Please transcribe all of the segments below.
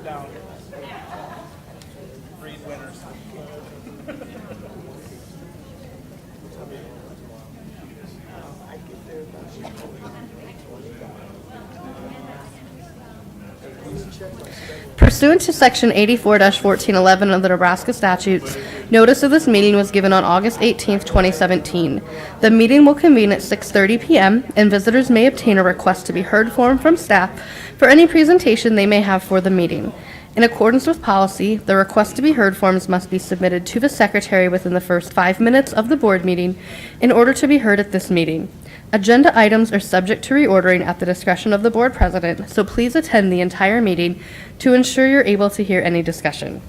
Down. Breed winners. Pursuant to Section 84-1411 of the Nebraska statutes, notice of this meeting was given on August 18th, 2017. The meeting will convene at 6:30 p.m., and visitors may obtain a request to be heard form from staff for any presentation they may have for the meeting. In accordance with policy, the request to be heard forms must be submitted to the secretary within the first 5 minutes of the board meeting in order to be heard at this meeting. Agenda items are subject to reordering at the discretion of the board president, so please attend the entire meeting to ensure you're able to hear any discussion.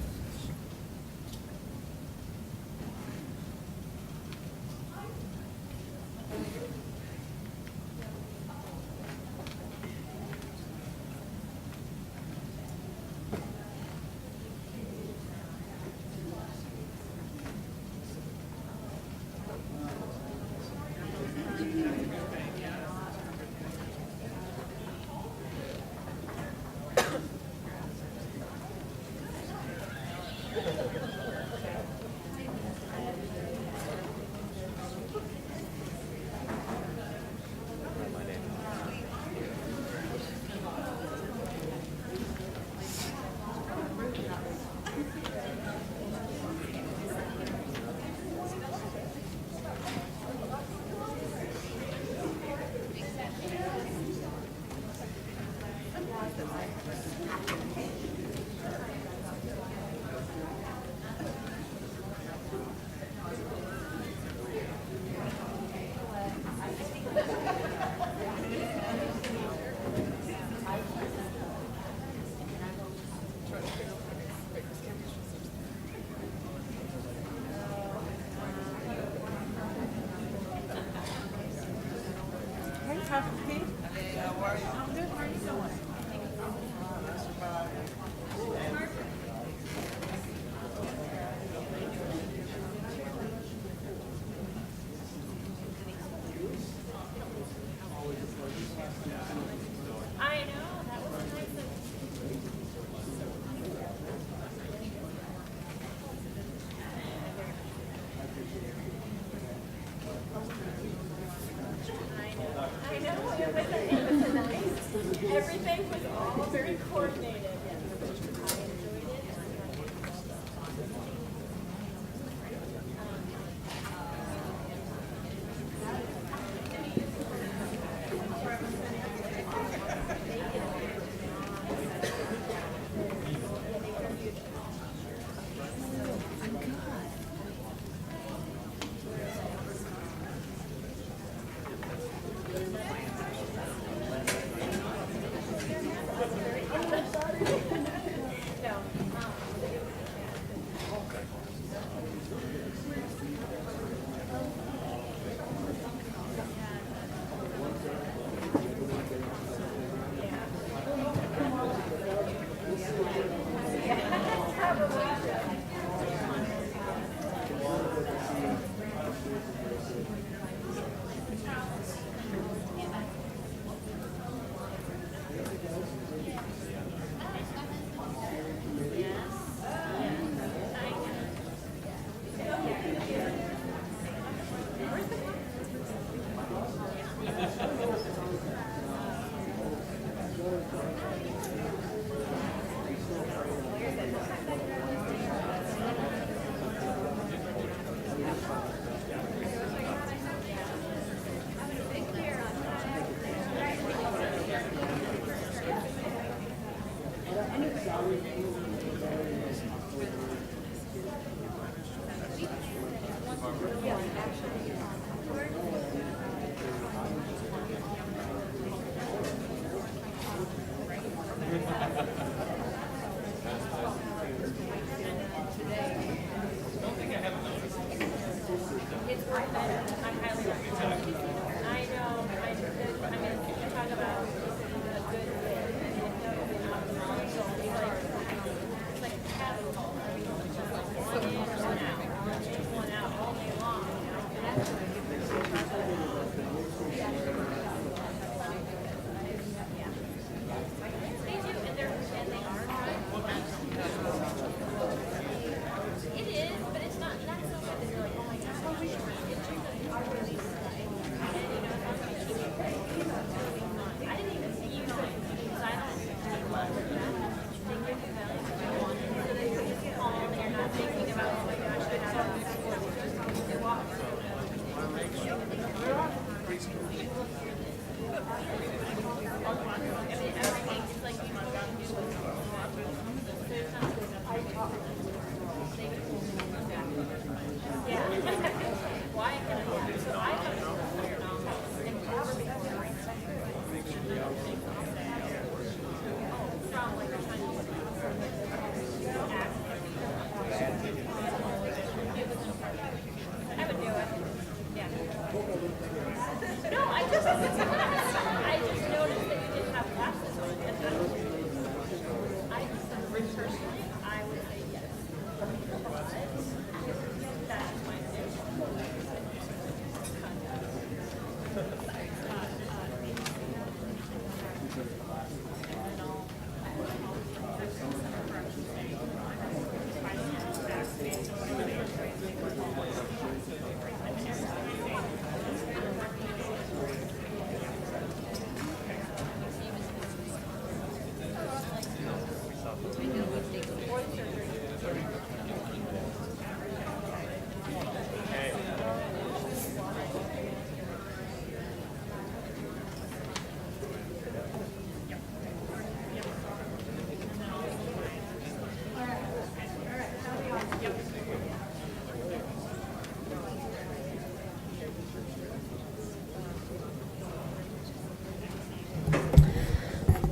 Everything was all very coordinated.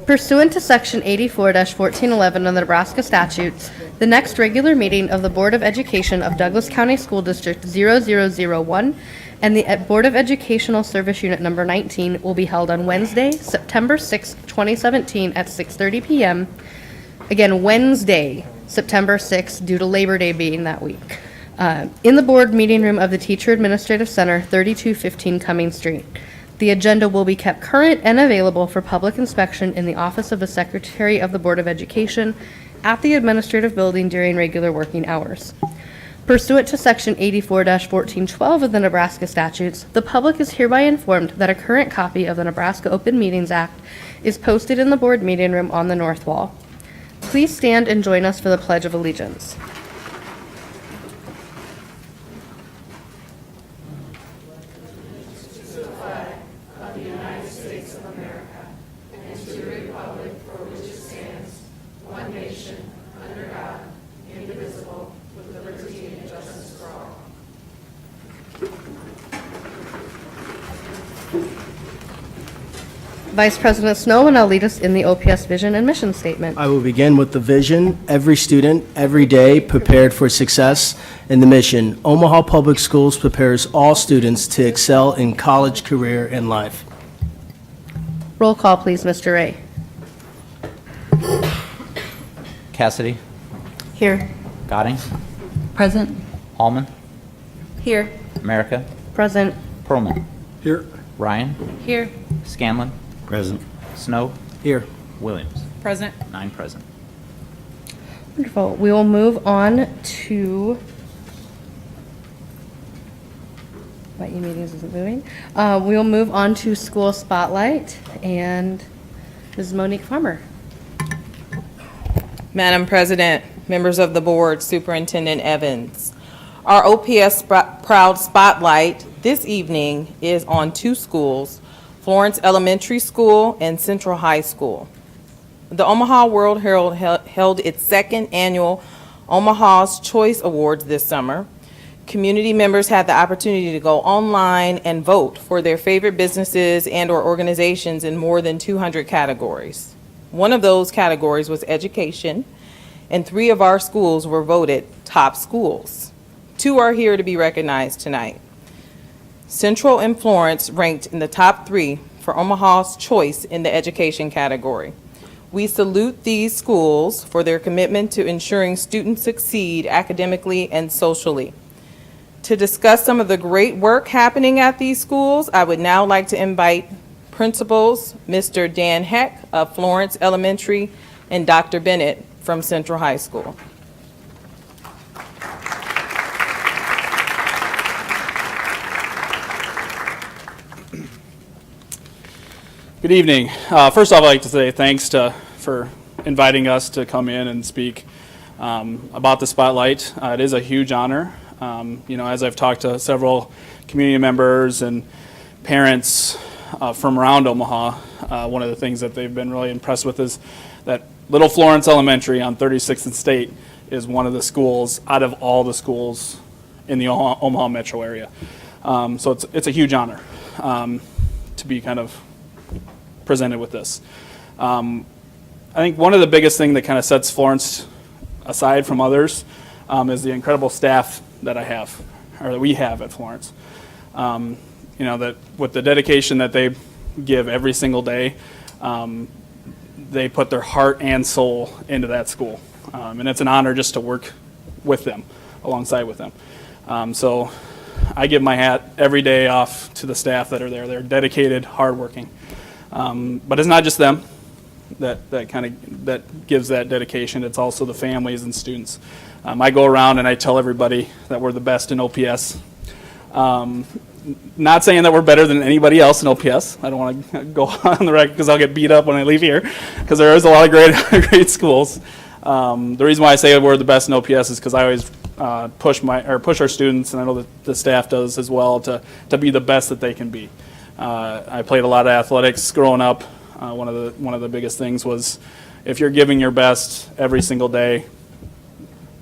Pursuant to Section 84-1411 of the Nebraska statutes, the next regular meeting of the Board of Education of Douglas County School District 0001 and the Board of Educational Service Unit Number 19 will be held on Wednesday, September 6, 2017 at 6:30 p.m. Again, Wednesday, September 6, due to Labor Day being that week, in the board meeting room of the Teacher Administrative Center, 3215 Cumming Street. The agenda will be kept current and available for public inspection in the office of the Secretary of the Board of Education at the Administrative Building during regular working hours. Pursuant to Section 84-1412 of the Nebraska statutes, the public is hereby informed that a current copy of the Nebraska Open Meetings Act is posted in the board meeting room on the north wall. Please stand and join us for the Pledge of Allegiance. Vice President Snow will now lead us in the OPS vision and mission statement. I will begin with the vision: every student, every day, prepared for success, and the mission: Omaha Public Schools prepares all students to excel in college, career, and life. Roll call, please, Mr. Ray. Cassidy, Here. Gadding, Present. Allman, Here. America, Present. Perlman, Here. Ryan, Here. Scanlon, Present. Snow, Here. Williams. Present. 9 present. Wonderful. We will move on to. My e-meetings isn't moving. We will move on to school spotlight and Ms. Monique Farmer. Madam President, members of the board, Superintendent Evans. Our OPS Proud Spotlight this evening is on 2 schools, Florence Elementary School and Central High School. The Omaha World Herald held its 2nd annual Omaha's Choice Awards this summer. Community members had the opportunity to go online and vote for their favorite businesses and/or organizations in more than 200 categories. One of those categories was education, and 3 of our schools were voted top schools. 2 are here to be recognized tonight. Central and Florence ranked in the top 3 for Omaha's Choice in the education category. We salute these schools for their commitment to ensuring students succeed academically and socially. To discuss some of the great work happening at these schools, I would now like to invite principals, Mr. Dan Heck of Florence Elementary and Dr. Bennett from Central High School. Good evening. First off, I'd like to say thanks for inviting us to come in and speak about the Spotlight. It is a huge honor. As I've talked to several community members and parents from around Omaha, one of the things that they've been really impressed with is that Little Florence Elementary on 36th and State is one of the schools out of all the schools in the Omaha metro area. So it's a huge honor to be kind of presented with this. I think one of the biggest things that kind of sets Florence aside from others is the incredible staff that I have, or that we have at Florence. That with the dedication that they give every single day, they put their heart and soul into that school. And it's an honor just to work with them, alongside with them. So I give my hat every day off to the staff that are there. They're dedicated, hardworking. But it's not just them that gives that dedication. It's also the families and students. I go around and I tell everybody that we're the best in OPS. Not saying that we're better than anybody else in OPS. I don't want to go on the record because I'll get beat up when I leave here, because there is a lot of great schools. The reason why I say we're the best in OPS is because I always push our students, and I know that the staff does as well, to be the best that they can be. I played a lot of athletics growing up. One of the biggest things was, if you're giving your best every single day,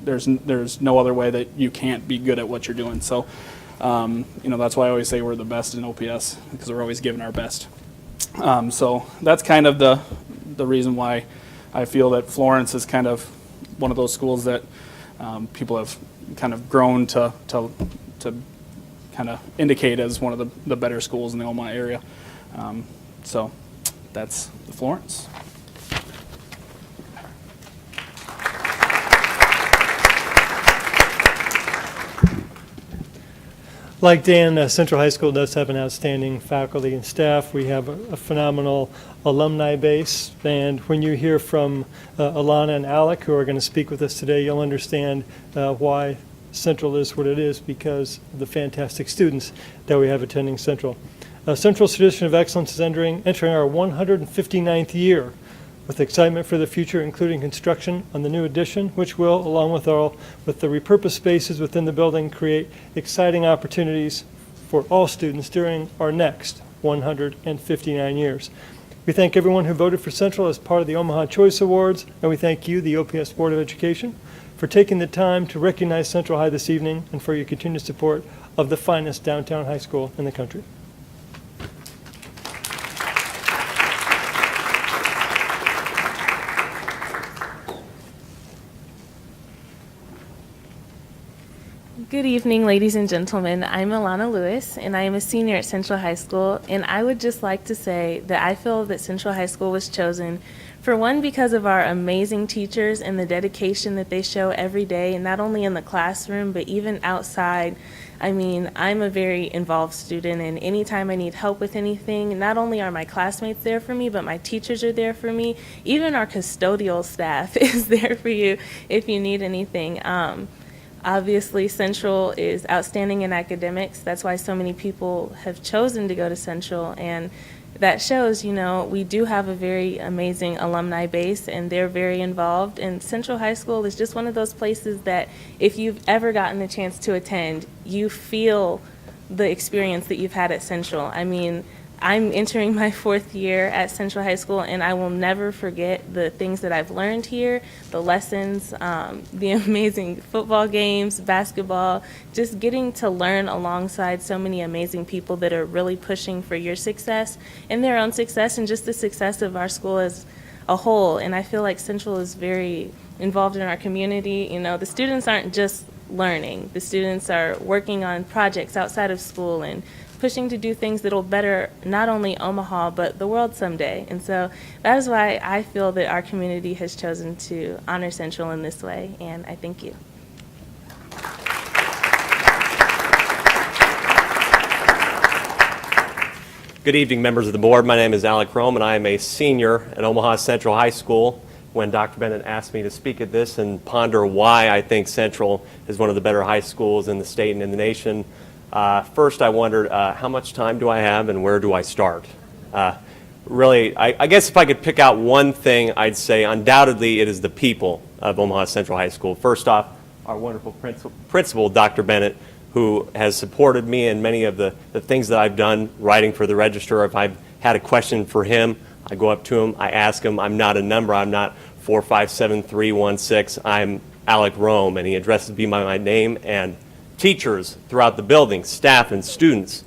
there's no other way that you can't be good at what you're doing. So, that's why I always say we're the best in OPS, because we're always giving our best. So that's kind of the the reason why I feel that Florence is kind of one of those schools that people have kind of grown to kind of indicate as one of the better schools in the Omaha area. So that's the Florence. Like Dan, Central High School does have an outstanding faculty and staff. We have a phenomenal alumni base, and when you hear from Alana and Alec, who are going to speak with us today, you'll understand why Central is what it is, because of the fantastic students that we have attending Central. Central's tradition of excellence is entering our 159th year, with excitement for the future, including construction on the new addition, which will, along with the repurposed spaces within the building, create exciting opportunities for all students during our next 159 years. We thank everyone who voted for Central as part of the Omaha Choice Awards, and we thank you, the OPS Board of Education, for taking the time to recognize Central High this evening and for your continued support of the finest downtown high school in the country. Good evening, ladies and gentlemen. I'm Alana Lewis, and I am a senior at Central High School, and I would just like to say that I feel that Central High School was chosen, for one, because of our amazing teachers and the dedication that they show every day, and not only in the classroom, but even outside. I mean, I'm a very involved student, and anytime I need help with anything, not only are my classmates there for me, but my teachers are there for me. Even our custodial staff is there for you if you need anything. Obviously, Central is outstanding in academics. That's why so many people have chosen to go to Central. And that shows, you know, we do have a very amazing alumni base, and they're very involved. And Central High School is just one of those places that if you've ever gotten a chance to attend, you feel the experience that you've had at Central. I mean, I'm entering my 4th year at Central High School, and I will never forget the things that I've learned here, the lessons, the amazing football games, basketball, just getting to learn alongside so many amazing people that are really pushing for your success and their own success and just the success of our school as a whole. And I feel like Central is very involved in our community. You know, the students aren't just learning. The students are working on projects outside of school and pushing to do things that will better not only Omaha, but the world someday. And so that is why I feel that our community has chosen to honor Central in this way, and I thank you. Good evening, members of the board. My name is Alec Rome, and I am a senior at Omaha Central High School. When Dr. Bennett asked me to speak at this and ponder why I think Central is one of the better high schools in the state and in the nation, first, I wondered how much time do I have and where do I start? Really, I guess if I could pick out one thing, I'd say undoubtedly it is the people of Omaha Central High School. First off, our wonderful principal, Dr. Bennett, who has supported me in many of the things that I've done, writing for the Register. If I've had a question for him, I go up to him, I ask him. I'm not a number. I'm not 457-316. I'm Alec Rome, and he addresses me by my name. And teachers throughout the building, staff and students,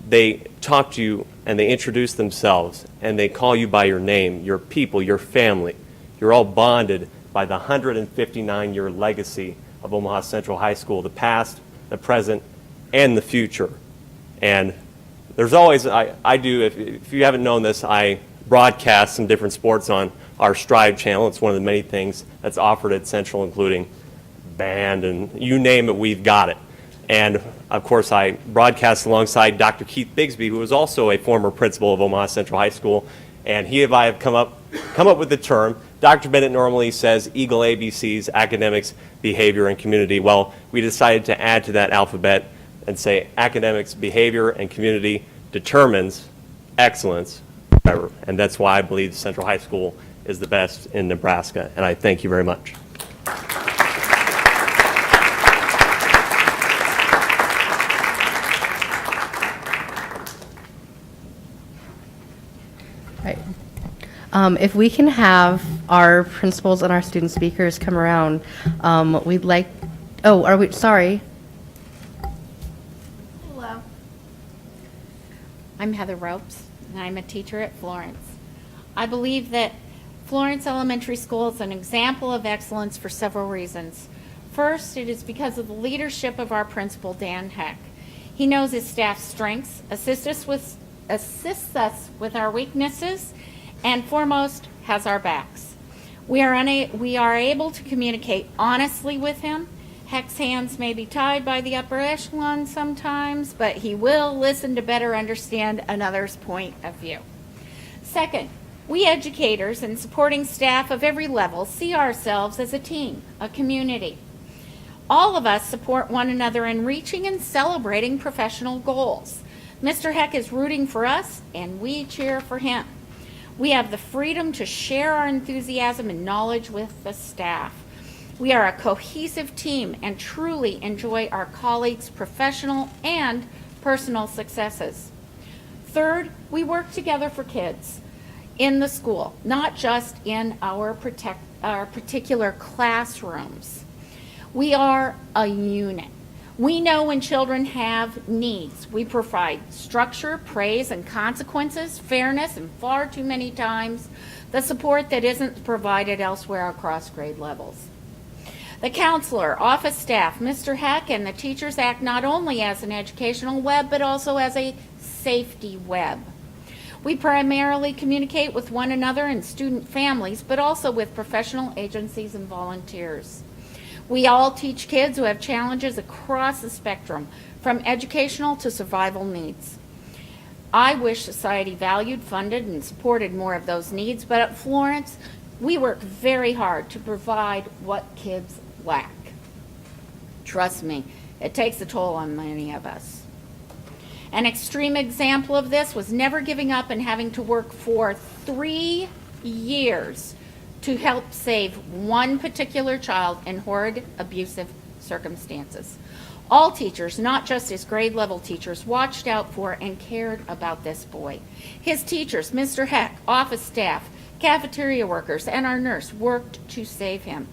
they talk to you and they introduce themselves and they call you by your name, your people, your family. You're all bonded by the 159-year legacy of Omaha Central High School, the past, the present, and the future. And there's always, if you haven't known this, I broadcast some different sports on our Strive channel. It's one of the many things that's offered at Central, including band and you name it, we've got it. And of course, I broadcast alongside Dr. Keith Bigsby, who was also a former principal of Omaha Central High School, and he and I have come up with the term. Dr. Bennett normally says Eagle ABCs, academics, behavior, and community. Well, we decided to add to that alphabet and say academics, behavior, and community determines excellence forever. And that's why I believe Central High School is the best in Nebraska. And I thank you very much. Right. If we can have our principals and our student speakers come around, we'd like, sorry. Hello. I'm Heather Ropes, and I'm a teacher at Florence. I believe that Florence Elementary School is an example of excellence for several reasons. First, it is because of the leadership of our principal, Dan Heck. He knows his staff's strengths, assists us with our weaknesses, and foremost, has our backs. We are able to communicate honestly with him. Heck's hands may be tied by the upper echelon sometimes, but he will listen to better understand another's point of view. Second, we educators and supporting staff of every level see ourselves as a team, a community. All of us support one another in reaching and celebrating professional goals. Mr. Heck is rooting for us, and we cheer for him. We have the freedom to share our enthusiasm and knowledge with the staff. We are a cohesive team and truly enjoy our colleagues' professional and personal successes. Third, we work together for kids in the school, not just in our particular classrooms. We are a unit. We know when children have needs. We provide structure, praise, and consequences, fairness, and far too many times the support that isn't provided elsewhere across grade levels. The counselor, office staff, Mr. Heck, and the teachers act not only as an educational web, but also as a safety web. We primarily communicate with one another and student families, but also with professional agencies and volunteers. We all teach kids who have challenges across the spectrum, from educational to survival needs. I wish society valued, funded, and supported more of those needs, but at Florence, we work very hard to provide what kids lack. Trust me, it takes a toll on many of us. An extreme example of this was never giving up and having to work for 3 years to help save one particular child in horrid, abusive circumstances. All teachers, not just his grade level teachers, watched out for and cared about this boy. His teachers, Mr. Heck, office staff, cafeteria workers, and our nurse worked to save him.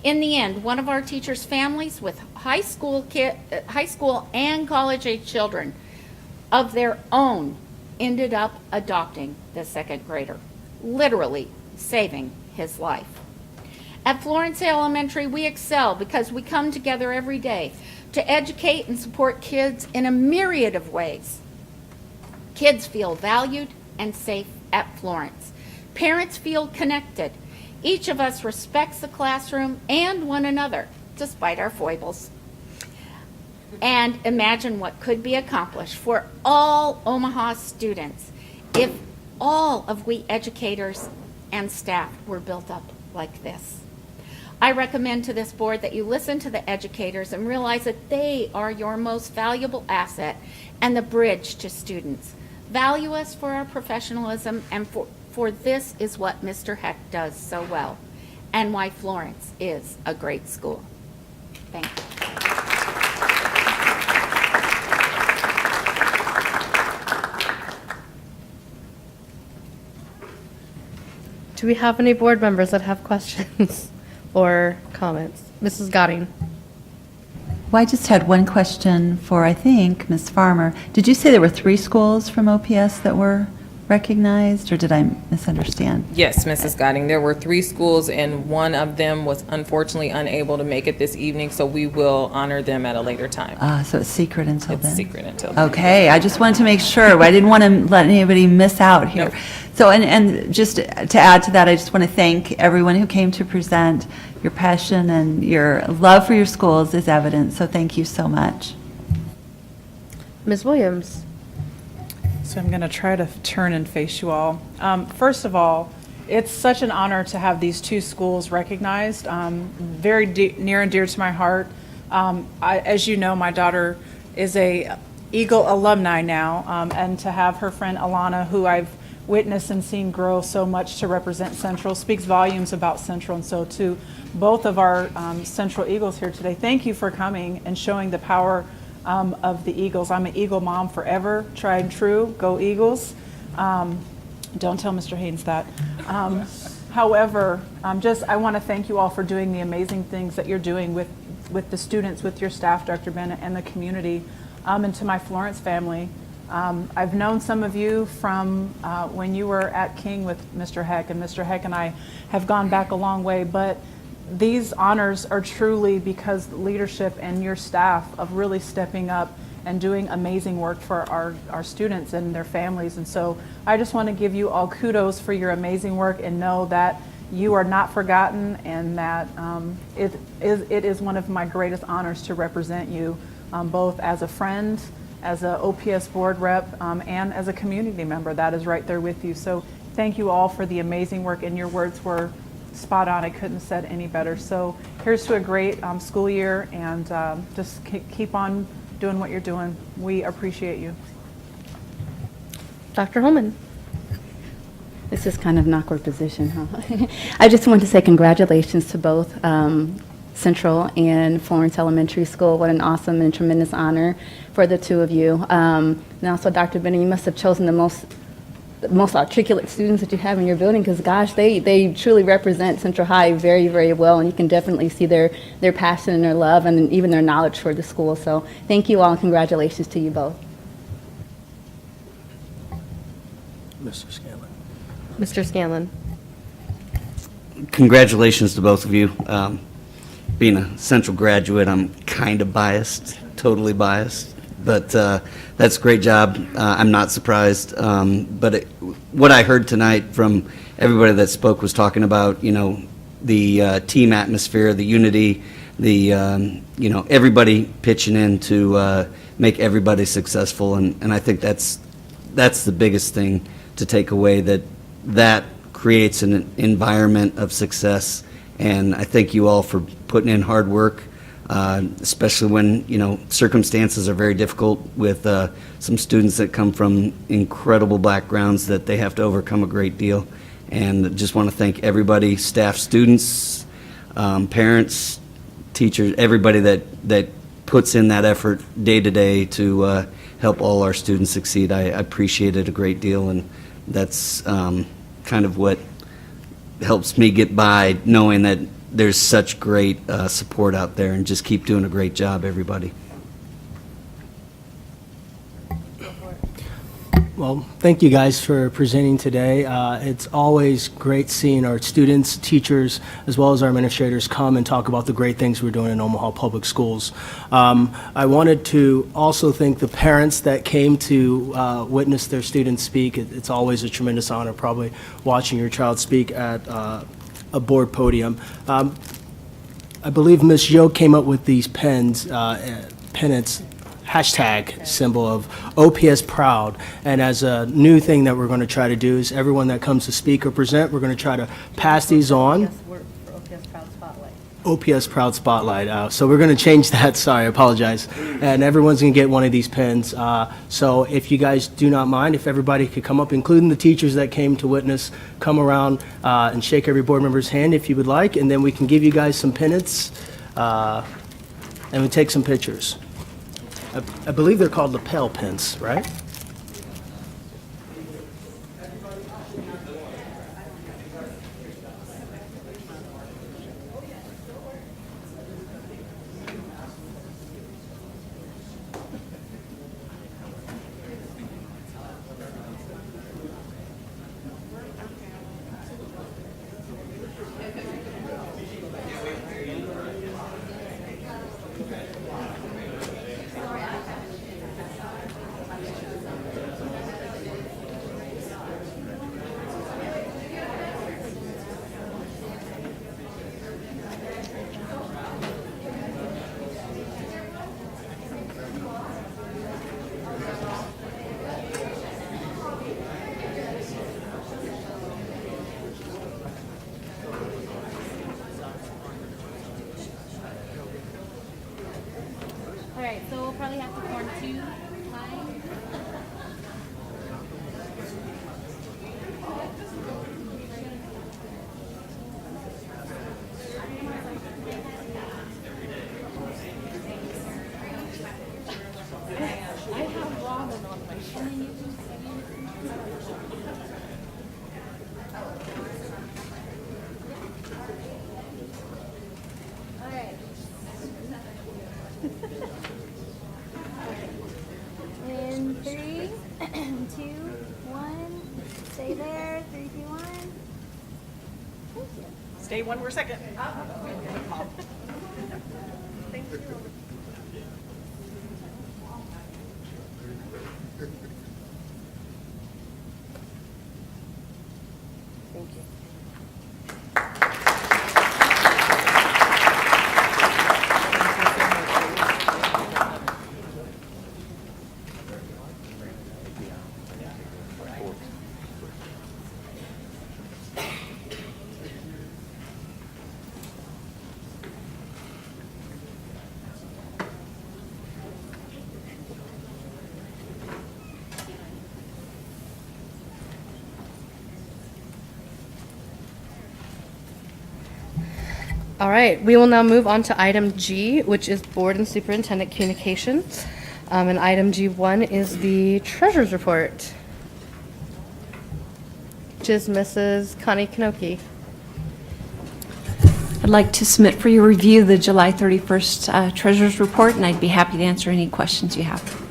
In the end, one of our teachers' families with high school and college-age children of their own ended up adopting the second grader, literally saving his life. At Florence Elementary, we excel because we come together every day to educate and support kids in a myriad of ways. Kids feel valued and safe at Florence. Parents feel connected. Each of us respects the classroom and one another, despite our foibles. And imagine what could be accomplished for all Omaha students if all of we educators and staff were built up like this. I recommend to this board that you listen to the educators and realize that they are your most valuable asset and the bridge to students. Value us for our professionalism, and for this is what Mr. Heck does so well, and why Florence is a great school. Thank you. Do we have any board members that have questions or comments? Mrs. Gotting. Well, I just had one question for, I think, Ms. Farmer. Did you say there were 3 schools from OPS that were recognized, or did I misunderstand? Yes, Mrs. Gotting, there were 3 schools, and one of them was unfortunately unable to make it this evening, so we will honor them at a later time. So it's secret until then? It's secret until then. Okay, I just wanted to make sure. I didn't want to let anybody miss out here. Nope. So, and just to add to that, I just want to thank everyone who came to present. Your passion and your love for your schools is evident, so thank you so much. Ms. Williams. So I'm going to try to turn and face you all. First of all, it's such an honor to have these 2 schools recognized. Very near and dear to my heart. As you know, my daughter is a Eagle alumni now, and to have her friend Alana, who I've witnessed and seen grow so much to represent Central, speaks volumes about Central. And so to both of our Central Eagles here today, thank you for coming and showing the power of the Eagles. I'm an Eagle mom forever, tried and true, go Eagles. Don't tell Mr. Haynes that. However, I want to thank you all for doing the amazing things that you're doing with the students, with your staff, Dr. Bennett, and the community. And to my Florence family, I've known some of you from when you were at King with Mr. Heck, and Mr. Heck and I have gone back a long way, but these honors are truly because the leadership and your staff of really stepping up and doing amazing work for our students and their families. And so I just want to give you all kudos for your amazing work and know that you are not forgotten, and that it is one of my greatest honors to represent you, both as a friend, as a OPS board rep, and as a community member that is right there with you. So thank you all for the amazing work, and your words were spot on. I couldn't have said any better. So here's to a great school year, and just keep on doing what you're doing. We appreciate you. Dr. Holman. This is kind of an awkward position, huh? I just want to say congratulations to both Central and Florence Elementary School. What an awesome and tremendous honor for the two of you. And also, Dr. Bennett, you must have chosen the most articulate students that you have in your building, because gosh, they truly represent Central High very, very well, and you can definitely see their passion and their love and even their knowledge for the school. So thank you all, and congratulations to you both. Mr. Scanlon. Mr. Scanlon. Congratulations to both of you. Being a Central graduate, I'm kind of biased, totally biased, but that's a great job. I'm not surprised. But what I heard tonight from everybody that spoke was talking about, the team atmosphere, the unity, the, everybody pitching in to make everybody successful. And I think that's the biggest thing to take away, that creates an environment of success. And I thank you all for putting in hard work, especially when, circumstances are very difficult with some students that come from incredible backgrounds that they have to overcome a great deal. And just want to thank everybody, staff, students, parents, teachers, everybody that puts in that effort day to day to help all our students succeed. I appreciate it a great deal, and that's kind of what helps me get by, knowing that there's such great support out there, and just keep doing a great job, everybody. Well, thank you guys for presenting today. It's always great seeing our students, teachers, as well as our administrators come and talk about the great things we're doing in Omaha Public Schools. I wanted to also thank the parents that came to witness their students speak. It's always a tremendous honor, probably watching your child speak at a board podium. I believe Ms. Yo came up with these pennants, hashtag symbol of OPS Proud. And as a new thing that we're going to try to do is everyone that comes to speak or present, we're going to try to pass these on. OPS Proud Spotlight. So we're going to change that. Sorry, I apologize. And everyone's going to get one of these pens. So if you guys do not mind, if everybody could come up, including the teachers that came to witness, come around and shake every board member's hand if you would like, and then we can give you guys some pennants and we take some pictures. I believe they're called lapel pins, right? All right, so we'll probably have to form two lines. I have ramen on my shirt. All right. Stay one more second. All right, we will now move on to item G, which is Board and Superintendent Communication. And item G1 is the Treasurer's Report, which is Mrs. Connie Kanoki. I'd like to submit for your review the July 31st Treasurer's Report, and I'd be happy to answer any questions you have.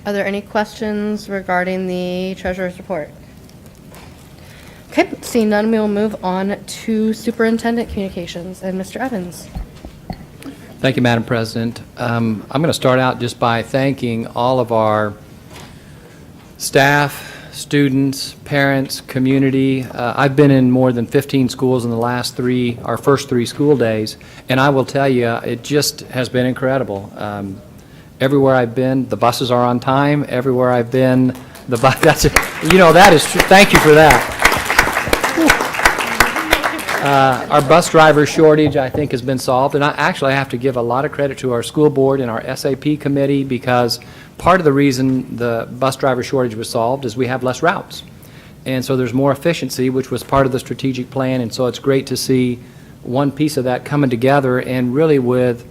Are there any questions regarding the Treasurer's Report? Okay, seeing none, we will move on to Superintendent Communications and Mr. Evans. Thank you, Madam President. I'm going to start out just by thanking all of our staff, students, parents, community. I've been in more than 15 schools in the last our first three school days, and I will tell you, it just has been incredible. Everywhere I've been, the buses are on time. Everywhere I've been, that is true. Thank you for that. Our bus driver shortage, I think, has been solved, and I have to give a lot of credit to our school board and our SAP committee, because part of the reason the bus driver shortage was solved is we have less routes, and so there's more efficiency, which was part of the strategic plan, and so it's great to see one piece of that coming together, and really with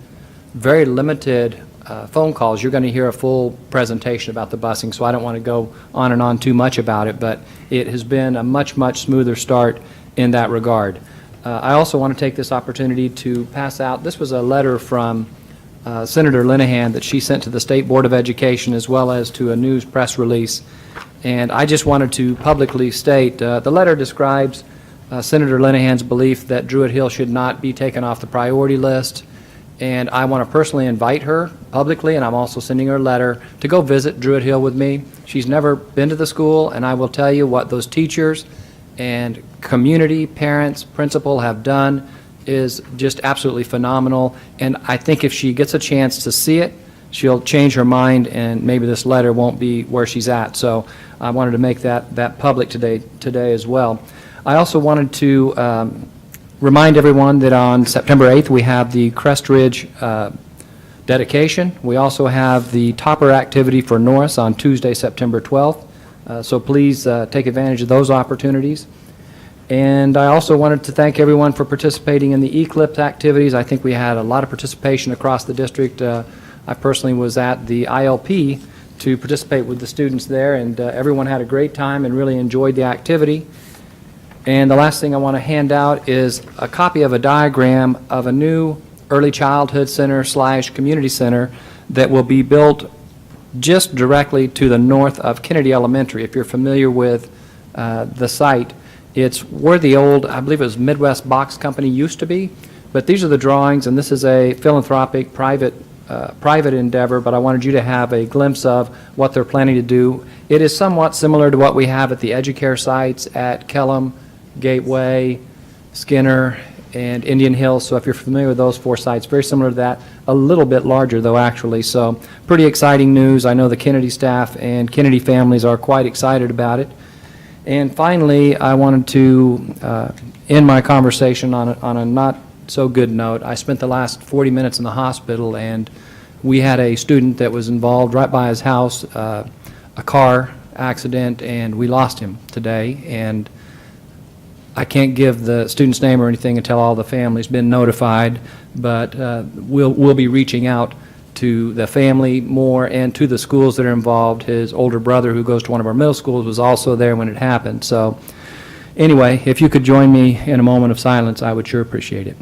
very limited phone calls. You're going to hear a full presentation about the busing, so I don't want to go on and on too much about it, but it has been a much, much smoother start in that regard. I also want to take this opportunity to pass out, this was a letter from Senator Linehan that she sent to the State Board of Education as well as to a news press release, and I just wanted to publicly state, the letter describes Senator Linehan's belief that Druid Hill should not be taken off the priority list, and I want to personally invite her publicly, and I'm also sending her a letter to go visit Druid Hill with me. She's never been to the school, and I will tell you what those teachers and community, parents, principal have done is just absolutely phenomenal, and I think if she gets a chance to see it, she'll change her mind, and maybe this letter won't be where she's at. So I wanted to make that public today as well. I also wanted to remind everyone that on September 8th we have the Crest Ridge dedication. We also have the Topper activity for Norris on Tuesday, September 12th. So please take advantage of those opportunities. And I also wanted to thank everyone for participating in the Eclipse activities. I think we had a lot of participation across the district. I personally was at the ILP to participate with the students there, and everyone had a great time and really enjoyed the activity. And the last thing I want to hand out is a copy of a diagram of a new early childhood center / community center that will be built just directly to the north of Kennedy Elementary. If you're familiar with the site, it's where the old, I believe it was Midwest Box Company used to be, but these are the drawings, and this is a philanthropic private endeavor, but I wanted you to have a glimpse of what they're planning to do. It is somewhat similar to what we have at the EduCare sites at Kellam, Gateway, Skinner, and Indian Hills. So if you're familiar with those 4 sites, very similar to that, a little bit larger though actually. So pretty exciting news. I know the Kennedy staff and Kennedy families are quite excited about it. And finally, I wanted to end my conversation on a not so good note. I spent the last 40 minutes in the hospital, and we had a student that was involved right by his house, a car accident, and we lost him today. And I can't give the student's name or anything until all the family's been notified, but we'll be reaching out to the family more and to the schools that are involved. His older brother, who goes to one of our middle schools, was also there when it happened. So anyway, if you could join me in a moment of silence, I would sure appreciate it.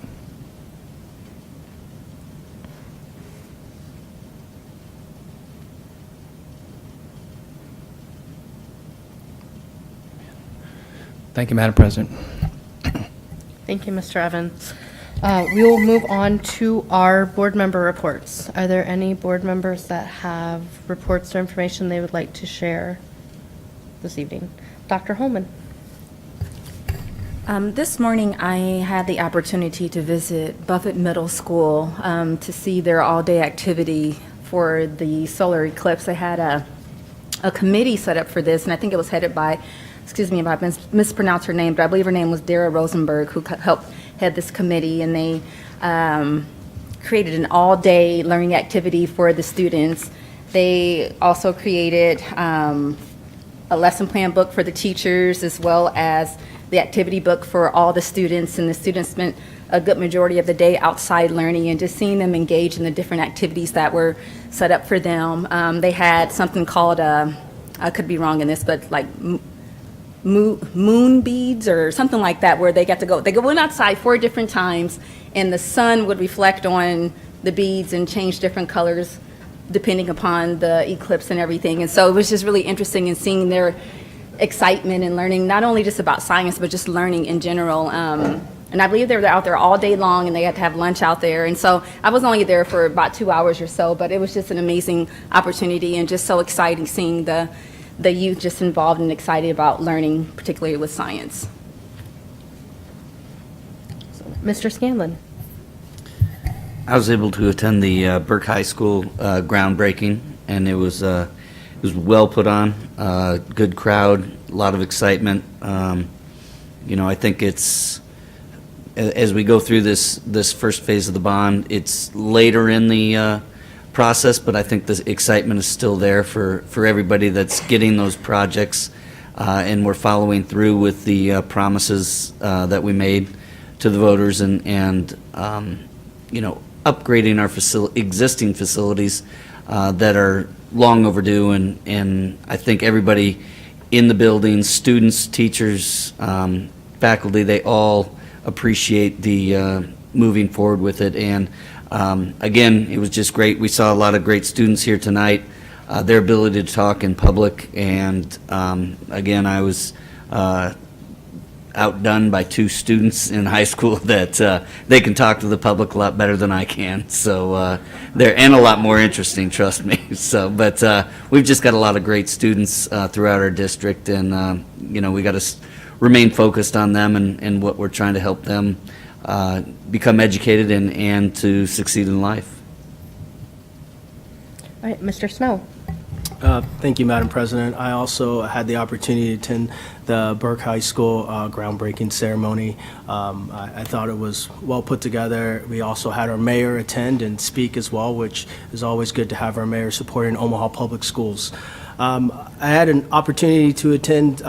Thank you, Madam President. Thank you, Mr. Evans. We will move on to our board member reports. Are there any board members that have reports or information they would like to share this evening? Dr. Holman. This morning, I had the opportunity to visit Buffett Middle School to see their all-day activity for the solar eclipse. They had a committee set up for this, and I think it was headed by, excuse me if I mispronounced her name, but I believe her name was Dara Rosenberg, who helped head this committee, and they created an all-day learning activity for the students. They also created a lesson plan book for the teachers, as well as the activity book for all the students, and the students spent a good majority of the day outside learning and just seeing them engage in the different activities that were set up for them. They had something called, I could be wrong in this, but like moon beads or something like that, where they went outside 4 different times, and the sun would reflect on the beads and change different colors depending upon the eclipse and everything. And so it was just really interesting in seeing their excitement and learning, not only just about science, but just learning in general. And I believe they were out there all day long, and they had to have lunch out there. And so I was only there for about 2 hours or so, but it was just an amazing opportunity and just so exciting seeing the youth just involved and excited about learning, particularly with science. Mr. Scanlon. I was able to attend the Burke High School groundbreaking, and it was well put on, good crowd, a lot of excitement. I think it's, as we go through this first phase of the bond, it's later in the process, but I think the excitement is still there for everybody that's getting those projects, and we're following through with the promises that we made to the voters, and upgrading our existing facilities that are long overdue, and I think everybody in the building, students, teachers, faculty, they all appreciate the moving forward with it. And again, it was just great. We saw a lot of great students here tonight, their ability to talk in public, and again, I was outdone by 2 students in high school that they can talk to the public a lot better than I can. So they're, and a lot more interesting, trust me. So, but we've just got a lot of great students throughout our district, and we got to remain focused on them and what we're trying to help them become educated and to succeed in life. All right, Mr. Snow. Thank you, Madam President. I also had the opportunity to attend the Burke High School groundbreaking ceremony. I thought it was well put together. We also had our mayor attend and speak as well, which is always good to have our mayor supporting Omaha Public Schools. I had an opportunity to attend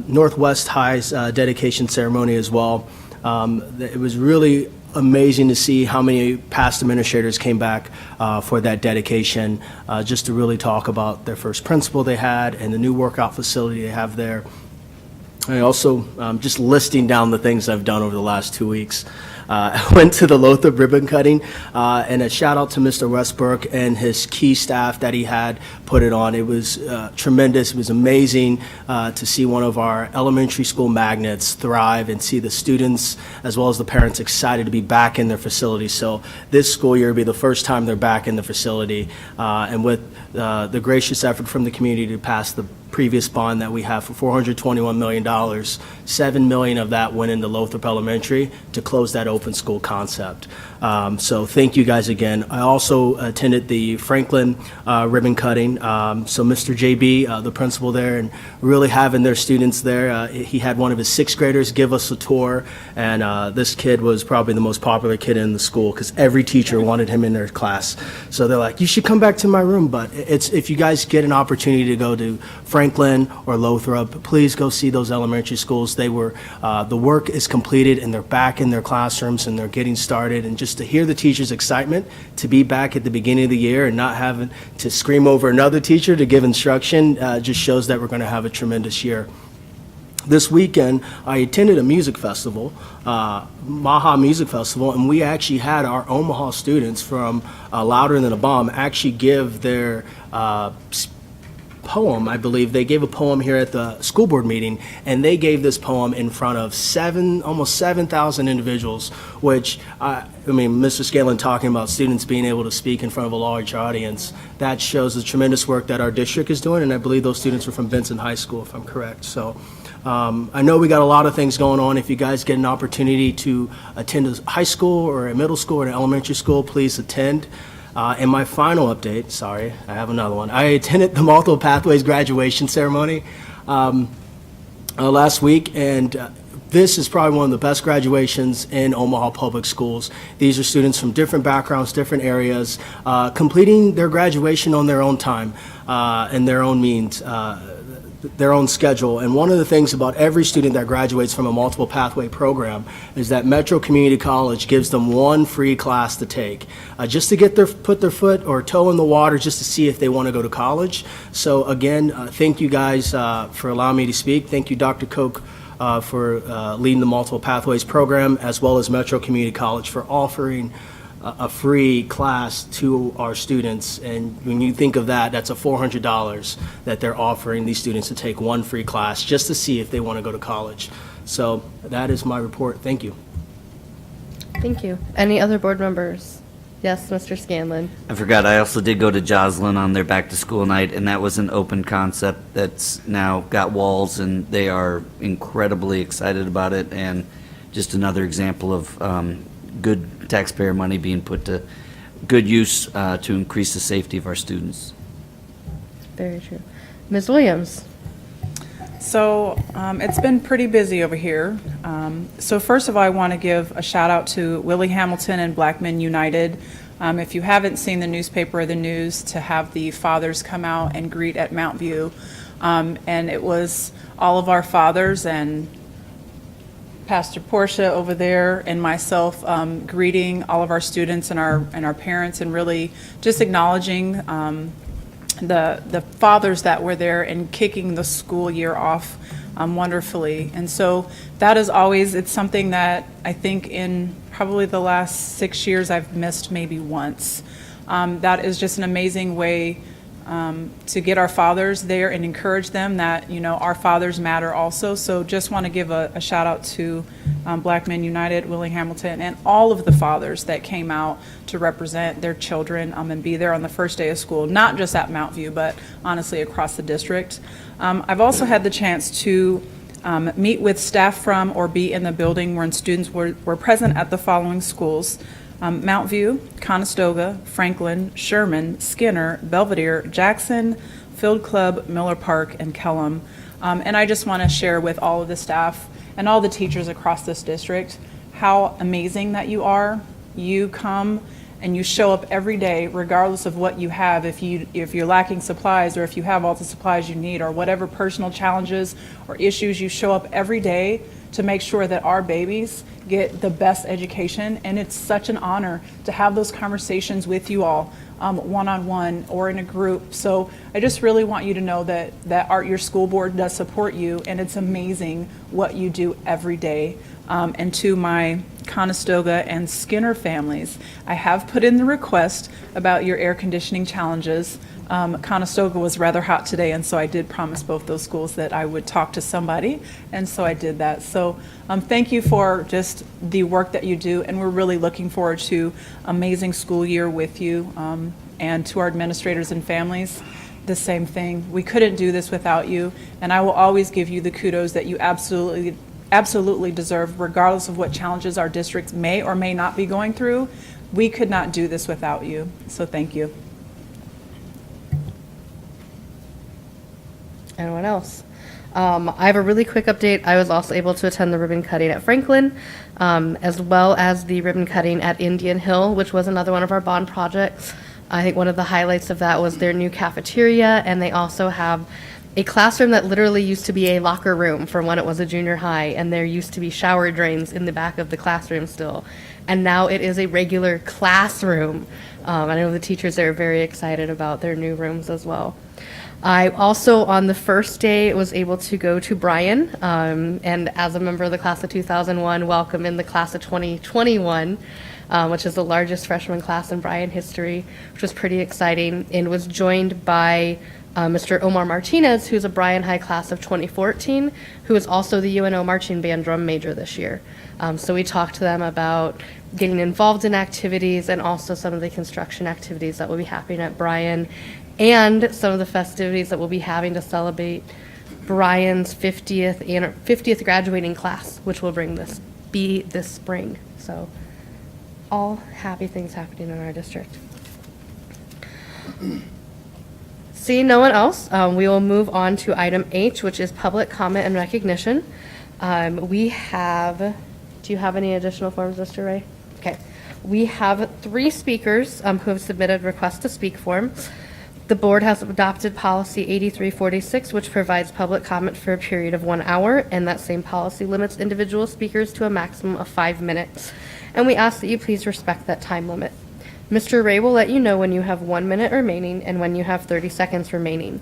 Northwest High's dedication ceremony as well. It was really amazing to see how many past administrators came back for that dedication, just to really talk about their first principal they had and the new workout facility they have there. And also just listing down the things I've done over the last 2 weeks. I went to the Lothrop ribbon cutting, and a shout out to Mr. Westbrook and his key staff that he had put it on. It was tremendous. It was amazing to see one of our elementary school magnets thrive and see the students as well as the parents excited to be back in their facility. So this school year will be the first time they're back in the facility, and with the gracious effort from the community to pass the previous bond that we have for $421 million, $7 million of that went into Lothrop Elementary to close that open school concept. So thank you guys again. I also attended the Franklin ribbon cutting. So Mr. JB, the principal there, and really having their students there. He had one of his 6th graders give us a tour, and this kid was probably the most popular kid in the school because every teacher wanted him in their class. So they're like, you should come back to my room. But if you guys get an opportunity to go to Franklin or Lothrop, please go see those elementary schools. They were, the work is completed and they're back in their classrooms and they're getting started, and just to hear the teachers' excitement to be back at the beginning of the year and not having to scream over another teacher to give instruction just shows that we're going to have a tremendous year. This weekend, I attended a music festival, Maha Music Festival, and we actually had our Omaha students from Louder Than a Bomb actually give their poem, I believe. They gave a poem here at the school board meeting, and they gave this poem in front of almost 7,000 individuals, which, I mean, Mr. Scanlon talking about students being able to speak in front of a large audience, that shows the tremendous work that our district is doing, and I believe those students were from Benson High School, if I'm correct. So I know we got a lot of things going on. If you guys get an opportunity to attend a high school or a middle school or an elementary school, please attend. And my final update, sorry, I have another one. I attended the Multiple Pathways graduation ceremony last week, and this is probably one of the best graduations in Omaha Public Schools. These are students from different backgrounds, different areas, completing their graduation on their own time and their own means. Their own schedule. And one of the things about every student that graduates from a multiple pathway program is that Metro Community College gives them one free class to take, just to put their foot or toe in the water, just to see if they want to go to college. So again, thank you guys for allowing me to speak. Thank you, Dr. Koch, for leading the Multiple Pathways program, as well as Metro Community College for offering a free class to our students. And when you think of that, that's a $400 that they're offering these students to take one free class just to see if they want to go to college. So that is my report. Thank you. Thank you. Any other board members? Yes, Mr. Scanlon. I forgot, I also did go to Joslin on their back-to-school night, and that was an open concept that's now got walls, and they are incredibly excited about it, and just another example of good taxpayer money being put to good use to increase the safety of our students. Very true. Ms. Williams. So it's been pretty busy over here. So first of all, I want to give a shout out to Willie Hamilton and Black Men United. If you haven't seen the newspaper or the news, to have the fathers come out and greet at Mount View. And it was all of our fathers and Pastor Portia over there and myself greeting all of our students and our parents, and really just acknowledging the fathers that were there and kicking the school year off wonderfully. And so that is always, it's something that I think in probably the last 6 years I've missed maybe once. That is just an amazing way to get our fathers there and encourage them that, you know, our fathers matter also. So just want to give a shout out to Black Men United, Willie Hamilton, and all of the fathers that came out to represent their children and be there on the first day of school, not just at Mount View, but honestly across the district. I've also had the chance to meet with staff from or be in the building when students were present at the following schools: Mount View, Conestoga, Franklin, Sherman, Skinner, Belvedere, Jackson, Field Club, Miller Park, and Kellum. And I just want to share with all of the staff and all the teachers across this district how amazing that you are. You come and you show up every day regardless of what you have. If you're lacking supplies, or if you have all the supplies you need, or whatever personal challenges or issues, you show up every day to make sure that our babies get the best education. And it's such an honor to have those conversations with you all, one-on-one or in a group. So I just really want you to know that your school board does support you, and it's amazing what you do every day. And to my Conestoga and Skinner families, I have put in the request about your air conditioning challenges. Conestoga was rather hot today, and so I did promise both those schools that I would talk to somebody, and so I did that. So thank you for just the work that you do, and we're really looking forward to amazing school year with you, and to our administrators and families, the same thing. We couldn't do this without you, and I will always give you the kudos that you absolutely deserve, regardless of what challenges our districts may or may not be going through. We could not do this without you, so thank you. Anyone else? I have a really quick update. I was also able to attend the ribbon cutting at Franklin, as well as the ribbon cutting at Indian Hill, which was another one of our bond projects. I think one of the highlights of that was their new cafeteria, and they also have a classroom that literally used to be a locker room for when it was a junior high, and there used to be shower drains in the back of the classroom still. And now it is a regular classroom. I know the teachers there are very excited about their new rooms as well. I also, on the first day, was able to go to Bryan, and as a member of the class of 2001, welcome in the class of 2021, which is the largest freshman class in Bryan history, which was pretty exciting, and was joined by Mr. Omar Martinez, who's a Bryan High class of 2014, who is also the UNO Marching Band drum major this year. So we talked to them about getting involved in activities and also some of the construction activities that will be happening at Bryan and some of the festivities that we'll be having to celebrate Bryan's 50th graduating class, which will be this spring. So all happy things happening in our district. Seeing no one else, we will move on to item H, which is public comment and recognition. Do you have any additional forms, Mr. Ray? Okay. We have 3 speakers who have submitted requests to speak forms. The board has adopted policy 8346, which provides public comment for a period of 1 hour, and that same policy limits individual speakers to a maximum of 5 minutes. And we ask that you please respect that time limit. Mr. Ray will let you know when you have 1 minute remaining and when you have 30 seconds remaining.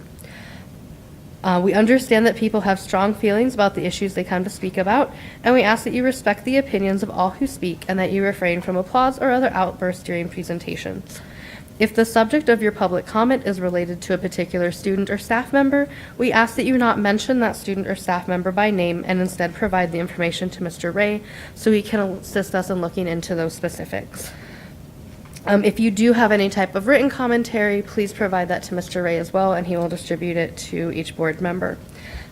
We understand that people have strong feelings about the issues they come to speak about, and we ask that you respect the opinions of all who speak and that you refrain from applause or other outbursts during presentations. If the subject of your public comment is related to a particular student or staff member, we ask that you not mention that student or staff member by name and instead provide the information to Mr. Ray so he can assist us in looking into those specifics. If you do have any type of written commentary, please provide that to Mr. Ray as well, and he will distribute it to each board member.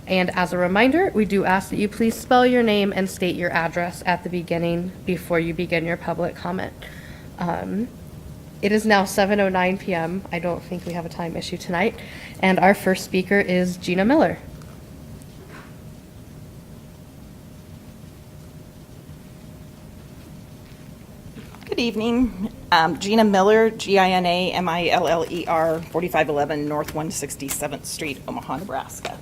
And as a reminder, we do ask that you please spell your name and state your address at the beginning before you begin your public comment. It is now 7:09 p.m. I don't think we have a time issue tonight. And our first speaker is Gina Miller. Good evening. Gina Miller, Gina-Miller, 4511 North 167th Street, Omaha, Nebraska.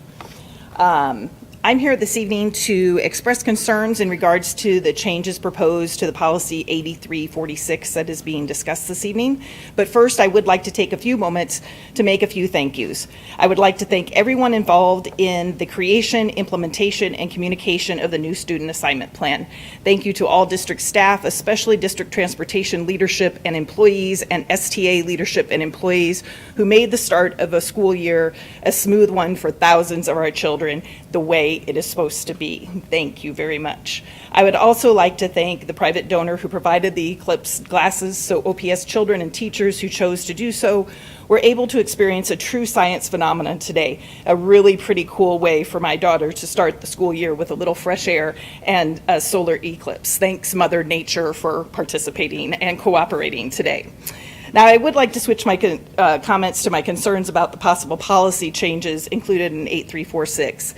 I'm here this evening to express concerns in regards to the changes proposed to the policy 8346 that is being discussed this evening. But first, I would like to take a few moments to make a few thank yous. I would like to thank everyone involved in the creation, implementation, and communication of the new student assignment plan. Thank you to all district staff, especially district transportation leadership and employees, and STA leadership and employees who made the start of a school year a smooth one for thousands of our children, the way it is supposed to be. Thank you very much. I would also like to thank the private donor who provided the Eclipse glasses so OPS children and teachers who chose to do so were able to experience a true science phenomenon today, a really pretty cool way for my daughter to start the school year with a little fresh air and a solar eclipse. Thanks, Mother Nature, for participating and cooperating today. Now, I would like to switch my comments to my concerns about the possible policy changes included in 8346.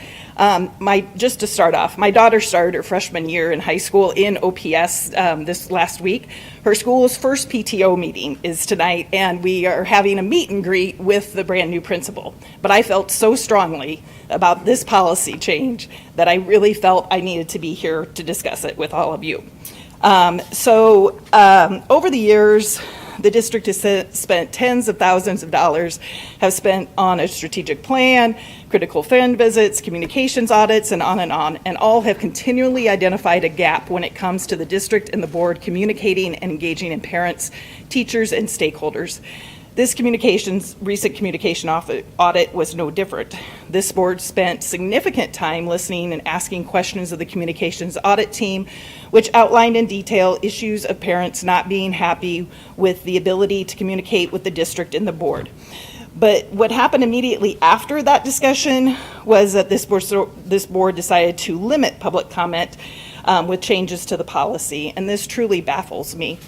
Just to start off, my daughter started her freshman year in high school in OPS this last week. Her school's first PTO meeting is tonight, and we are having a meet and greet with the brand new principal. But I felt so strongly about this policy change that I really felt I needed to be here to discuss it with all of you. Over the years, the district has spent tens of thousands of dollars, have spent on a strategic plan, critical fund visits, communications audits, and all have continually identified a gap when it comes to the district and the board communicating and engaging in parents, teachers, and stakeholders. This recent communication audit was no different. This board spent significant time listening and asking questions of the communications audit team, which outlined in detail issues of parents not being happy with the ability to communicate with the district and the board. But what happened immediately after that discussion was that this board decided to limit public comment with changes to the policy, and this truly baffles me.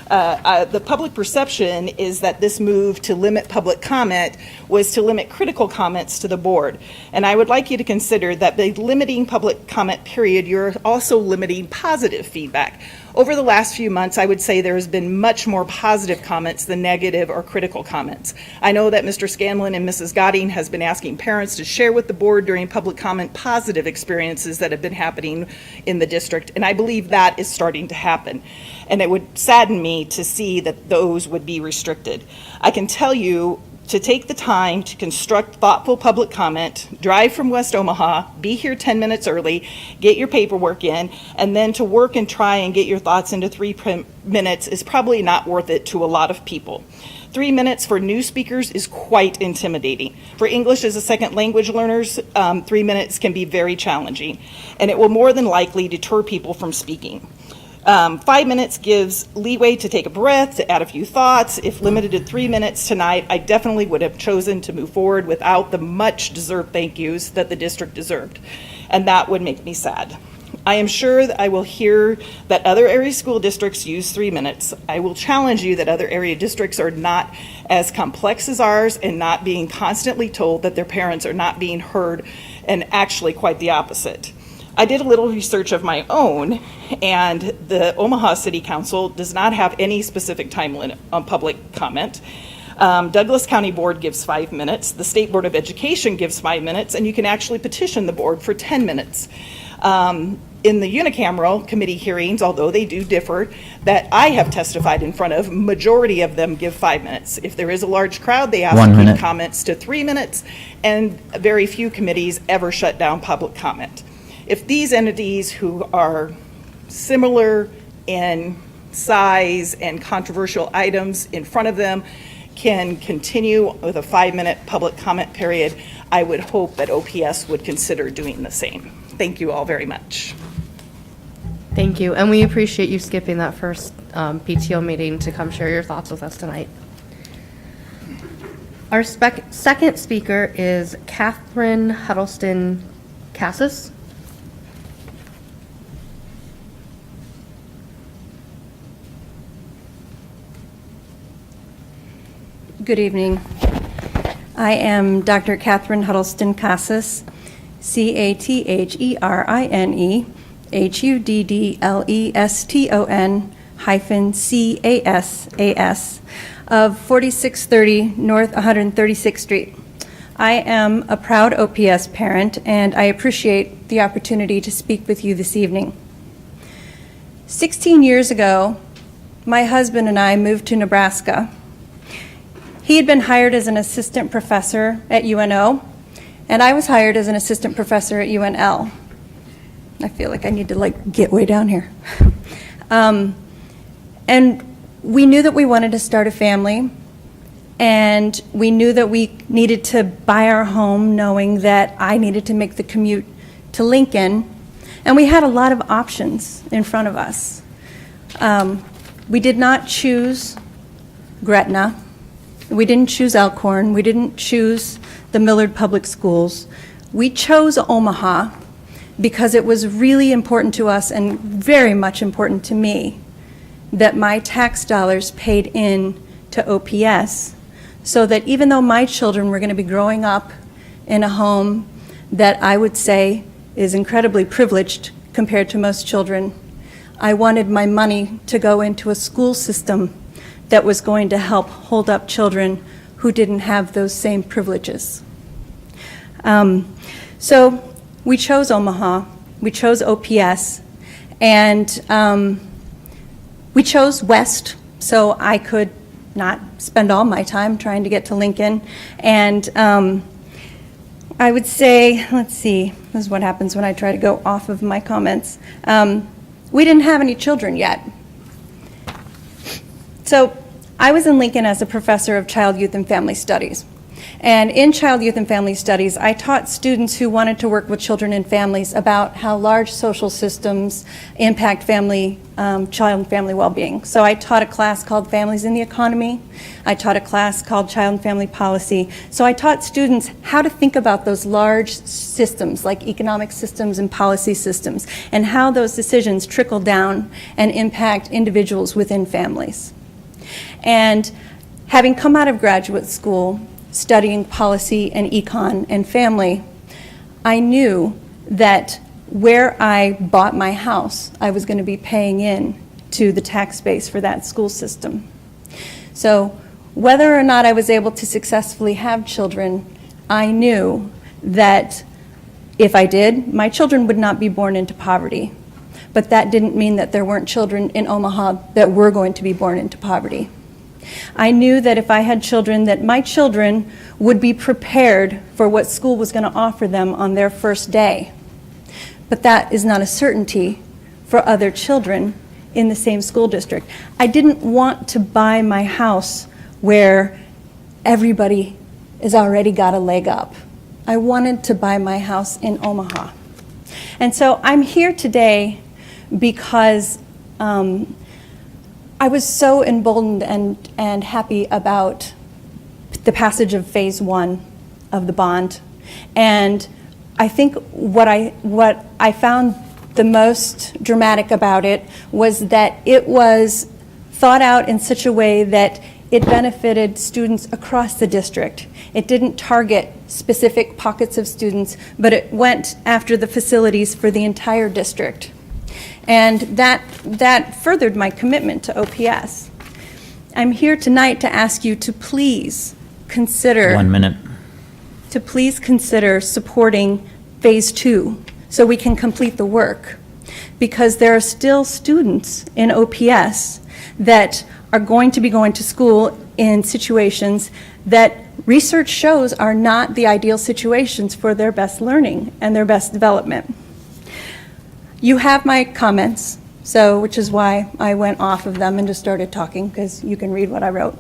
The public perception is that this move to limit public comment was to limit critical comments to the board. And I would like you to consider that by limiting public comment period, you're also limiting positive feedback. Over the last few months, I would say there has been much more positive comments than negative or critical comments. I know that Mr. Scanlon and Mrs. Goding has been asking parents to share with the board during public comment positive experiences that have been happening in the district, and I believe that is starting to happen. And it would sadden me to see that those would be restricted. I can tell you to take the time to construct thoughtful public comment, drive from West Omaha, be here 10 minutes early, get your paperwork in, and then to work and try and get your thoughts into 3 minutes is probably not worth it to a lot of people. 3 minutes for new speakers is quite intimidating. For English as a second language learners, 3 minutes can be very challenging, and it will more than likely deter people from speaking. 5 minutes gives leeway to take a breath, to add a few thoughts. If limited to 3 minutes tonight, I definitely would have chosen to move forward without the much deserved thank yous that the district deserved, and that would make me sad. I am sure that I will hear that other area school districts use 3 minutes. I will challenge you that other area districts are not as complex as ours and not being constantly told that their parents are not being heard, and actually quite the opposite. I did a little research of my own, and the Omaha City Council does not have any specific time limit on public comment. Douglas County Board gives 5 minutes. The State Board of Education gives 5 minutes, and you can actually petition the board for 10 minutes. In the unicameral committee hearings, although they do differ, that I have testified in front of, majority of them give 5 minutes. If there is a large crowd, they ask 1 to keep minute. comments to 3 minutes, and very few committees ever shut down public comment. If these entities who are similar in size and controversial items in front of them can continue with a 5-minute public comment period, I would hope that OPS would consider doing the same. Thank you all very much. Thank you, and we appreciate you skipping that first PTO meeting to come share your thoughts with us tonight. Our second speaker is Catherine Huddleston Cassis. Good evening. I am Dr. Catherine Huddleston Cassis, CATHERANE-HUDDLESTON-CASAS of 4630 North 136th Street. I am a proud OPS parent, and I appreciate the opportunity to speak with you this evening. 16 years ago, my husband and I moved to Nebraska. He had been hired as an assistant professor at UNO, and I was hired as an assistant professor at UNL. I feel like I need to get way down here. And we knew that we wanted to start a family, and we knew that we needed to buy our home, knowing that I needed to make the commute to Lincoln, and we had a lot of options in front of us. We did not choose Gretna. We didn't choose Elkhorn. We didn't choose the Millard Public Schools. We chose Omaha because it was really important to us and very much important to me that my tax dollars paid in to OPS, so that even though my children were going to be growing up in a home that I would say is incredibly privileged compared to most children, I wanted my money to go into a school system that was going to help hold up children who didn't have those same privileges. So we chose Omaha, we chose OPS, and we chose West, so I could not spend all my time trying to get to Lincoln. And I would say, let's see, this is what happens when I try to go off of my comments. We didn't have any children yet. So I was in Lincoln as a professor of child, youth, and family studies. And in child, youth, and family studies, I taught students who wanted to work with children and families about how large social systems impact family, child and family well-being. So I taught a class called Families in the Economy. I taught a class called Child and Family Policy. So I taught students how to think about those large systems like economic systems and policy systems, and how those decisions trickle down and impact individuals within families. And having come out of graduate school, studying policy and econ and family, I knew that where I bought my house, I was going to be paying in to the tax base for that school system. So whether or not I was able to successfully have children, I knew that if I did, my children would not be born into poverty. But that didn't mean that there weren't children in Omaha that were going to be born into poverty. I knew that if I had children, that my children would be prepared for what school was going to offer them on their first day. But that is not a certainty for other children in the same school district. I didn't want to buy my house where everybody has already got a leg up. I wanted to buy my house in Omaha. And so I'm here today because I was so emboldened and happy about the passage of phase 1 of the bond. And I think what I found the most dramatic about it was that it was thought out in such a way that it benefited students across the district. It didn't target specific pockets of students, but it went after the facilities for the entire district. And that furthered my commitment to OPS. I'm here tonight to ask you to please consider 1 minute. to please consider supporting phase 2 so we can complete the work, because there are still students in OPS that are going to be going to school in situations that research shows are not the ideal situations for their best learning and their best development. You have my comments, which is why I went off of them and just started talking, because you can read what I wrote.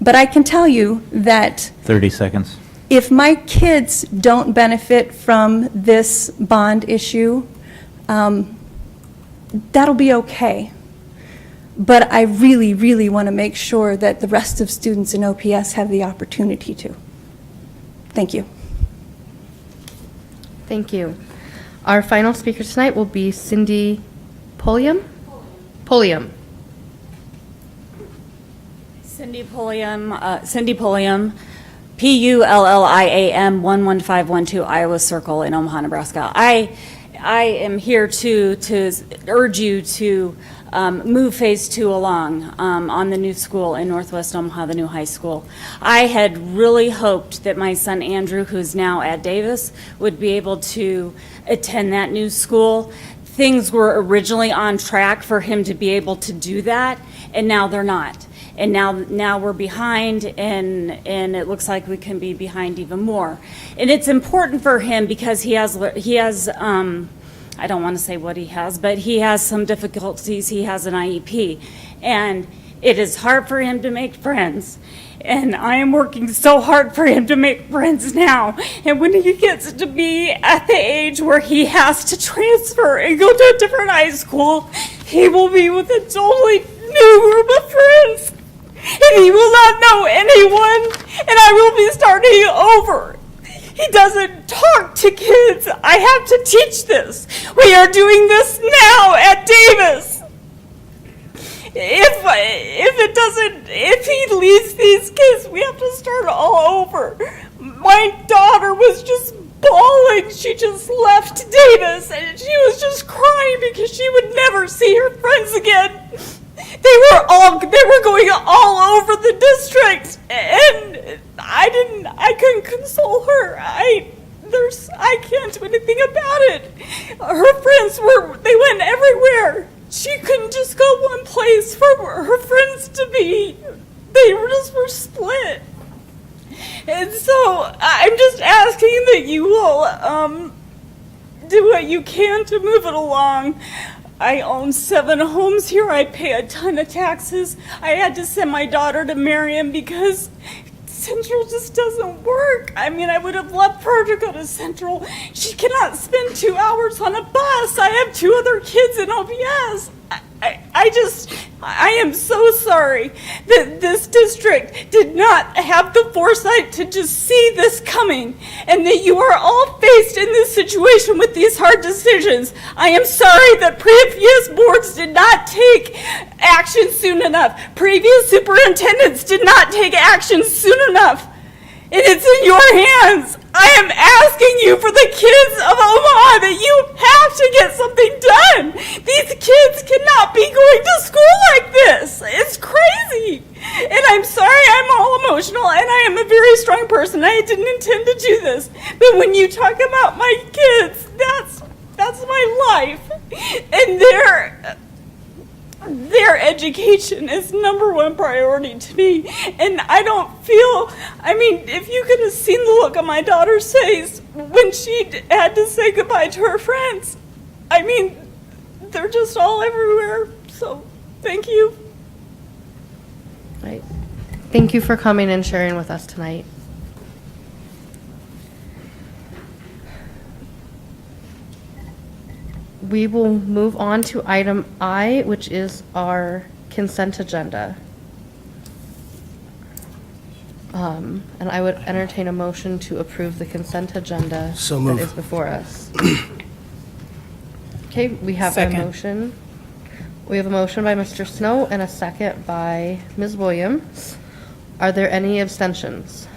But I can tell you that 30 seconds. if my kids don't benefit from this bond issue, that'll be okay. But I really, really want to make sure that the rest of students in OPS have the opportunity to. Thank you. Thank you. Our final speaker tonight will be Cindy Pulliam. Cindy Pulliam, Pulliam, 11512 Iowa Circle in Omaha, Nebraska. I am here to urge you to move phase 2 along on the new school in Northwest Omaha, the new high school. I had really hoped that my son Andrew, who's now at Davis, would be able to attend that new school. Things were originally on track for him to be able to do that, and now they're not. And now we're behind, and it looks like we can be behind even more. And it's important for him because he has I don't want to say what he has, but he has some difficulties. He has an IEP, and it is hard for him to make friends. And I am working so hard for him to make friends now. And when he gets to be at the age where he has to transfer and go to a different high school, he will be with a totally new group of friends. And he will not know anyone, and I will be starting over. He doesn't talk to kids. I have to teach this. We are doing this now at Davis. If he leaves these kids, we have to start all over. My daughter was just bawling. She just left Davis, and she was just crying because she would never see her friends again. They were going all over the district, and I couldn't console her. I can't do anything about it. Her friends they went everywhere. She couldn't just go one place for her friends to be. They were split. And so I'm just asking that you will do what you can to move it along. I own 7 homes here. I pay a ton of taxes. I had to send my daughter to Marion because Central just doesn't work. I mean, I would have loved for her to go to Central. She cannot spend 2 hours on a bus. I have 2 other kids in OPS. I am so sorry that this district did not have the foresight to just see this coming, and that you are all faced in this situation with these hard decisions. I am sorry that previous boards did not take action soon enough. Previous superintendents did not take action soon enough. And it's in your hands. I am asking you for the kids of Omaha that you have to get something done. These kids cannot be going to school like this. It's crazy. And I'm sorry I'm all emotional, and I am a very strong person. I didn't intend to do this. But when you talk about my kids, that's my life. And their education is #1 priority to me. And I don't feel, I mean, if you could have seen the look on my daughter's face when she had to say goodbye to her friends, I mean, they're just all everywhere. So, thank you. Right. Thank you for coming and sharing with us tonight. We will move on to item I, which is our consent agenda. And I would entertain a motion to approve the consent agenda So that moved. is before us. Okay, we have a Second. motion. We have a motion by Mr. Snow and a second by Ms. Williams. Are there any abstentions?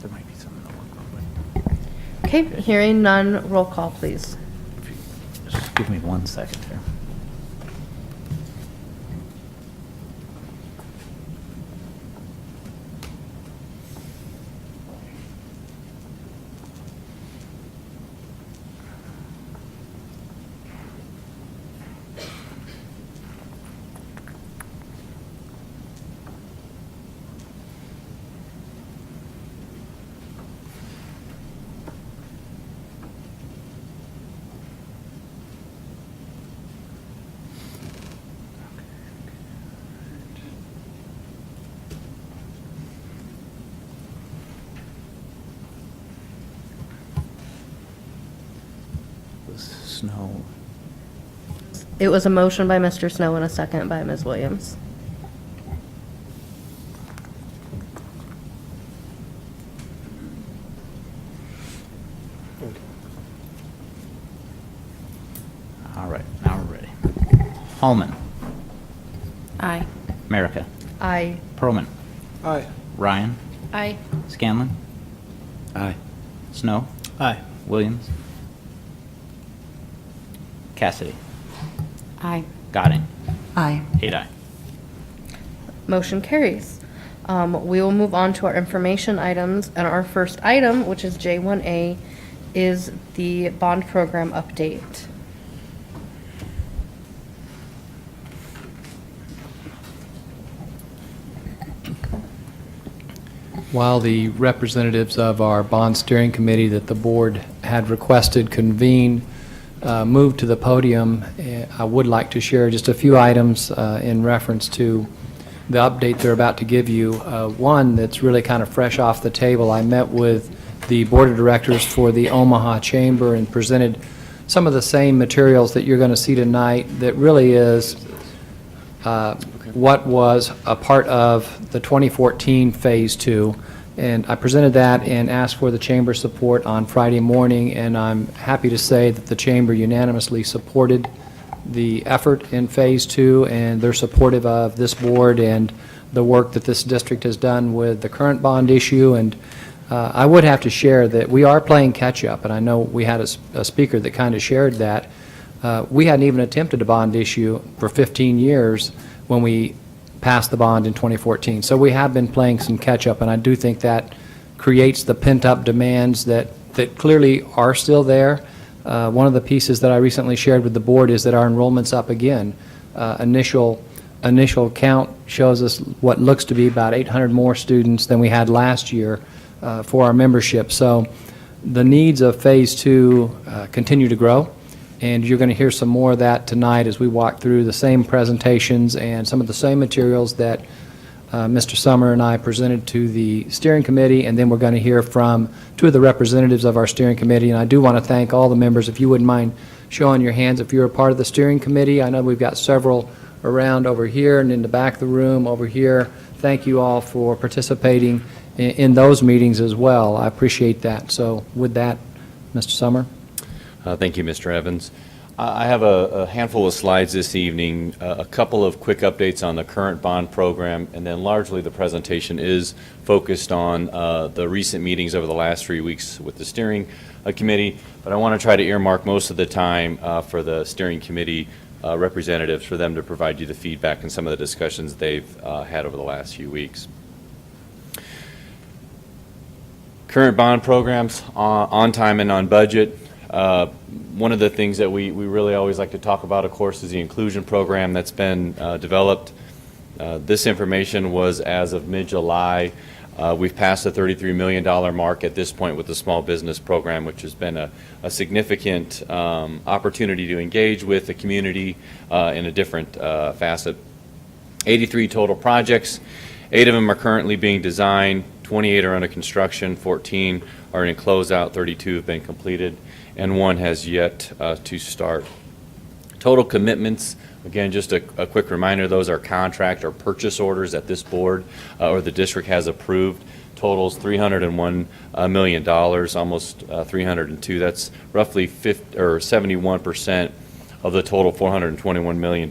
There might be something to look over. Okay, hearing none, roll call, please. Just give me 1 second here. Snow. It was a motion by Mr. Snow and a second by Ms. Williams. All right, now we're ready. Holman. Aye. America. Aye. Perlman. Aye. Ryan. Aye. Scanlon. Aye. Snow. Aye. Williams. Cassidy. Aye. Godding. Aye. 8 aye. Motion carries. We will move on to our information items, and our first item, which is J1A, is the bond program update. While the representatives of our bond steering committee that the board had requested convene moved to the podium, I would like to share just a few items in reference to the update they're about to give you. One that's really kind of fresh off the table, I met with the board of directors for the Omaha Chamber and presented some of the same materials that you're going to see tonight that really is what was a part of the 2014 Phase 2. And I presented that and asked for the Chamber's support on Friday morning, and I'm happy to say that the Chamber unanimously supported the effort in Phase 2, and they're supportive of this board and the work that this district has done with the current bond issue. And I would have to share that we are playing catch-up, and I know we had a speaker that kind of shared that. We hadn't even attempted a bond issue for 15 years when we passed the bond in 2014. So we have been playing some catch-up, and I do think that creates the pent-up demands that clearly are still there. One of the pieces that I recently shared with the board is that our enrollment's up again. Initial count shows us what looks to be about 800 more students than we had last year for our membership. So the needs of Phase 2 continue to grow, and you're going to hear some more of that tonight as we walk through the same presentations and some of the same materials that Mr. Summer and I presented to the steering committee, and then we're going to hear from two of the representatives of our steering committee. And I do want to thank all the members. If you wouldn't mind showing your hands if you're a part of the steering committee. I know we've got several around over here and in the back of the room over here. Thank you all for participating in those meetings as well. I appreciate that. So with that, Mr. Summer. Thank you, Mr. Evans. I have a handful of slides this evening, a couple of quick updates on the current bond program, and then largely the presentation is focused on the recent meetings over the last 3 weeks with the steering committee. But I want to try to earmark most of the time for the steering committee representatives for them to provide you the feedback and some of the discussions they've had over the last few weeks. Current bond programs on time and on budget. One of the things that we really always like to talk about, of course, is the inclusion program that's been developed. This information was as of mid-July. We've passed the $33 million mark at this point with the small business program, which has been a significant opportunity to engage with the community in a different facet. 83 total projects. 8 of them are currently being designed, 28 are under construction, 14 are in closeout, 32 have been completed, and 1 has yet to start. Total commitments, again, just a quick reminder, those are contract or purchase orders that this board or the district has approved. Totals $301 million, almost 302. That's roughly 71% of the total $421 million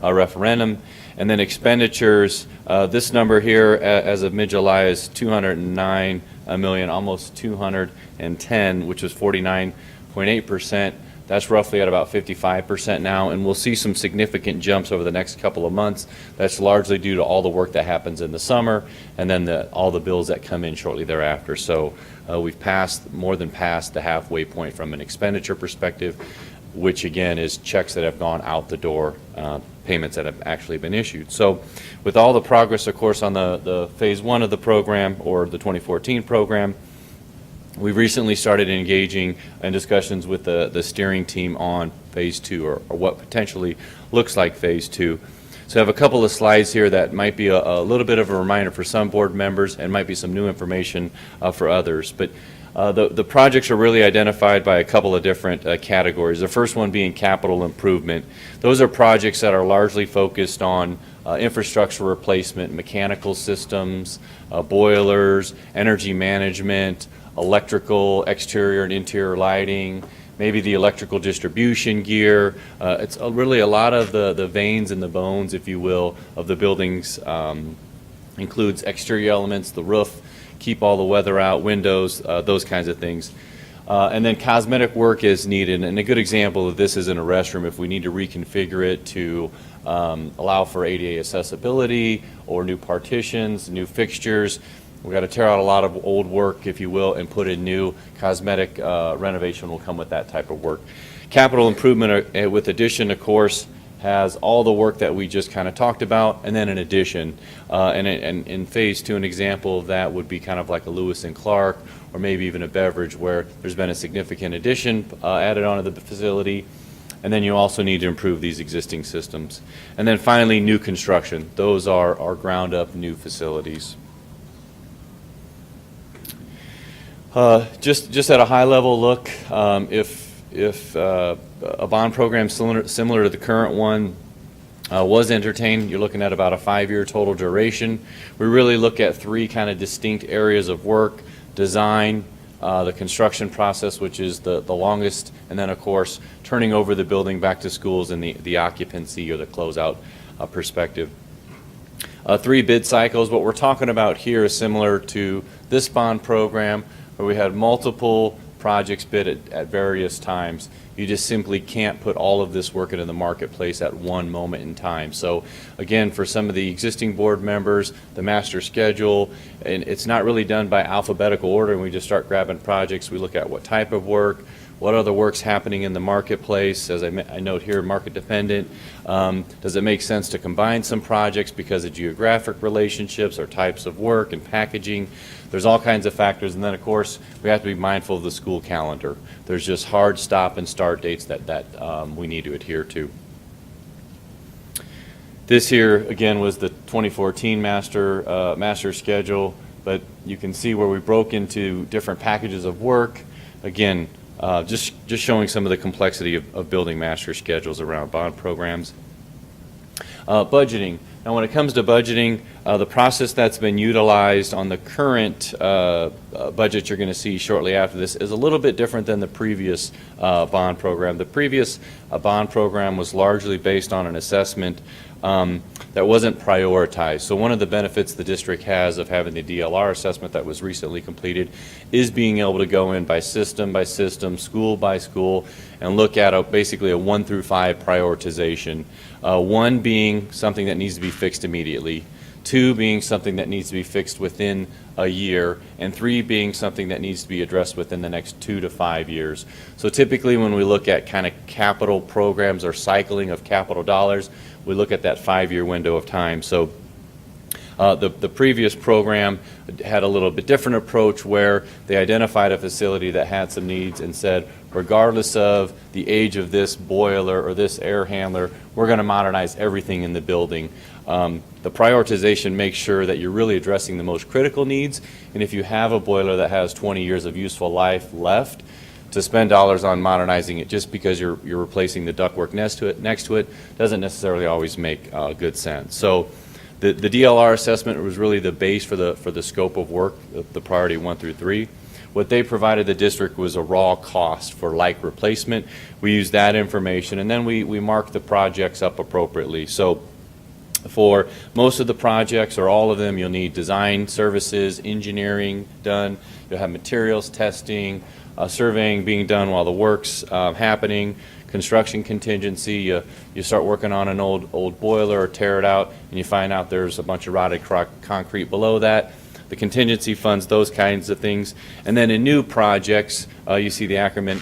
referendum. And then expenditures, this number here as of mid-July is $209 million, almost 210, which is 49.8%. That's roughly at about 55% now, and we'll see some significant jumps over the next couple of months. That's largely due to all the work that happens in the summer and then all the bills that come in shortly thereafter. So we've more than passed the halfway point from an expenditure perspective, which again is checks that have gone out the door, payments that have actually been issued. So with all the progress, of course, on the phase 1 of the program or the 2014 program, we recently started engaging in discussions with the steering team on phase 2 or what potentially looks like phase 2. So I have a couple of slides here that might be a little bit of a reminder for some board members and might be some new information for others. But the projects are really identified by a couple of different categories. The first one being capital improvement. Those are projects that are largely focused on infrastructure replacement, mechanical systems, boilers, energy management, electrical, exterior and interior lighting, maybe the electrical distribution gear. It's really a lot of the veins and the bones, if you will, of the buildings. Includes exterior elements, the roof, keep all the weather out, windows, those kinds of things. And then cosmetic work is needed, and a good example of this is in a restroom. If we need to reconfigure it to allow for ADA accessibility or new partitions, new fixtures, we've got to tear out a lot of old work, if you will, and put in new. Cosmetic renovation will come with that type of work. Capital improvement with addition, of course, has all the work that we just kind of talked about, and then in addition, and in phase 2, an example of that would be kind of like a Lewis and Clark, or maybe even a Beverage, where there's been a significant addition added onto the facility, and then you also need to improve these existing systems. And then finally, new construction. Those are ground up new facilities. Just at a high level look, if a bond program similar to the current one was entertained, you're looking at about a 5-year total duration. We really look at 3 kind of distinct areas of work: design, the construction process, which is the longest, and then of course turning over the building back to schools in the occupancy or the closeout perspective. 3 bid cycles. What we're talking about here is similar to this bond program, where we had multiple projects bid at various times. You just simply can't put all of this work into the marketplace at one moment in time. So again, for some of the existing board members, the master schedule, and it's not really done by alphabetical order, and we just start grabbing projects. We look at what type of work, what other work's happening in the marketplace. As I note here, market dependent. Does it make sense to combine some projects because of geographic relationships or types of work and packaging? There's all kinds of factors, and then of course we have to be mindful of the school calendar. There's just hard stop and start dates that we need to adhere to. This here again was the 2014 master schedule, but you can see where we broke into different packages of work. Again, just showing some of the complexity of building master schedules around bond programs. Budgeting. Now when it comes to budgeting, the process that's been utilized on the current budget you're going to see shortly after this is a little bit different than the previous bond program. The previous bond program was largely based on an assessment that wasn't prioritized. So one of the benefits the district has of having the DLR assessment that was recently completed is being able to go in by system, school by school, and look at basically a 1 through 5 prioritization. 1 being something that needs to be fixed immediately. 2 being something that needs to be fixed within a year, and 3 being something that needs to be addressed within the next 2 to 5 years. So typically when we look at kind of capital programs or cycling of capital dollars, we look at that 5-year window of time. So the previous program had a little bit different approach where they identified a facility that had some needs and said, regardless of the age of this boiler or this air handler, we're going to modernize everything in the building. The prioritization makes sure that you're really addressing the most critical needs, and if you have a boiler that has 20 years of useful life left, to spend dollars on modernizing it just because you're replacing the ductwork next to it doesn't necessarily always make good sense. So the DLR assessment was really the base for the scope of work, the priority 1 through 3. What they provided the district was a raw cost for like replacement. We used that information, and then we marked the projects up appropriately. So for most of the projects, or all of them, you'll need design services, engineering done. You'll have materials testing, surveying being done while the work's happening, construction contingency. You start working on an old boiler or tear it out, and you find out there's a bunch of rotted concrete below that. The contingency funds those kinds of things. And then in new projects, you see the acronym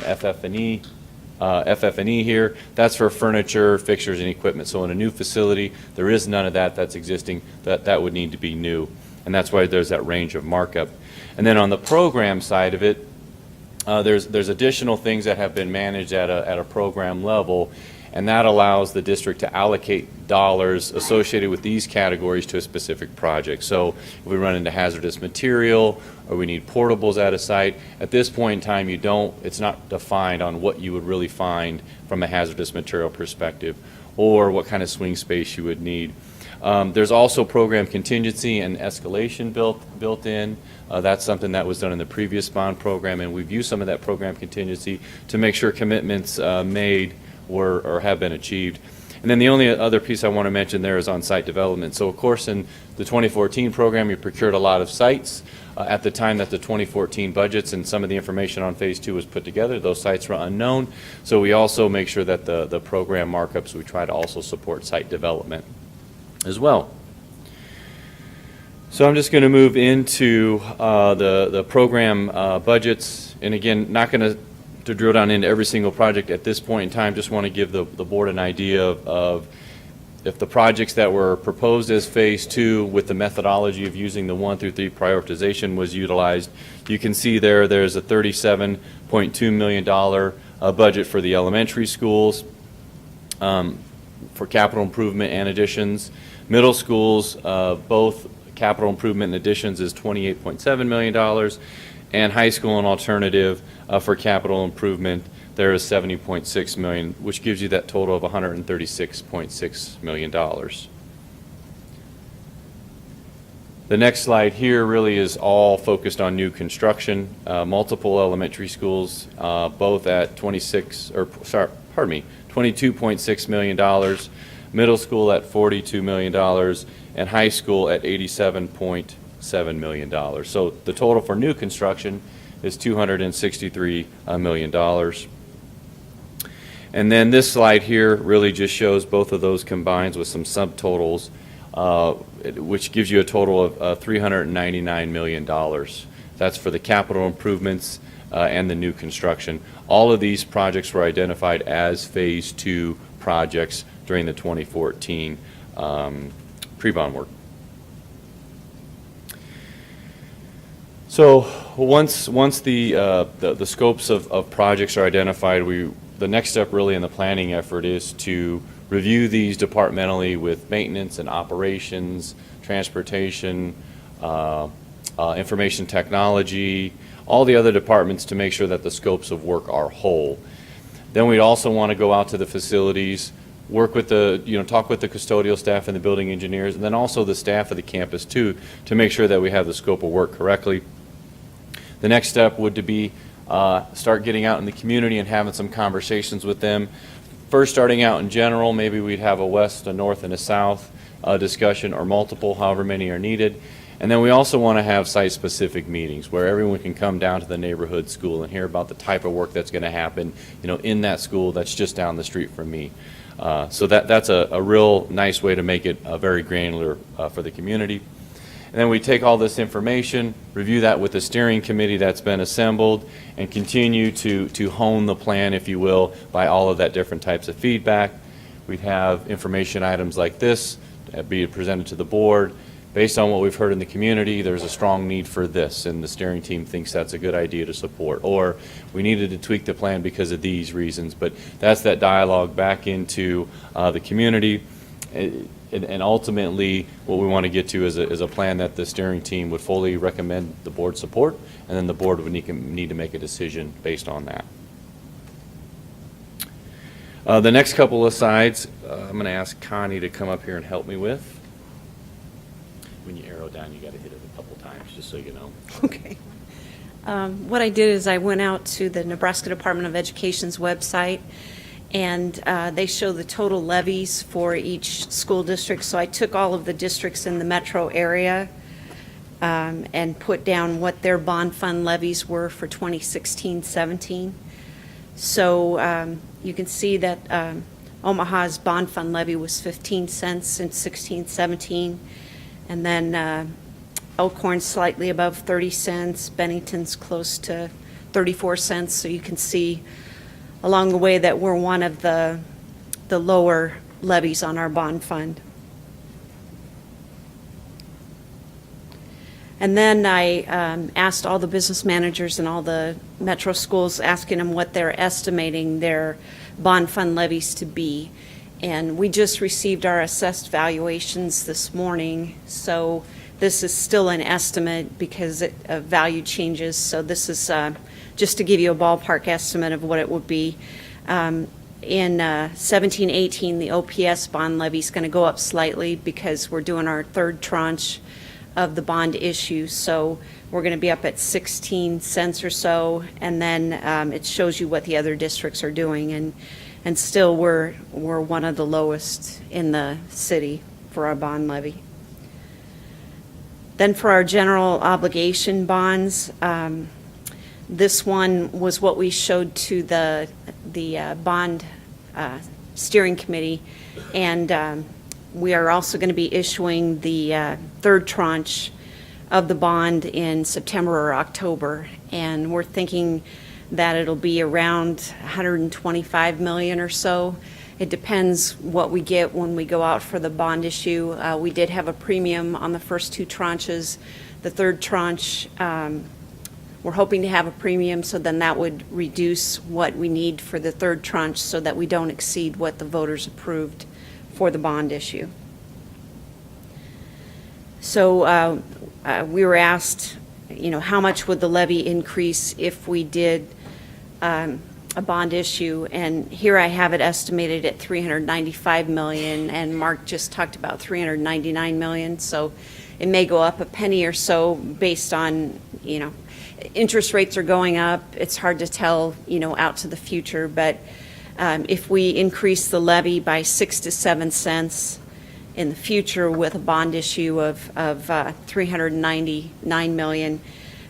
FF&E here. That's for furniture, fixtures, and equipment. So in a new facility, there is none of that that's existing. That would need to be new. And that's why there's that range of markup. And then on the program side of it, there's additional things that have been managed at a program level, and that allows the district to allocate dollars associated with these categories to a specific project. So if we run into hazardous material or we need portables at a site, at this point in time it's not defined on what you would really find from a hazardous material perspective or what kind of swing space you would need. There's also program contingency and escalation built in. That's something that was done in the previous bond program, and we've used some of that program contingency to make sure commitments made were or have been achieved. And then the only other piece I want to mention there is on site development. So of course in the 2014 program you procured a lot of sites. At the time that the 2014 budgets and some of the information on phase 2 was put together, those sites were unknown. So we also make sure that the program markups, we try to also support site development as well. So I'm just going to move into the program budgets, and again, not going to drill down into every single project at this point in time. Just want to give the board an idea of if the projects that were proposed as phase 2 with the methodology of using the 1 through 3 prioritization was utilized. You can see there's a $37.2 million budget for the elementary schools for capital improvement and additions. Middle schools, both capital improvement and additions is $28.7 million, and high school and alternative for capital improvement, there is $70.6 million, which gives you that total of $136.6 million. The next slide here really is all focused on new construction. Multiple elementary schools, both at $22.6 million, middle school at $42 million, and high school at $87.7 million. So the total for new construction is $263 million. And then this slide here really just shows both of those combined with some subtotals, which gives you a total of $399 million. That's for the capital improvements and the new construction. All of these projects were identified as phase 2 projects during the 2014 pre-bond work. So once the scopes of projects are identified, the next step really in the planning effort is to review these departmentally with maintenance and operations, transportation, information technology, all the other departments to make sure that the scopes of work are whole. Then we'd also want to go out to the facilities, work with talk with the custodial staff and the building engineers, and then also the staff of the campus too, to make sure that we have the scope of work correctly. The next step would to be start getting out in the community and having some conversations with them. First, starting out in general, maybe we'd have a west, a north, and a south discussion, or multiple, however many are needed. And then we also want to have site-specific meetings where everyone can come down to the neighborhood school and hear about the type of work that's going to happen, in that school that's just down the street from me. So that's a real nice way to make it very granular for the community. And then we take all this information, review that with the steering committee that's been assembled, and continue to hone the plan, if you will, by all of that different types of feedback. We'd have information items like this be presented to the board. Based on what we've heard in the community, there's a strong need for this, and the steering team thinks that's a good idea to support. Or we needed to tweak the plan because of these reasons. But that's that dialogue back into the community. And ultimately, what we want to get to is a plan that the steering team would fully recommend the board support, and then the board would need to make a decision based on that. The next couple of slides, I'm going to ask Connie to come up here and help me with. When you arrow down, you got to hit it a couple times, just so you know. Okay. What I did is I went out to the Nebraska Department of Education's website, and they show the total levies for each school district. So I took all of the districts in the metro area and put down what their bond fund levies were for 2016-17. So you can see that Omaha's bond fund levy was 15 cents in 16-17. And then Elkhorn's slightly above 30 cents. Bennington's close to 34 cents. So you can see along the way that we're one of the lower levies on our bond fund. And then I asked all the business managers and all the metro schools, asking them what they're estimating their bond fund levies to be. And we just received our assessed valuations this morning, so this is still an estimate because value changes. So this is just to give you a ballpark estimate of what it would be. In 17-18, the OPS bond levy is going to go up slightly because we're doing our third tranche of the bond issue. So we're going to be up at 16 cents or so, and then it shows you what the other districts are doing. And still, we're one of the lowest in the city for our bond levy. Then for our general obligation bonds, this one was what we showed to the bond steering committee, and we are also going to be issuing the third tranche of the bond in September or October, and we're thinking that it'll be around 125 million or so. It depends what we get when we go out for the bond issue. We did have a premium on the first two tranches. The third tranche, we're hoping to have a premium, so then that would reduce what we need for the third tranche so that we don't exceed what the voters approved for the bond issue. So we were asked, how much would the levy increase if we did a bond issue? And here I have it estimated at 395 million, and Mark just talked about 399 million. So it may go up a penny or so based on, interest rates are going up. It's hard to tell, out to the future. But if we increase the levy by 6 to 7 cents in the future with a bond issue of 399 million,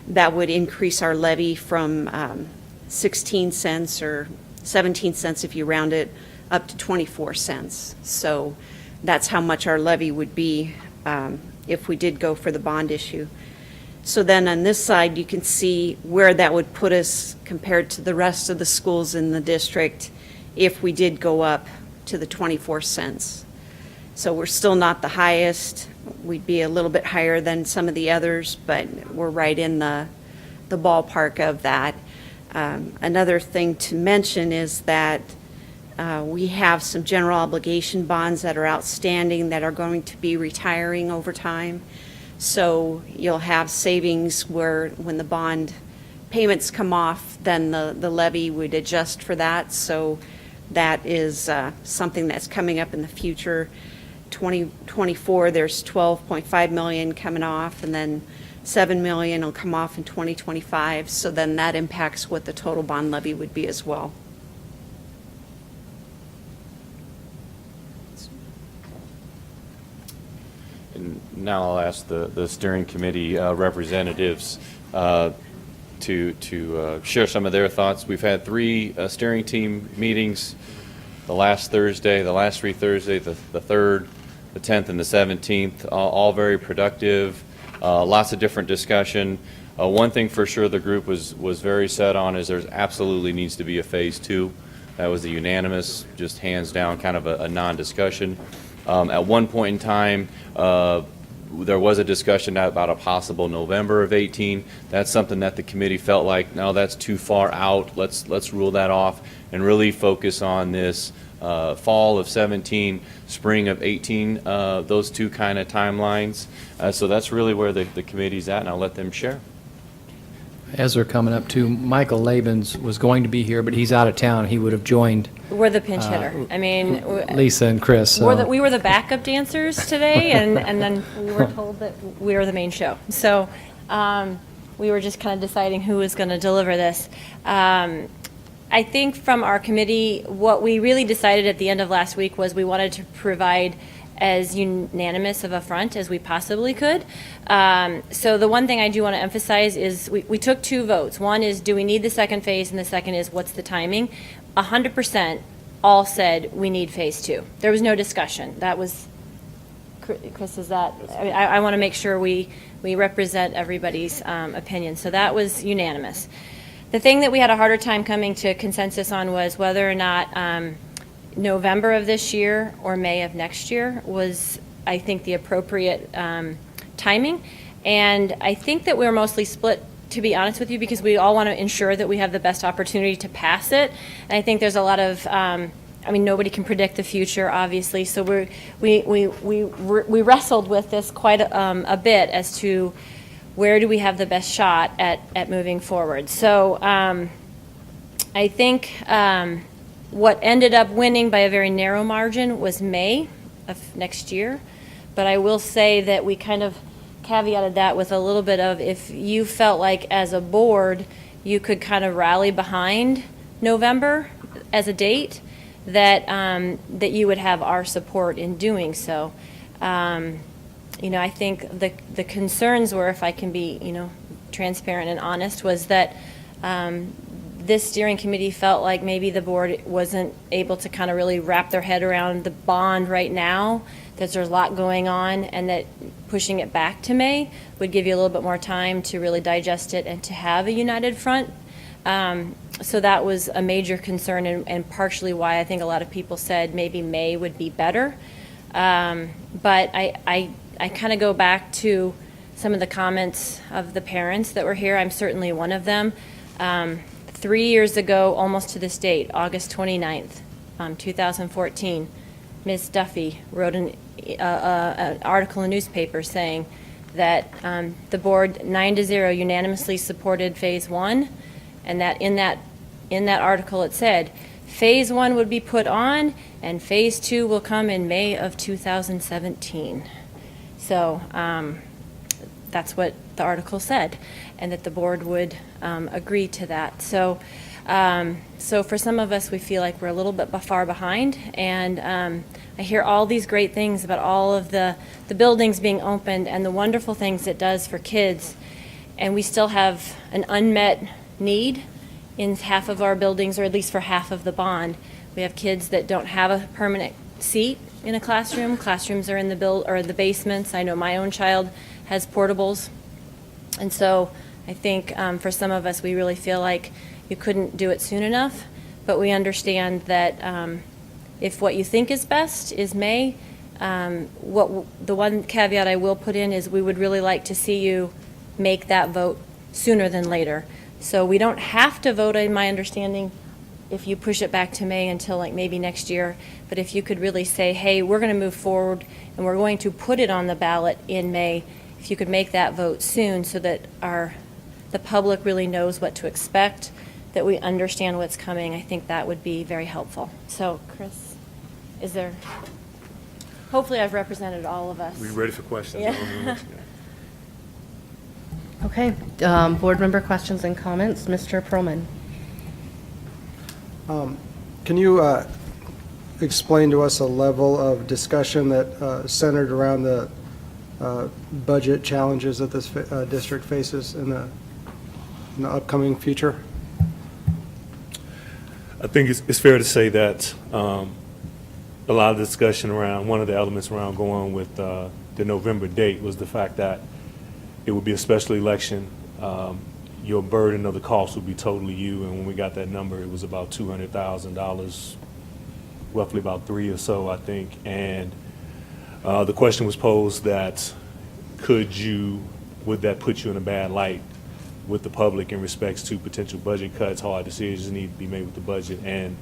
that would increase our levy from 16 cents or 17 cents if you round it up to 24 cents. So that's how much our levy would be if we did go for the bond issue. So then on this side, you can see where that would put us compared to the rest of the schools in the district if we did go up to the 24 cents. So we're still not the highest. We'd be a little bit higher than some of the others, but we're right in the ballpark of that. Another thing to mention is that we have some general obligation bonds that are outstanding that are going to be retiring over time. So you'll have savings where when the bond payments come off, then the levy would adjust for that. So that is something that's coming up in the future. 2024, there's 12.5 million coming off, and then 7 million will come off in 2025. So then that impacts what the total bond levy would be as well. And now I'll ask the steering committee representatives to share some of their thoughts. We've had 3 steering team meetings, the last Thursday, the last 3 Thursdays, the 3rd, the 10th, and the 17th, all very productive, lots of different discussion. One thing for sure the group was very set on is there's absolutely needs to be a phase 2. That was a unanimous, just hands down, kind of a non-discussion. At one point in time, there was a discussion about a possible November of 18. That's something that the committee felt like, no, that's too far out. Let's rule that off and really focus on this fall of 17, spring of 18, those 2 kind of timelines. So that's really where the committee's at, and I'll let them share. As we're coming up to, Michael Labens was going to be here, but he's out of town. He would have joined We're the pinch hitter. I mean, Lisa and Chris. we were the backup dancers today, and then we were told that we were the main show. So we were just kind of deciding who was going to deliver this. I think from our committee, what we really decided at the end of last week was we wanted to provide as unanimous of a front as we possibly could. So the one thing I do want to emphasize is we took 2 votes. One is, do we need the second phase? And the second is, what's the timing? 100% all said we need phase 2. There was no discussion. That was, Chris, is that, I want to make sure we represent everybody's opinion. So that was unanimous. The thing that we had a harder time coming to consensus on was whether or not November of this year or May of next year was, I think, the appropriate timing. And I think that we're mostly split, to be honest with you, because we all want to ensure that we have the best opportunity to pass it. And I think there's a lot of, I mean, nobody can predict the future, obviously. So we wrestled with this quite a bit as to where do we have the best shot at moving forward. So I think what ended up winning by a very narrow margin was May of next year. But I will say that we kind of caveated that with a little bit of, if you felt like as a board you could kind of rally behind November as a date, that that you would have our support in doing so. You know, I think the concerns were, if I can be, you know, transparent and honest, was that this steering committee felt like maybe the board wasn't able to kind of really wrap their head around the bond right now, that there's a lot going on, and that pushing it back to May would give you a little bit more time to really digest it and to have a united front. So that was a major concern, and partially why I think a lot of people said maybe May would be better. But I kind of go back to some of the comments of the parents that were here. I'm certainly one of them. 3 years ago, almost to this date, August 29th, 2014, Ms. Duffy wrote an article in a newspaper saying that the board 9-0 unanimously supported phase 1, and that in that article it said phase 1 would be put on and phase 2 will come in May of 2017. So that's what the article said, and that the board would agree to that. So so for some of us, we feel like we're a little bit far behind, and I hear all these great things about all of the buildings being opened and the wonderful things it does for kids, and we still have an unmet need in half of our buildings, or at least for half of the bond. We have kids that don't have a permanent seat in a classroom. Classrooms are in the basements. I know my own child has portables. And so I think for some of us, we really feel like you couldn't do it soon enough, but we understand that if what you think is best is May, the one caveat I will put in is we would really like to see you make that vote sooner than later. So we don't have to vote, in my understanding, if you push it back to May until like maybe next year, but if you could really say, hey, we're going to move forward and we're going to put it on the ballot in May, if you could make that vote soon so that the public really knows what to expect, that we understand what's coming, I think that would be very helpful. So, Chris, is there, hopefully I've represented all of us. We're ready for questions. Yeah. Okay, board member questions and comments. Mr. Perlman. Can you explain to us a level of discussion that centered around the budget challenges that this district faces in the upcoming future? I think it's fair to say that a lot of discussion around, one of the elements around going with the November date was the fact that it would be a special election. Your burden of the cost would be totally you, and when we got that number, it was about $200,000, roughly about 3 or so, I think. And the question was posed that would that put you in a bad light with the public in respects to potential budget cuts, hard decisions need to be made with the budget, and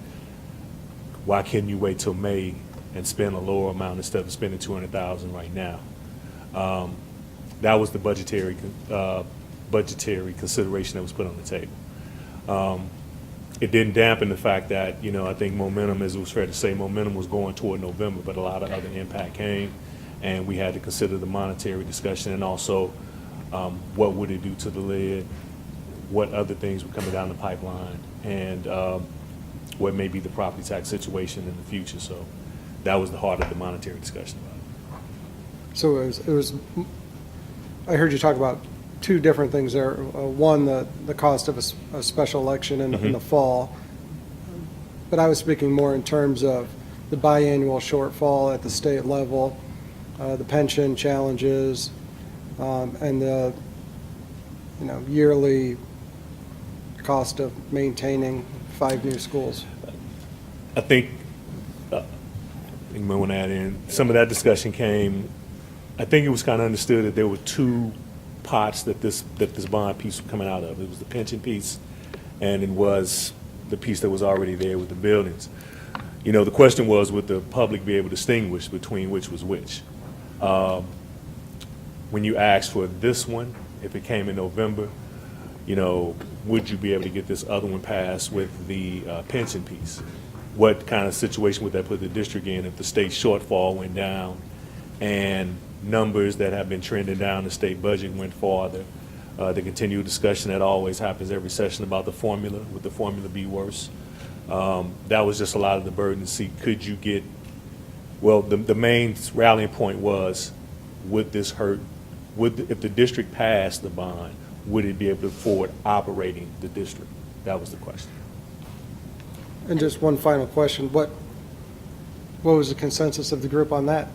why couldn't you wait till May and spend a lower amount instead of spending $200,000 right now? That was the budgetary consideration that was put on the table. It didn't dampen the fact that, I think momentum, as it was fair to say, momentum was going toward November, but a lot of other impact came, and we had to consider the monetary discussion and also what would it do to the lid, what other things were coming down the pipeline, and what may be the property tax situation in the future. So that was the heart of the monetary discussion about it. So it was I heard you talk about two different things there. One, the cost of a special election in the fall. But I was speaking more in terms of the biannual shortfall at the state level, the pension challenges, and the yearly cost of maintaining 5 new schools. I think you might want to add in, some of that discussion came, I think it was kind of understood that there were two pots that this bond piece was coming out of. It was the pension piece, and it was the piece that was already there with the buildings. The question was, would the public be able to distinguish between which was which? When you asked for this one, if it came in November, would you be able to get this other one passed with the pension piece? What kind of situation would that put the district in if the state shortfall went down and numbers that have been trending down the state budget went farther? The continued discussion that always happens every session about the formula, would the formula be worse? That was just a lot of the burden to see, could you get, well, the main rallying point was, would this hurt, if the district passed the bond, would it be able to afford operating the district? That was the question. And just one final question, what was the consensus of the group on that?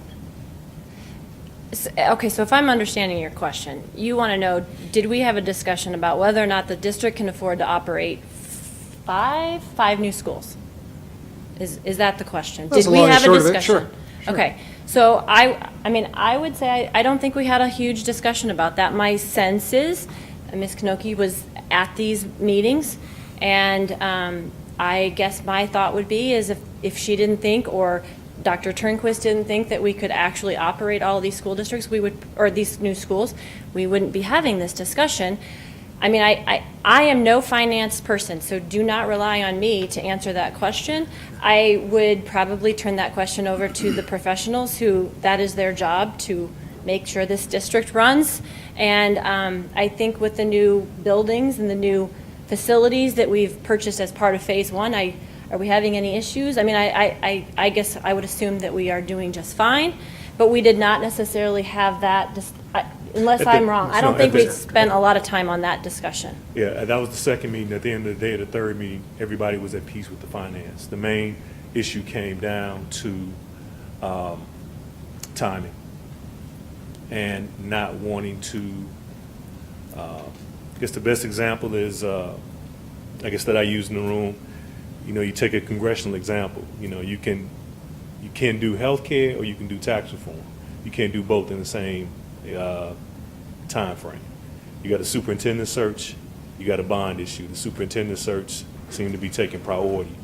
Okay, so if I'm understanding your question, you want to know, did we have a discussion about whether or not the district can afford to operate five new schools? Is that the question? That's Did we long and have a short of it, discussion? sure. Okay, so I would say I don't think we had a huge discussion about that. My sense is Ms. Kanoki was at these meetings, and I guess my thought would be is if she didn't think, or Dr. Turnquist didn't think that we could actually operate all of these school districts, or these new schools, we wouldn't be having this discussion. I mean, I am no finance person, so do not rely on me to answer that question. I would probably turn that question over to the professionals who, that is their job, to make sure this district runs. And I think with the new buildings and the new facilities that we've purchased as part of Phase 1, are we having any issues? I mean, I guess I would assume that we are doing just fine, but we did not necessarily have that, unless I'm wrong. I don't think we spent a lot of time on that discussion. Yeah, that was the second meeting. At the end of the day, the third meeting, everybody was at peace with the finance. The main issue came down to timing and not wanting to, I guess the best example is, I guess that I use in the room, you take a congressional example, you can do health care or you can do tax reform. You can't do both in the same time frame. You got a superintendent search, you got a bond issue. The superintendent search seemed to be taking priority.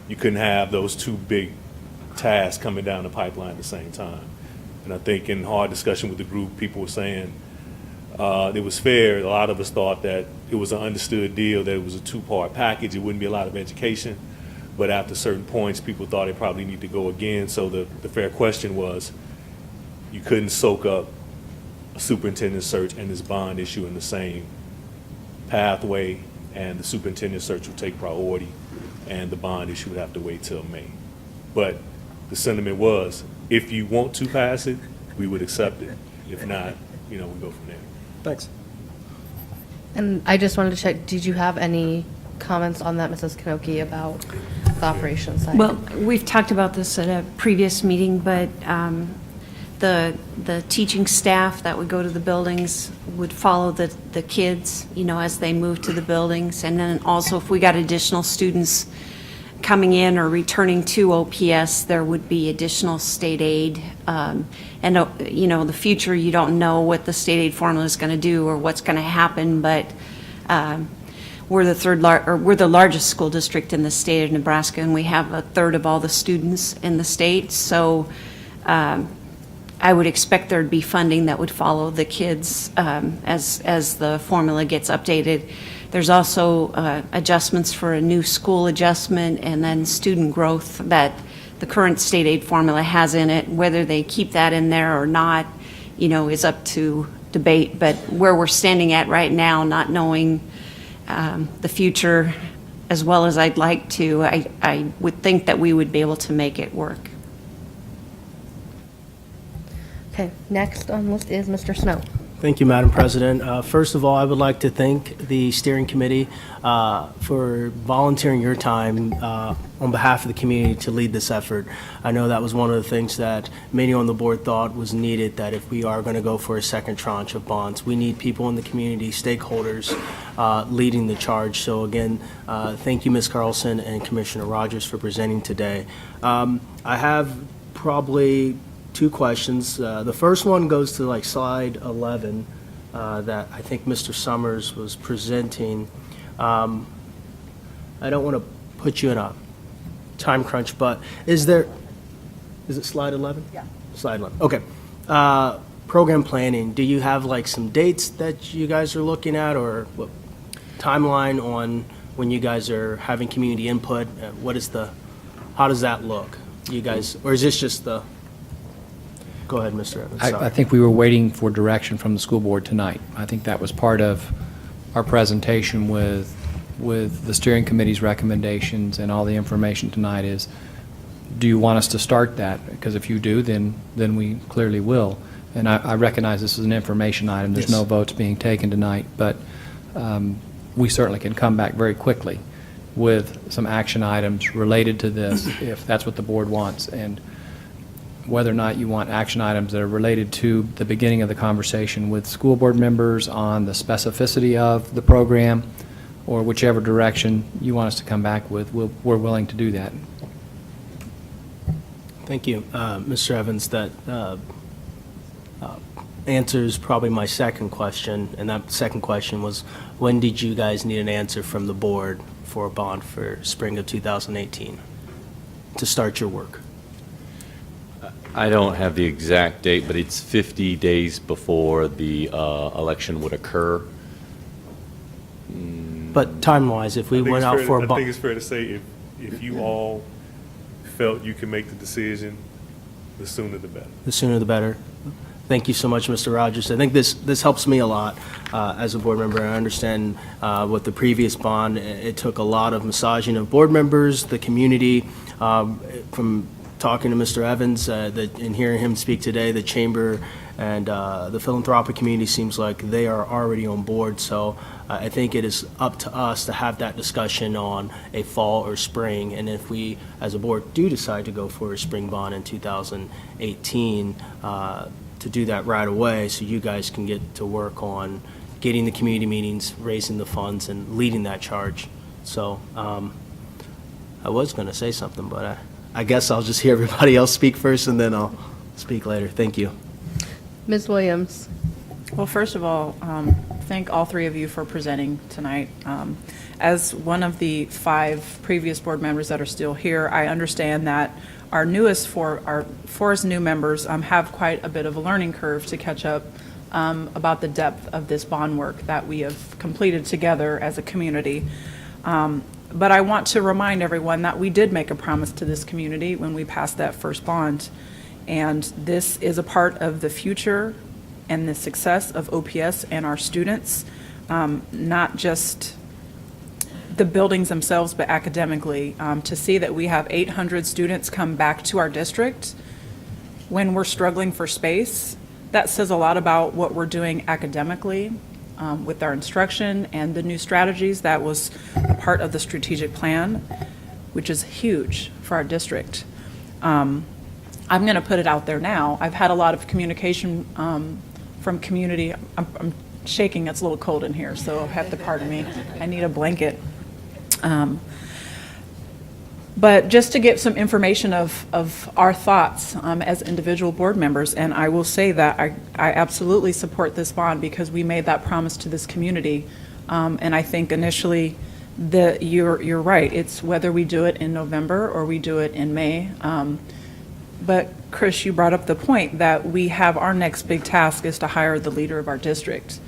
You couldn't have those two big tasks coming down the pipeline at the same time. And I think in hard discussion with the group, people were saying it was fair. A lot of us thought that it was an understood deal, that it was a two-part package. It wouldn't be a lot of education. But after certain points, people thought it probably need to go again. So the fair question was, you couldn't soak up a superintendent search and this bond issue in the same pathway, and the superintendent search would take priority, and the bond issue would have to wait till May. But the sentiment was, if you want to pass it, we would accept it. If not, we go from there. Thanks. And I just wanted to check, did you have any comments on that, Mrs. Kanoki, about the operations side? Well, we've talked about this at a previous meeting, but the teaching staff that would go to the buildings would follow the kids, as they move to the buildings. And then also, if we got additional students coming in or returning to OPS, there would be additional state aid. The future, you don't know what the state aid formula is going to do or what's going to happen, but we're the largest school district in the state of Nebraska, and we have a third of all the students in the state. So I would expect there'd be funding that would follow the kids as the formula gets updated. There's also adjustments for a new school adjustment and then student growth that the current state aid formula has in it. Whether they keep that in there or not, is up to debate. But where we're standing at right now, not knowing the future as well as I'd like to, I would think that we would be able to make it work. Okay, next on the list is Mr. Snow. Thank you, Madam President. First of all, I would like to thank the steering committee for volunteering your time on behalf of the community to lead this effort. I know that was one of the things that many on the board thought was needed, that if we are going to go for a second tranche of bonds, we need people in the community, stakeholders, leading the charge. So again, thank you, Ms. Carlson and Commissioner Rogers, for presenting today. I have probably two questions. The first one goes to slide 11 that I think Mr. Summers was presenting. I don't want to put you in a time crunch, but is it slide 11? Yeah. Slide 11, okay. Program planning, do you have some dates that you guys are looking at, or what timeline on when you guys are having community input? How does that look? You guys, or is this just the... Go ahead, Mr. Evans. Sorry. I think we were waiting for direction from the school board tonight. I think that was part of our presentation with the steering committee's recommendations and all the information tonight is, do you want us to start that? Because if you do, then we clearly will. And I recognize this is an information item. There's no votes being taken tonight, but we certainly can come back very quickly with some action items related to this if that's what the board wants. And whether or not you want action items that are related to the beginning of the conversation with school board members on the specificity of the program, or whichever direction you want us to come back with, we're willing to do that. Thank you, Mr. Evans. That answers probably my second question, and that second question was, when did you guys need an answer from the board for a bond for spring of 2018 to start your work? I don't have the exact date, but it's 50 days before the election would occur. But time-wise, if we went out for a I think bond... it's fair to say if you all felt you could make the decision, the sooner the better. The sooner the better. Thank you so much, Mr. Rogers. I think this helps me a lot as a board member. I understand with the previous bond, it took a lot of massaging of board members, the community, from talking to Mr. Evans and hearing him speak today, the chamber and the philanthropic community seems like they are already on board. So I think it is up to us to have that discussion on a fall or spring. And if we, as a board, do decide to go for a spring bond in 2018, to do that right away so you guys can get to work on getting the community meetings, raising the funds, and leading that charge. So I was going to say something, but I guess I'll just hear everybody else speak first, and then I'll speak later. Thank you. Ms. Williams. Well, first of all, thank all three of you for presenting tonight. As one of the 5 previous board members that are still here, I understand that our four new members have quite a bit of a learning curve to catch up about the depth of this bond work that we have completed together as a community. But I want to remind everyone that we did make a promise to this community when we passed that first bond. And this is a part of the future and the success of OPS and our students, not just the buildings themselves, but academically. To see that we have 800 students come back to our district when we're struggling for space That says a lot about what we're doing academically with our instruction and the new strategies. That was a part of the strategic plan, which is huge for our district. I'm going to put it out there now. I've had a lot of communication from community. I'm shaking. It's a little cold in here, so have to pardon me. I need a blanket. But just to get some information of our thoughts as individual board members, and I will say that I absolutely support this bond because we made that promise to this community. And I think initially that you're right. It's whether we do it in November or we do it in May. But Chris, you brought up the point that we have our next big task is to hire the leader of our district.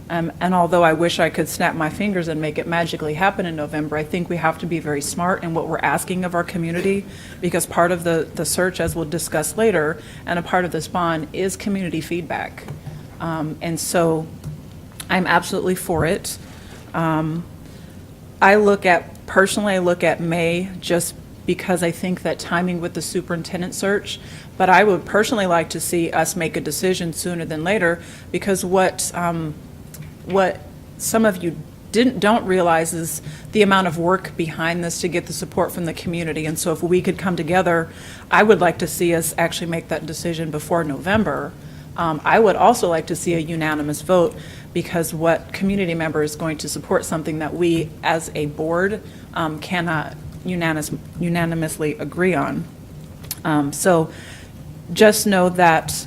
And although I wish I could snap my fingers and make it magically happen in November, I think we have to be very smart in what we're asking of our community, because part of the search, as we'll discuss later, and a part of this bond is community feedback. And so I'm absolutely for it. I look at May just because I think that timing with the superintendent search, but I would personally like to see us make a decision sooner than later, because what some of you don't realize is the amount of work behind this to get the support from the community. And so if we could come together, I would like to see us actually make that decision before November. I would also like to see a unanimous vote, because what community member is going to support something that we as a board cannot unanimously agree on. So just know that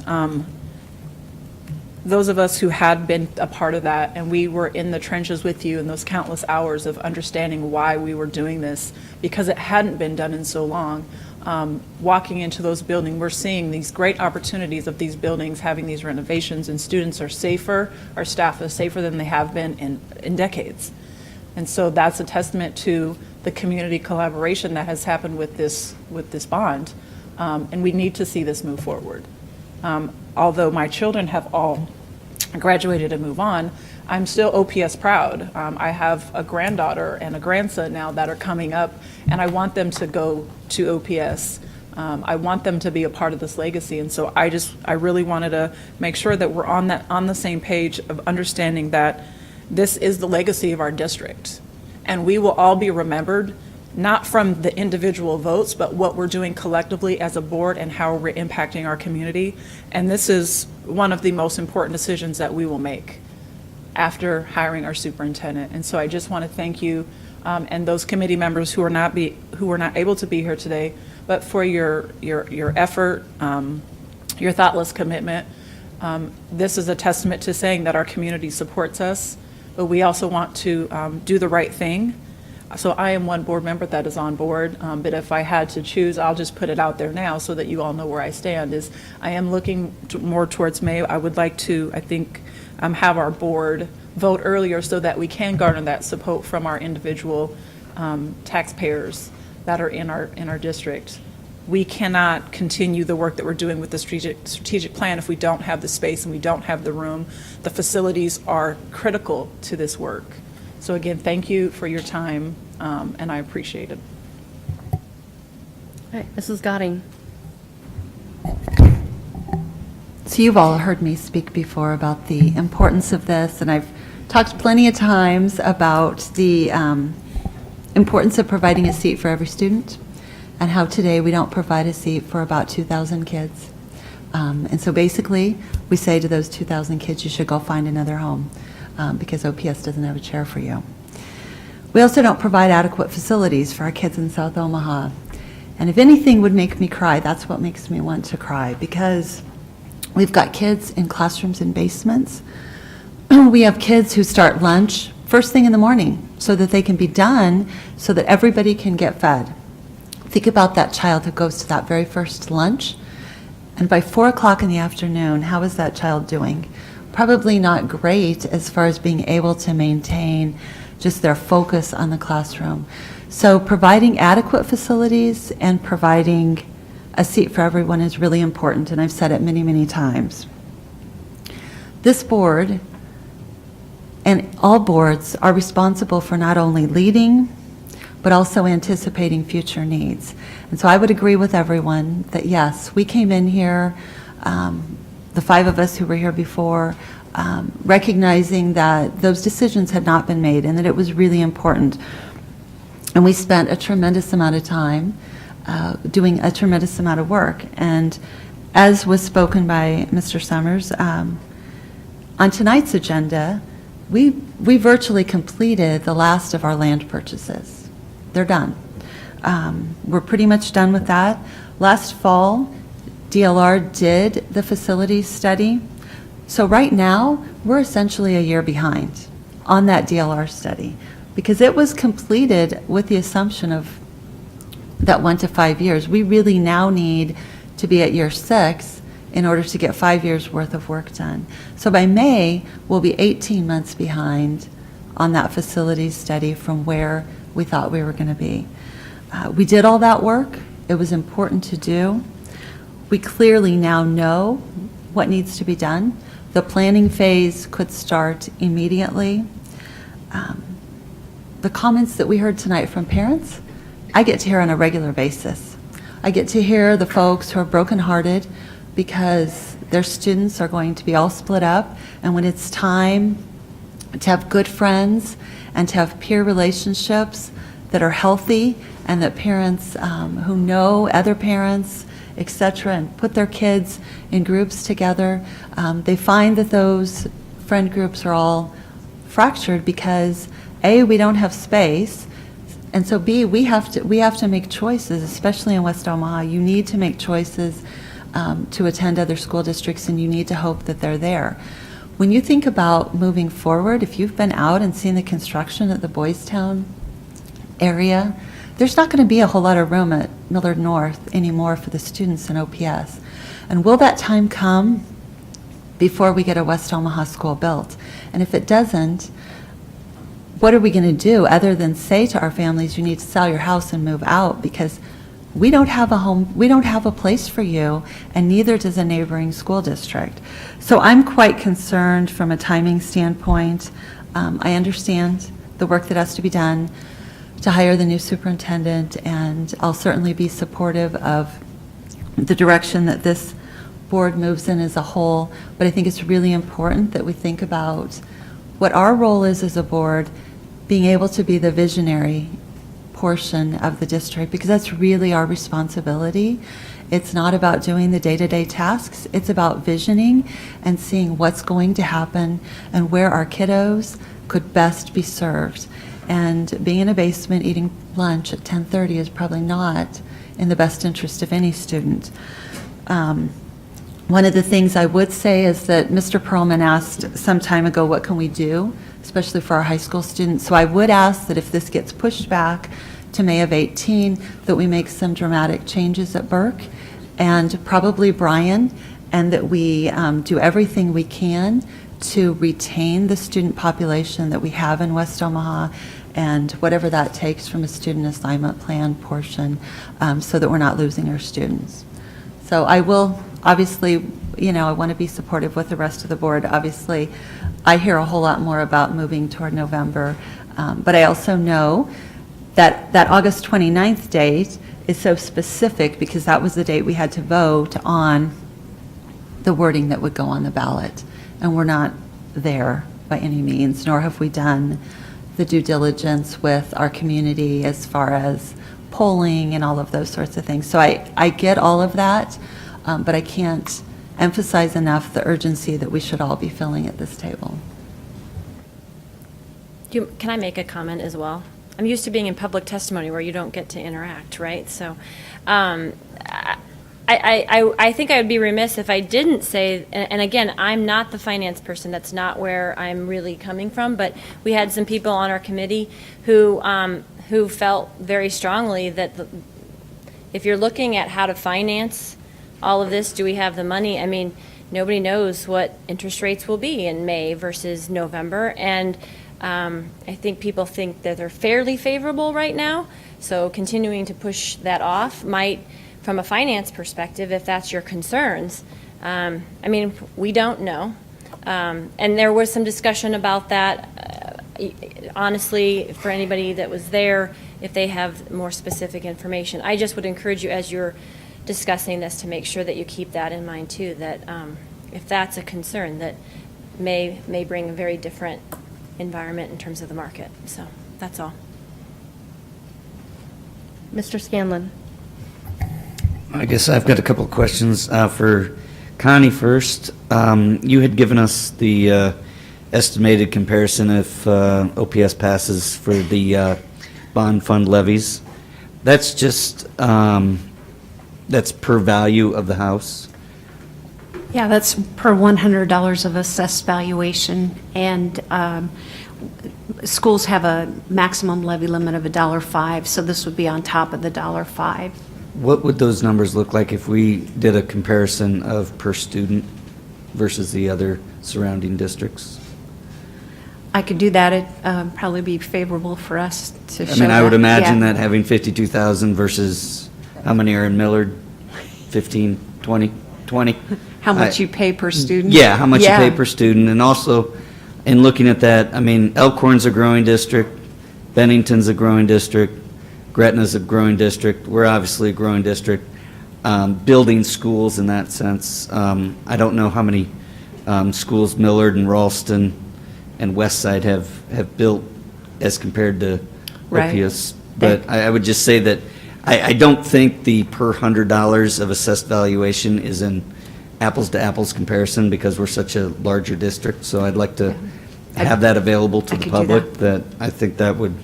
those of us who had been a part of that, and we were in the trenches with you in those countless hours of understanding why we were doing this, because it hadn't been done in so long. Walking into those buildings, we're seeing these great opportunities of these buildings having these renovations, and students are safer, our staff is safer than they have been in decades. And so that's a testament to the community collaboration that has happened with this bond. And we need to see this move forward. Although my children have all graduated and move on, I'm still OPS proud. I have a granddaughter and a grandson now that are coming up, and I want them to go to OPS. I want them to be a part of this legacy, and so I really wanted to make sure that we're on the same page of understanding that this is the legacy of our district, and we will all be remembered not from the individual votes, but what we're doing collectively as a board and how we're impacting our community. And this is one of the most important decisions that we will make after hiring our superintendent. And so I just want to thank you and those committee members who were not able to be here today, but for your effort, your thoughtless commitment. This is a testament to saying that our community supports us, but we also want to do the right thing. So I am one board member that is on board, but if I had to choose, I'll just put it out there now so that you all know where I stand, is I am looking more towards May. I would like to, I think, have our board vote earlier so that we can garner that support from our individual taxpayers that are in our district. We cannot continue the work that we're doing with the strategic plan if we don't have the space and we don't have the room. The facilities are critical to this work. So again, thank you for your time, and I appreciate it. All right, Mrs. Gotting. So you've all heard me speak before about the importance of this, and I've talked plenty of times about the importance of providing a seat for every student, and how today we don't provide a seat for about 2,000 kids. And so basically, we say to those 2,000 kids, you should go find another home. Because OPS doesn't have a chair for you. We also don't provide adequate facilities for our kids in South Omaha. And if anything would make me cry, that's what makes me want to cry, because we've got kids in classrooms in basements. We have kids who start lunch first thing in the morning so that they can be done so that everybody can get fed. Think about that child who goes to that very first lunch, and by 4 o'clock in the afternoon, how is that child doing? Probably not great as far as being able to maintain just their focus on the classroom. So providing adequate facilities and providing a seat for everyone is really important, and I've said it many, many times. This board and all boards are responsible for not only leading, but also anticipating future needs. And so I would agree with everyone that yes, we came in here the 5 of us who were here before, recognizing that those decisions had not been made and that it was really important. And we spent a tremendous amount of time doing a tremendous amount of work. And as was spoken by Mr. Summers, on tonight's agenda, we virtually completed the last of our land purchases. They're done. We're pretty much done with that. Last fall, DLR did the facilities study. So right now, we're essentially a year behind on that DLR study because it was completed with the assumption of that 1 to 5 years. We really now need to be at year 6 in order to get 5 years worth of work done. So by May, we'll be 18 months behind on that facilities study from where we thought we were going to be. We did all that work. It was important to do. We clearly now know what needs to be done. The planning phase could start immediately. The comments that we heard tonight from parents, I get to hear on a regular basis. I get to hear the folks who are brokenhearted because their students are going to be all split up, and when it's time to have good friends and to have peer relationships that are healthy and that parents who know other parents, etc., and put their kids in groups together, they find that those friend groups are all fractured because A, we don't have space, and so B, we have to make choices, especially in West Omaha. You need to make choices to attend other school districts, and you need to hope that they're there. When you think about moving forward, if you've been out and seen the construction at the Boys Town area, there's not going to be a whole lot of room at Millard North anymore for the students in OPS. And will that time come before we get a West Omaha school built? And if it doesn't, what are we going to do other than say to our families, you need to sell your house and move out because we don't have a home, we don't have a place for you, and neither does a neighboring school district. So I'm quite concerned from a timing standpoint. I understand the work that has to be done to hire the new superintendent, and I'll certainly be supportive of the direction that this board moves in as a whole, but I think it's really important that we think about what our role is as a board, being able to be the visionary portion of the district, because that's really our responsibility. It's not about doing the day-to-day tasks, it's about visioning and seeing what's going to happen and where our kiddos could best be served. And being in a basement eating lunch at 10:30 is probably not in the best interest of any student. One of the things I would say is that Mr. Perlman asked some time ago, what can we do, especially for our high school students? So I would ask that if this gets pushed back to May of 18, that we make some dramatic changes at Burke and probably Bryan, and that we do everything we can to retain the student population that we have in West Omaha, and whatever that takes from a student assignment plan portion, so that we're not losing our students. So I will, obviously, I want to be supportive with the rest of the board. Obviously, I hear a whole lot more about moving toward November, but I also know that that August 29th date is so specific because that was the date we had to vote on the wording that would go on the ballot. And we're not there by any means, nor have we done the due diligence with our community as far as polling and all of those sorts of things. So I get all of that, but I can't emphasize enough the urgency that we should all be filling at this table. Can I make a comment as well? I'm used to being in public testimony where you don't get to interact, right? So I think I would be remiss if I didn't say, and again, I'm not the finance person, that's not where I'm really coming from, but we had some people on our committee who felt very strongly that if you're looking at how to finance all of this, do we have the money? I mean, nobody knows what interest rates will be in May versus November, and I think people think that they're fairly favorable right now, so continuing to push that off might, from a finance perspective, if that's your concerns, I mean, we don't know. And there was some discussion about that. Honestly, for anybody that was there, if they have more specific information, I just would encourage you as you're discussing this to make sure that you keep that in mind too, that if that's a concern, that may bring a very different environment in terms of the market. So that's all. Mr. Scanlon. I guess I've got a couple of questions for Connie first. You had given us the estimated comparison if OPS passes for the bond fund levies. That's just, that's per value of the house? Yeah, that's per $100 of assessed valuation, and schools have a maximum levy limit of $1.05, so this would be on top of the $1.05. What would those numbers look like if we did a comparison of per student versus the other surrounding districts? I could do that. It'd probably be favorable for us to show I mean, I would that. imagine Yeah. that having 52,000 versus, how many are in Millard? 15, 20, 20? How much you pay per student? Yeah, how much you Yeah. pay per student, and also, in looking at that, I mean, Elkhorn's a growing district, Bennington's a growing district, Gretna's a growing district, we're obviously a growing district, building schools in that sense. I don't know how many schools Millard and Ralston and Westside have built as compared to Right. OPS, but I would just say that I don't think the per $100 of assessed valuation is in apples to apples comparison because we're such a larger district, so I'd like to have that available to I the could do public, that I think that would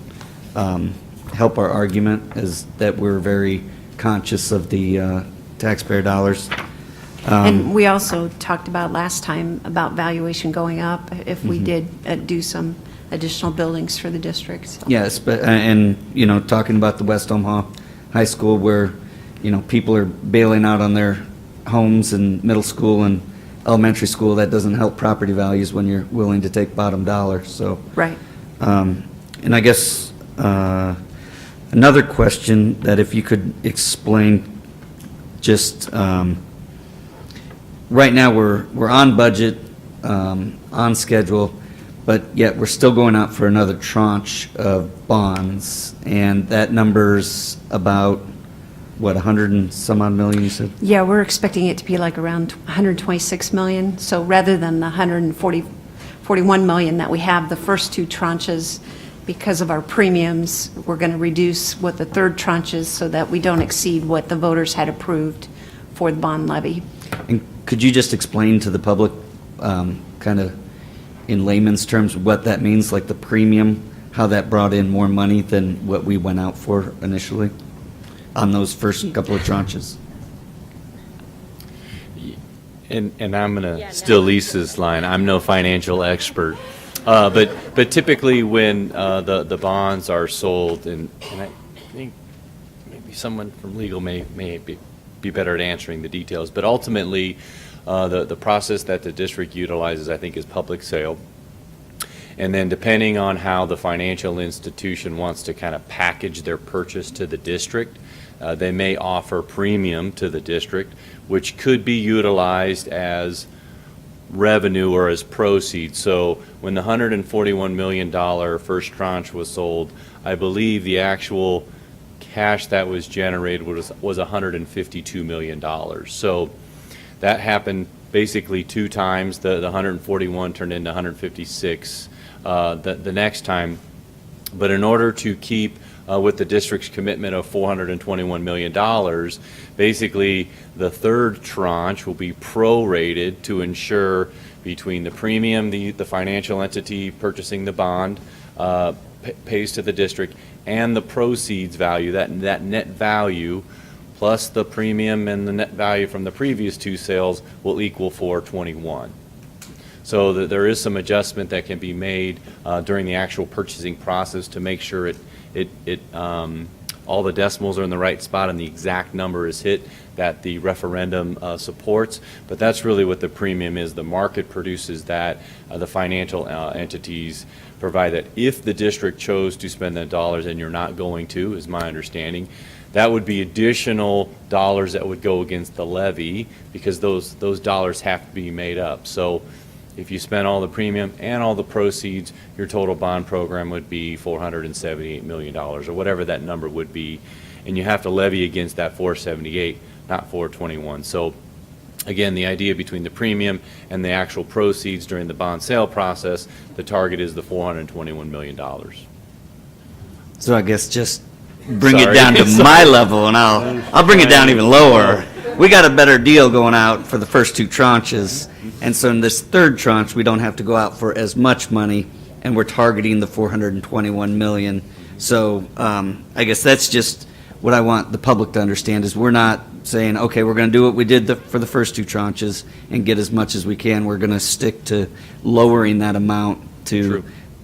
help our argument, is that we're very conscious of the taxpayer dollars. And we also talked about last time about valuation going up if we Mhm. did do some additional buildings for the district. so. Yes, but, and, you know, talking about the West Omaha High School where, you know, people are bailing out on their homes in middle school and elementary school, that doesn't help property values when you're willing to take bottom dollar, so. Right. And I guess, another question that if you could explain, just, right now, we're on budget, on schedule, but yet we're still going out for another tranche of bonds, and that number's about, what, 100 and some odd million, you said? Yeah, we're expecting it to be like around 126 million. So rather than the 41 million that we have, the first two tranches, because of our premiums, we're going to reduce what the third tranche is so that we don't exceed what the voters had approved for the bond levy. And could you just explain to the public, kind of in layman's terms, what that means, like the premium, how that brought in more money than what we went out for initially on those first couple of tranches? And I'm going to steal Lisa's line. I'm no financial expert. But typically when the bonds are sold, and I think maybe someone from legal may be better at answering the details, but ultimately the process that the district utilizes, I think, is public sale. And then depending on how the financial institution wants to kind of package their purchase to the district, they may offer premium to the district, which could be utilized as revenue or as proceeds. So when the $141 million first tranche was sold, I believe the actual cash that was generated was $152 million. So that happened basically two times. The 141 turned into 156 the next time. But in order to keep with the district's commitment of $421 million, basically the third tranche will be prorated to ensure between the premium the financial entity purchasing the bond pays to the district, and the proceeds value, that net value plus the premium and the net value from the previous two sales will equal 421. So that there is some adjustment that can be made during the actual purchasing process to make sure all the decimals are in the right spot and the exact number is hit that the referendum supports. But that's really what the premium is. The market produces that. The financial entities provide that. If the district chose to spend the dollars, and you're not going to, is my understanding, that would be additional dollars that would go against the levy, because those dollars have to be made up. So if you spend all the premium and all the proceeds, your total bond program would be $478 million, or whatever that number would be. And you have to levy against that 478, not 421. So Again, the idea between the premium and the actual proceeds during the bond sale process, the target is the $421 million. So I guess just bring Sorry. it down to my level, and I'll bring it down even lower. We got a better deal going out for the first two tranches, and so in this third tranche, we don't have to go out for as much money, and we're targeting the 421 million. So I guess that's just what I want the public to understand, is we're not saying, okay, we're going to do what we did for the first two tranches and get as much as we can. We're going to stick to lowering that amount to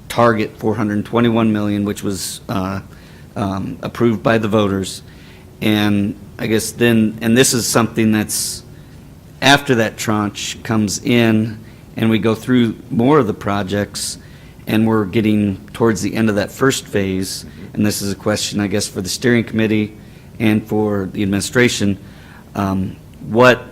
target 421 million, which was approved by the voters. And I guess then, and this is something that's after that tranche comes in and we go through more of the projects and we're getting towards the end of that first phase. And this is a question, I guess, for the steering committee and for the administration. What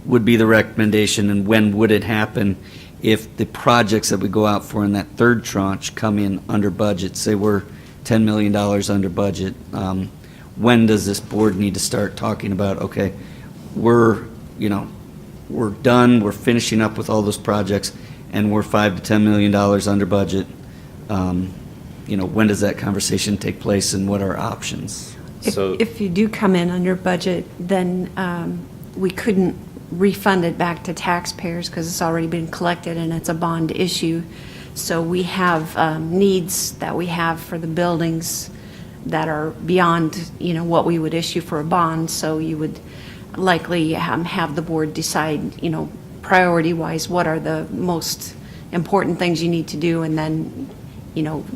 would be the recommendation and when would it happen if the projects that we go out for in that third tranche come in under budget? Say we're $10 million under budget. When does this board need to start talking about, okay, we're done, we're finishing up with all those projects, and we're $5 to $10 million under budget? When does that conversation take place, and what are our options? If you do come in under budget, then we couldn't refund it back to taxpayers because it's already been collected and it's a bond issue. So we have needs that we have for the buildings that are beyond, what we would issue for a bond. So you would likely have the board decide, priority-wise, what are the most important things you need to do, and then,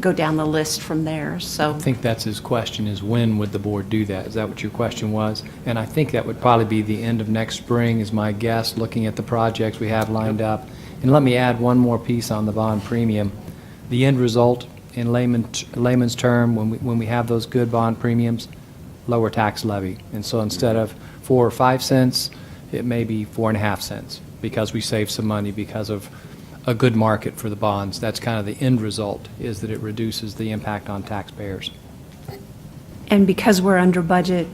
go down the list from there. So I think that's his question, is when would the board do that? Is that what your question was? And I think that would probably be the end of next spring is my guess, looking at the projects we have lined up. And let me add one more piece on the bond premium. The end result in layman's term, when we have those good bond premiums, lower tax levy. And so instead of 4 or 5 cents, it may be 4.5 cents because we save some money because of a good market for the bonds. That's kind of the end result, is that it reduces the impact on taxpayers. And because we're under budget,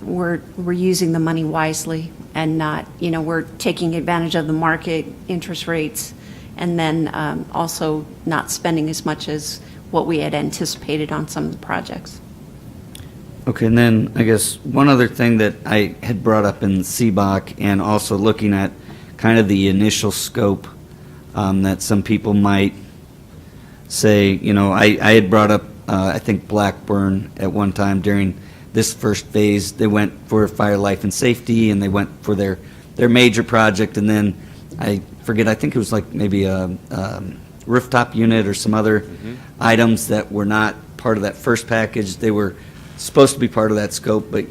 we're using the money wisely and not, we're taking advantage of the market interest rates, and then also not spending as much as what we had anticipated on some of the projects. Okay, and then I guess one other thing that I had brought up in CBOC, and also looking at kind of the initial scope that some people might say, I had brought up, I think Blackburn at one time during this first phase. They went for fire, life, and safety, and they went for their major project, and then I forget, I think it was like maybe a rooftop unit or some other items that were not part of that first package. They were supposed to be part of that scope, but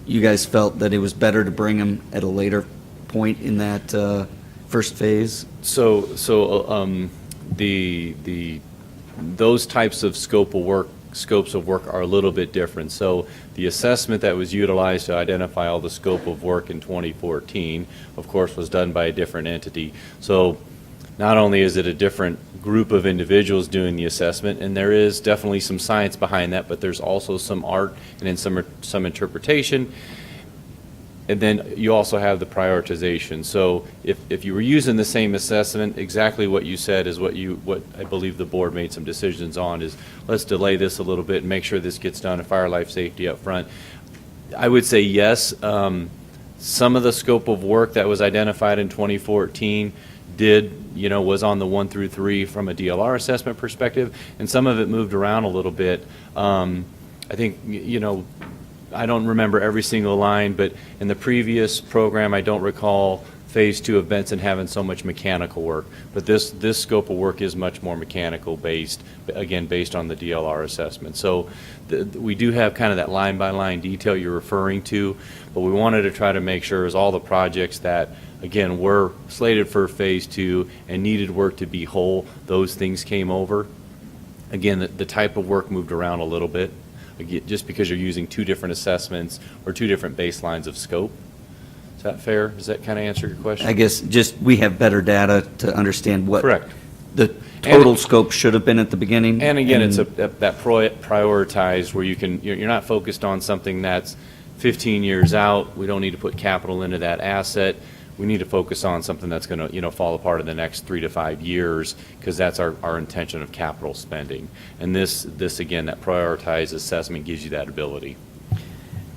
you guys felt that it was better to bring them at a later point in that first phase? So those types of scopes of work are a little bit different. So the assessment that was utilized to identify all the scope of work in 2014, of course, was done by a different entity. So not only is it a different group of individuals doing the assessment, and there is definitely some science behind that, but there's also some art and then some interpretation. And then you also have the prioritization. So if you were using the same assessment, exactly what you said is what I believe the board made some decisions on, is let's delay this a little bit and make sure this gets done in fire, life, safety up front. I would say yes. Some of the scope of work that was identified in 2014 was on the 1 through 3 from a DLR assessment perspective, and some of it moved around a little bit. I think, I don't remember every single line, but in the previous program, I don't recall Phase 2 of Benson having so much mechanical work. But this scope of work is much more mechanical based, again, based on the DLR assessment. So we do have kind of that line-by-line detail you're referring to, but we wanted to try to make sure as all the projects that, again, were slated for Phase 2 and needed work to be whole, those things came over. Again, the type of work moved around a little bit, just because you're using 2 different assessments or 2 different baselines of scope. Is that fair? Does that kind of answer your question? I guess just we have better data to understand what Correct. the total scope should have been at the beginning. And again, it's that prioritized where you're not focused on something that's 15 years out, we don't need to put capital into that asset. We need to focus on something that's going to, fall apart in the next 3 to 5 years, because that's our intention of capital spending. And this again, that prioritized assessment gives you that ability.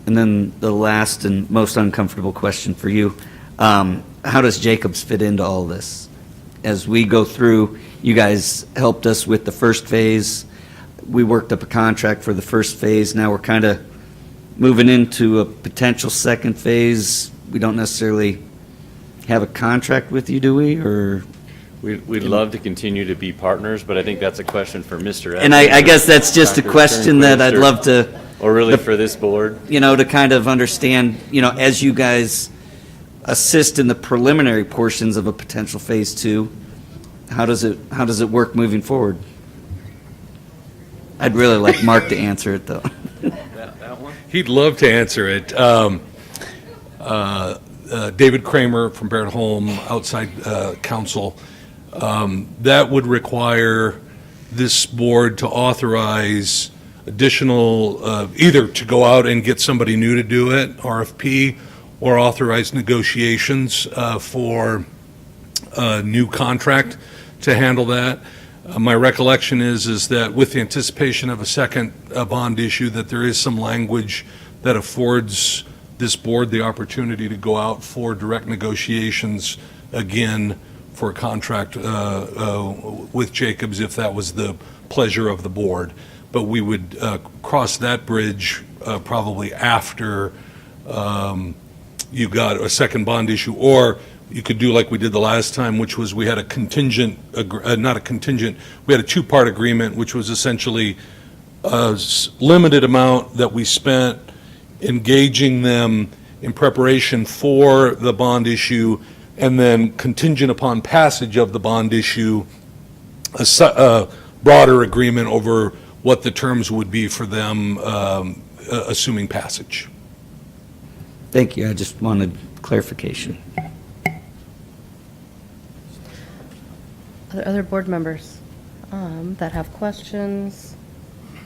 And then the last and most uncomfortable question for you, how does Jacobs fit into all this? As we go through, you guys helped us with the first phase. We worked up a contract for the first phase. Now we're kind of moving into a potential second phase. We don't necessarily have a contract with you, do we? Or We'd love to continue to be partners, but I think that's a question for Mr. Evans. And I guess that's just a Dr. question that I'd love to, or really for this board. to kind of understand, as you guys assist in the preliminary portions of a potential phase 2, how does it work moving forward? I'd really like Mark to answer it, though. That one? He'd love to answer it. David Kramer from Barrett Holm, outside counsel. That would require this board to authorize additional, either to go out and get somebody new to do it, RFP, or authorize negotiations for a new contract to handle that. My recollection is that with the anticipation of a second bond issue, that there is some language that affords this board the opportunity to go out for direct negotiations again for a contract with Jacobs if that was the pleasure of the board. But we would cross that bridge probably after you got a second bond issue, or you could do like we did the last time, which was we had a contingent, not a contingent, we had a two-part agreement, which was essentially a limited amount that we spent engaging them in preparation for the bond issue, and then contingent upon passage of the bond issue, a broader agreement over what the terms would be for them, assuming passage. Thank you. I just wanted clarification. Are there other board members that have questions,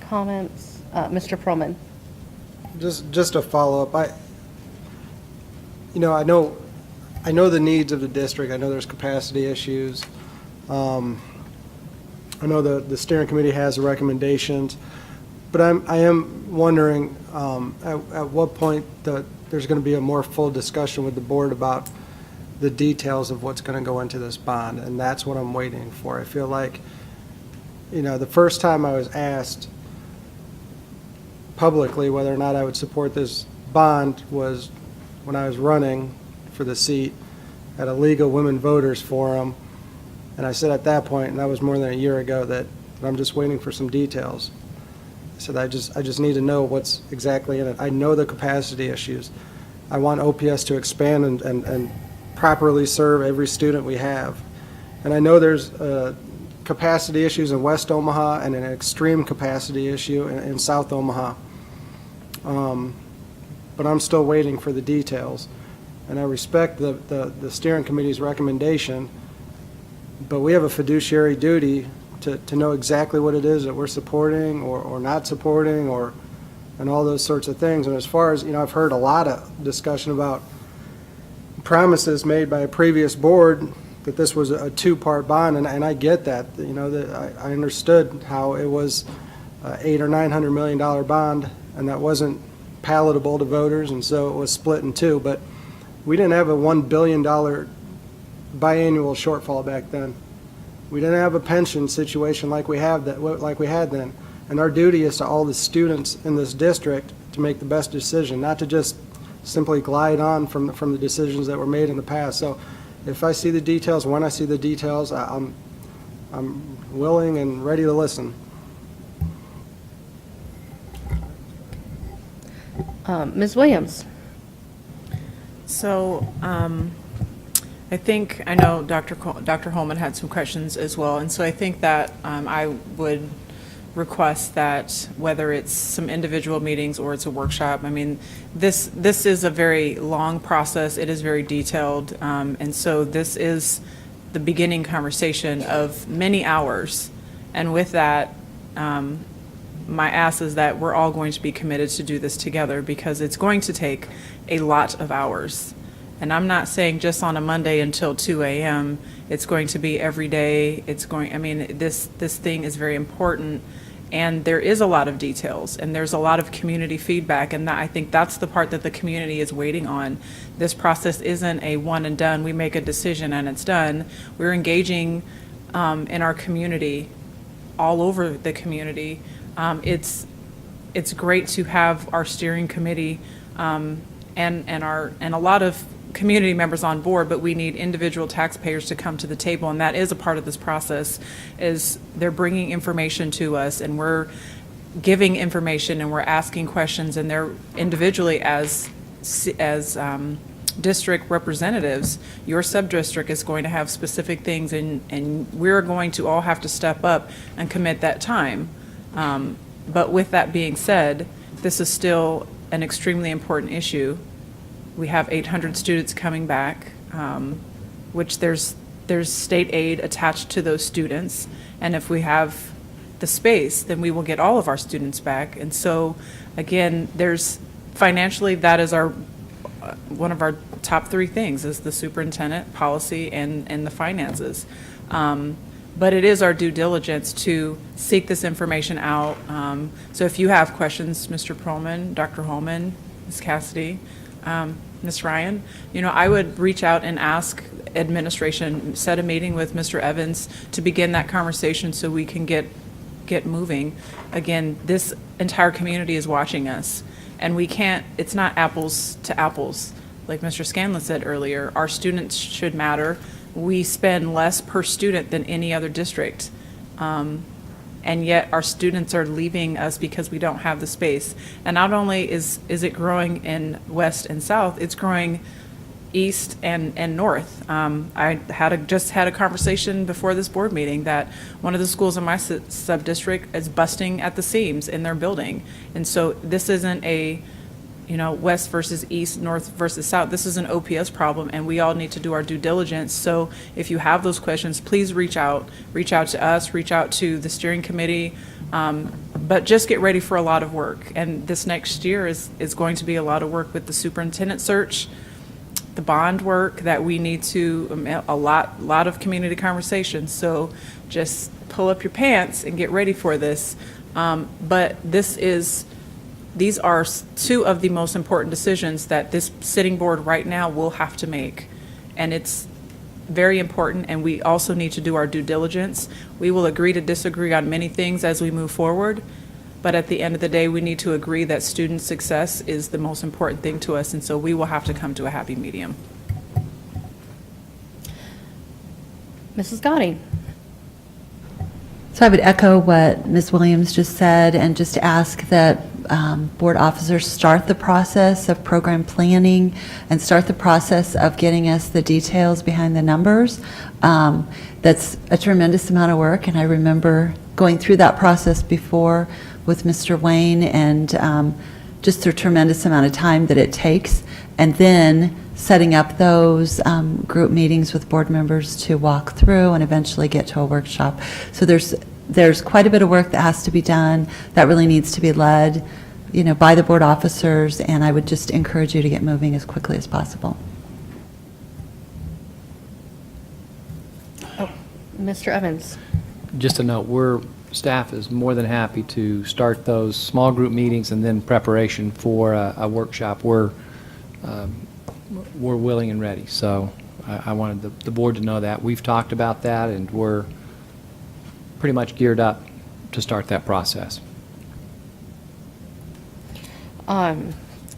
comments? Mr. Perlman. Just a follow-up. I know the needs of the district. I know there's capacity issues. I know the steering committee has recommendations, but I am wondering at what point there's going to be a more full discussion with the board about the details of what's going to go into this bond, and that's what I'm waiting for. I feel like, the first time I was asked publicly whether or not I would support this bond was when I was running for the seat at a League of Women Voters Forum, and I said at that point, and that was more than a year ago, that I'm just waiting for some details. I said I just need to know what's exactly in it. I know the capacity issues. I want OPS to expand and properly serve every student we have. And I know there's capacity issues in West Omaha and an extreme capacity issue in South Omaha. But I'm still waiting for the details. And I respect the steering committee's recommendation, but we have a fiduciary duty to know exactly what it is that we're supporting or not supporting, and all those sorts of things. And as far as, I've heard a lot of discussion about promises made by a previous board that this was a two-part bond, and I get that. That I understood how it was $800 or $900 million bond, and that wasn't palatable to voters, and so it was split in two. But we didn't have a $1 billion biannual shortfall back then. We didn't have a pension situation like we had then. And our duty is to all the students in this district to make the best decision, not to just simply glide on from the decisions that were made in the past. So if I see the details, when I see the details, I'm willing and ready to listen. Ms. Williams. So I know Dr. Holman had some questions as well, and so I think that I would request that whether it's some individual meetings or it's a workshop, this is a very long process. It is very detailed, and so this is the beginning conversation of many hours. And with that, my ask is that we're all going to be committed to do this together, because it's going to take a lot of hours. And I'm not saying just on a Monday until 2 a.m. It's going to be every day. This thing is very important, and there is a lot of details, and there's a lot of community feedback, and I think that's the part that the community is waiting on. This process isn't a one and done. We make a decision and it's done. We're engaging in our community, all over the community. It's great to have our steering committee and a lot of community members on board, but we need individual taxpayers to come to the table, and that is a part of this process. Is they're bringing information to us, and we're giving information, and we're asking questions, and they're individually as district representatives. Your sub-district is going to have specific things, and we're going to all have to step up and commit that time. But with that being said, this is still an extremely important issue. We have 800 students coming back, which there's state aid attached to those students. And if we have the space, then we will get all of our students back. And so, again, financially, that is one of our top three things, is the superintendent, policy, and the finances. But it is our due diligence to seek this information out. So if you have questions, Mr. Perlman, Dr. Holman, Ms. Cassidy, Ms. Ryan, I would reach out and ask administration, set a meeting with Mr. Evans to begin that conversation so we can get moving. Again, this entire community is watching us, and it's not apples to apples. Like Mr. Scanlon said earlier, our students should matter. We spend less per student than any other district. And yet our students are leaving us because we don't have the space. And not only is it growing in west and south, it's growing east and north. I just had a conversation before this board meeting that one of the schools in my sub-district is busting at the seams in their building. And so this isn't a west versus east, north versus south. This is an OPS problem, and we all need to do our due diligence. So if you have those questions, please reach out to us, reach out to the steering committee, but just get ready for a lot of work. And this next year is going to be a lot of work with the superintendent search, the bond work that we need to, a lot of community conversations. So just pull up your pants and get ready for this. But these are two of the most important decisions that this sitting board right now will have to make. And it's very important, and we also need to do our due diligence. We will agree to disagree on many things as we move forward, but at the end of the day, we need to agree that student success is the most important thing to us, and so we will have to come to a happy medium. Mrs. Gotti. So I would echo what Ms. Williams just said, and just ask that board officers start the process of program planning and start the process of getting us the details behind the numbers. That's a tremendous amount of work, and I remember going through that process before with Mr. Wayne, and just the tremendous amount of time that it takes, and then setting up those group meetings with board members to walk through and eventually get to a workshop. So there's quite a bit of work that has to be done that really needs to be led, by the board officers, and I would just encourage you to get moving as quickly as possible. Oh, Mr. Evans. Just a note, staff is more than happy to start those small group meetings and then preparation for a workshop. We're willing and ready. So I wanted the board to know that. We've talked about that, and we're pretty much geared up to start that process.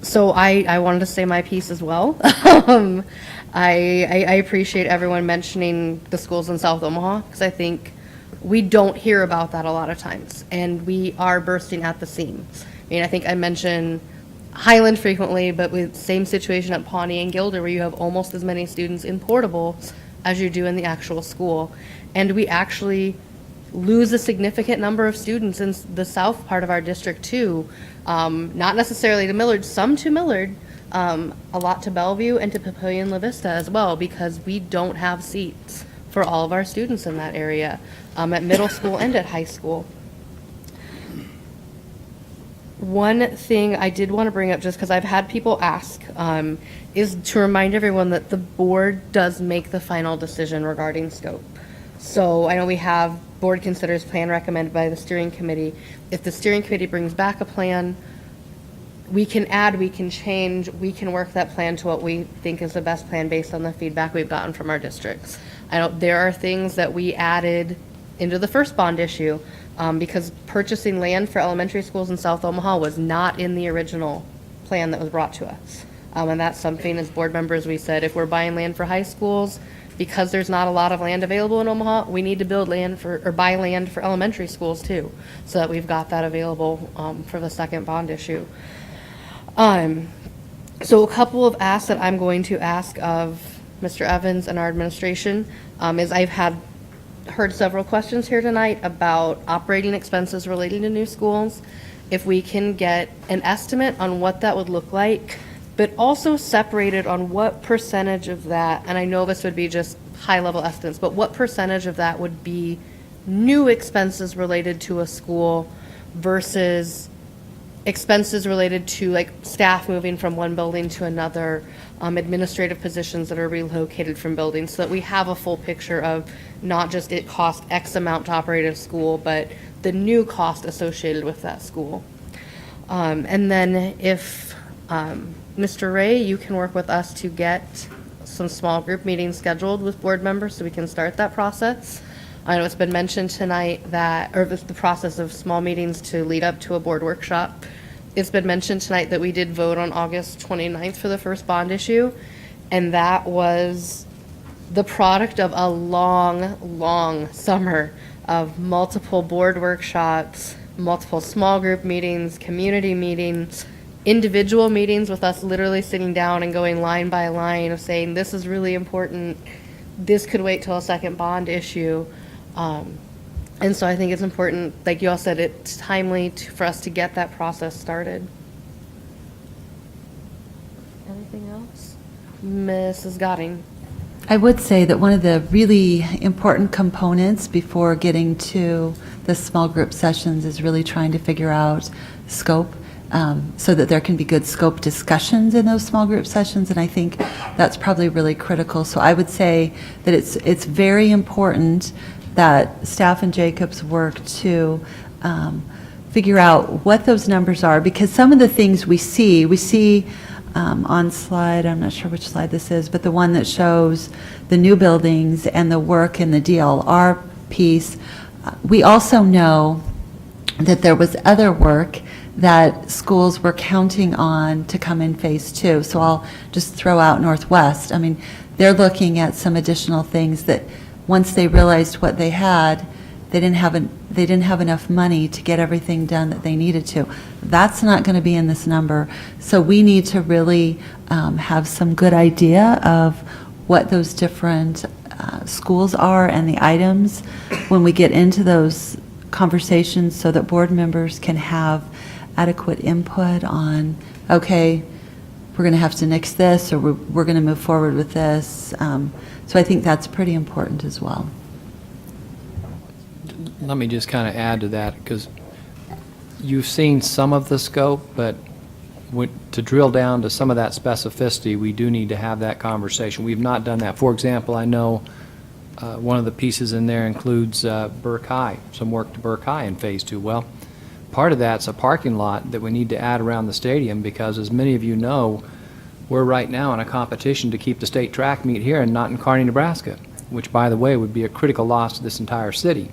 So I wanted to say my piece as well. I appreciate everyone mentioning the schools in South Omaha, because I think we don't hear about that a lot of times, and we are bursting at the seams. I think I mention Highland frequently, but with same situation at Pawnee and Gilder, where you have almost as many students in portable as you do in the actual school. And we actually lose a significant number of students in the south part of our district too. Not necessarily to Millard, some to Millard, a lot to Bellevue and to Papillion La Vista as well, because we don't have seats for all of our students in that area, at middle school and at high school. One thing I did want to bring up, just because I've had people ask, is to remind everyone that the board does make the final decision regarding scope. So I know we have board considers plan recommended by the steering committee. If the steering committee brings back a plan, we can add, we can change, we can work that plan to what we think is the best plan based on the feedback we've gotten from our districts. I know there are things that we added into the first bond issue because purchasing land for elementary schools in South Omaha was not in the original plan that was brought to us. And that's something as board members we said, if we're buying land for high schools, because there's not a lot of land available in Omaha, we need to build land for, or buy land for elementary schools too, so that we've got that available for the second bond issue. So a couple of asks that I'm going to ask of Mr. Evans and our administration is I've heard several questions here tonight about operating expenses relating to new schools. If we can get an estimate on what that would look like, but also separated on what percentage of that, and I know this would be just high-level estimates, but what percentage of that would be new expenses related to a school versus expenses related to like staff moving from one building to another, administrative positions that are relocated from buildings, so that we have a full picture of not just it cost X amount to operate a school, but the new cost associated with that school. And then if Mr. Ray, you can work with us to get some small group meetings scheduled with board members so we can start that process. I know it's been mentioned tonight that, or the process of small meetings to lead up to a board workshop. It's been mentioned tonight that we did vote on August 29th for the first bond issue, and that was the product of a long, long summer of multiple board workshops, multiple small group meetings, community meetings, individual meetings with us literally sitting down and going line by line of saying, this is really important, this could wait till a second bond issue. And so I think it's important, like you all said, it's timely for us to get that process started. Anything else? Mrs. Gotting. I would say that one of the really important components before getting to the small group sessions is really trying to figure out scope, so that there can be good scope discussions in those small group sessions, and I think that's probably really critical. So I would say that it's very important that staff and Jacobs work to figure out what those numbers are, because some of the things we see on slide, I'm not sure which slide this is, but the one that shows the new buildings and the work in the DLR piece, we also know that there was other work that schools were counting on to come in phase 2. So I'll just throw out Northwest. I mean, they're looking at some additional things that once they realized what they had, they didn't have enough money to get everything done that they needed to. That's not going to be in this number. So we need to really have some good idea of what those different schools are and the items when we get into those conversations, so that board members can have adequate input on, okay, we're going to have to nix this, or we're going to move forward with this. So I think that's pretty important as well. Let me just kind of add to that, because you've seen some of the scope, but to drill down to some of that specificity, we do need to have that conversation. We've not done that. For example, I know one of the pieces in there includes Burke High, some work to Burke High in Phase 2. Well, part of that's a parking lot that we need to add around the stadium, because as many of you know, we're right now in a competition to keep the state track meet here and not in Kearney, Nebraska, which, by the way, would be a critical loss to this entire city.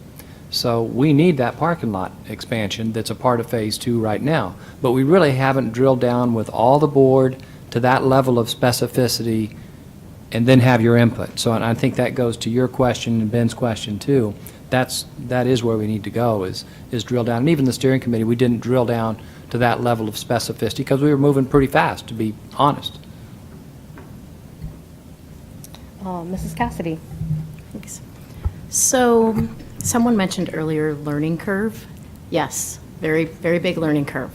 So we need that parking lot expansion that's a part of Phase 2 right now. But we really haven't drilled down with all the board to that level of specificity and then have your input. So, and I think that goes to your question and Ben's question too. That is where we need to go, is drill down. And even the steering committee, we didn't drill down to that level of specificity because we were moving pretty fast, to be honest. Mrs. Cassidy. Thanks. So, someone mentioned earlier learning curve. Yes, very, very big learning curve.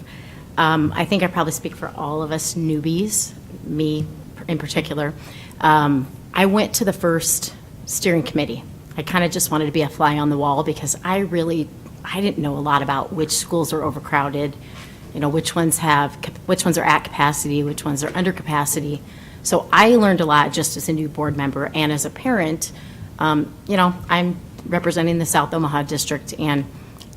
I think I probably speak for all of us newbies, me in particular. I went to the first steering committee. I kind of just wanted to be a fly on the wall because I didn't know a lot about which schools are overcrowded, which ones are at capacity, which ones are under capacity. So I learned a lot just as a new board member and as a parent. I'm representing the South Omaha district, and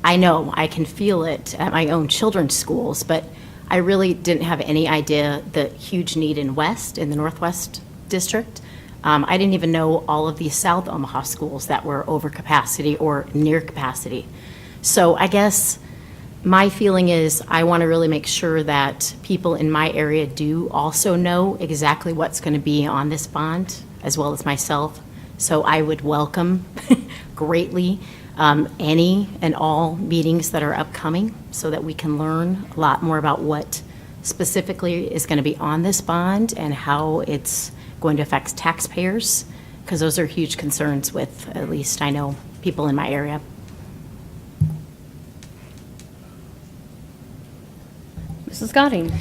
I know I can feel it at my own children's schools, but I really didn't have any idea the huge need in the Northwest district. I didn't even know all of these South Omaha schools that were over capacity or near capacity. So I guess my feeling is I want to really make sure that people in my area do also know exactly what's going to be on this bond, as well as myself. So I would welcome greatly any and all meetings that are upcoming so that we can learn a lot more about what specifically is going to be on this bond and how it's going to affect taxpayers, because those are huge concerns with, at least I know, people in my area. Mrs. Gadding.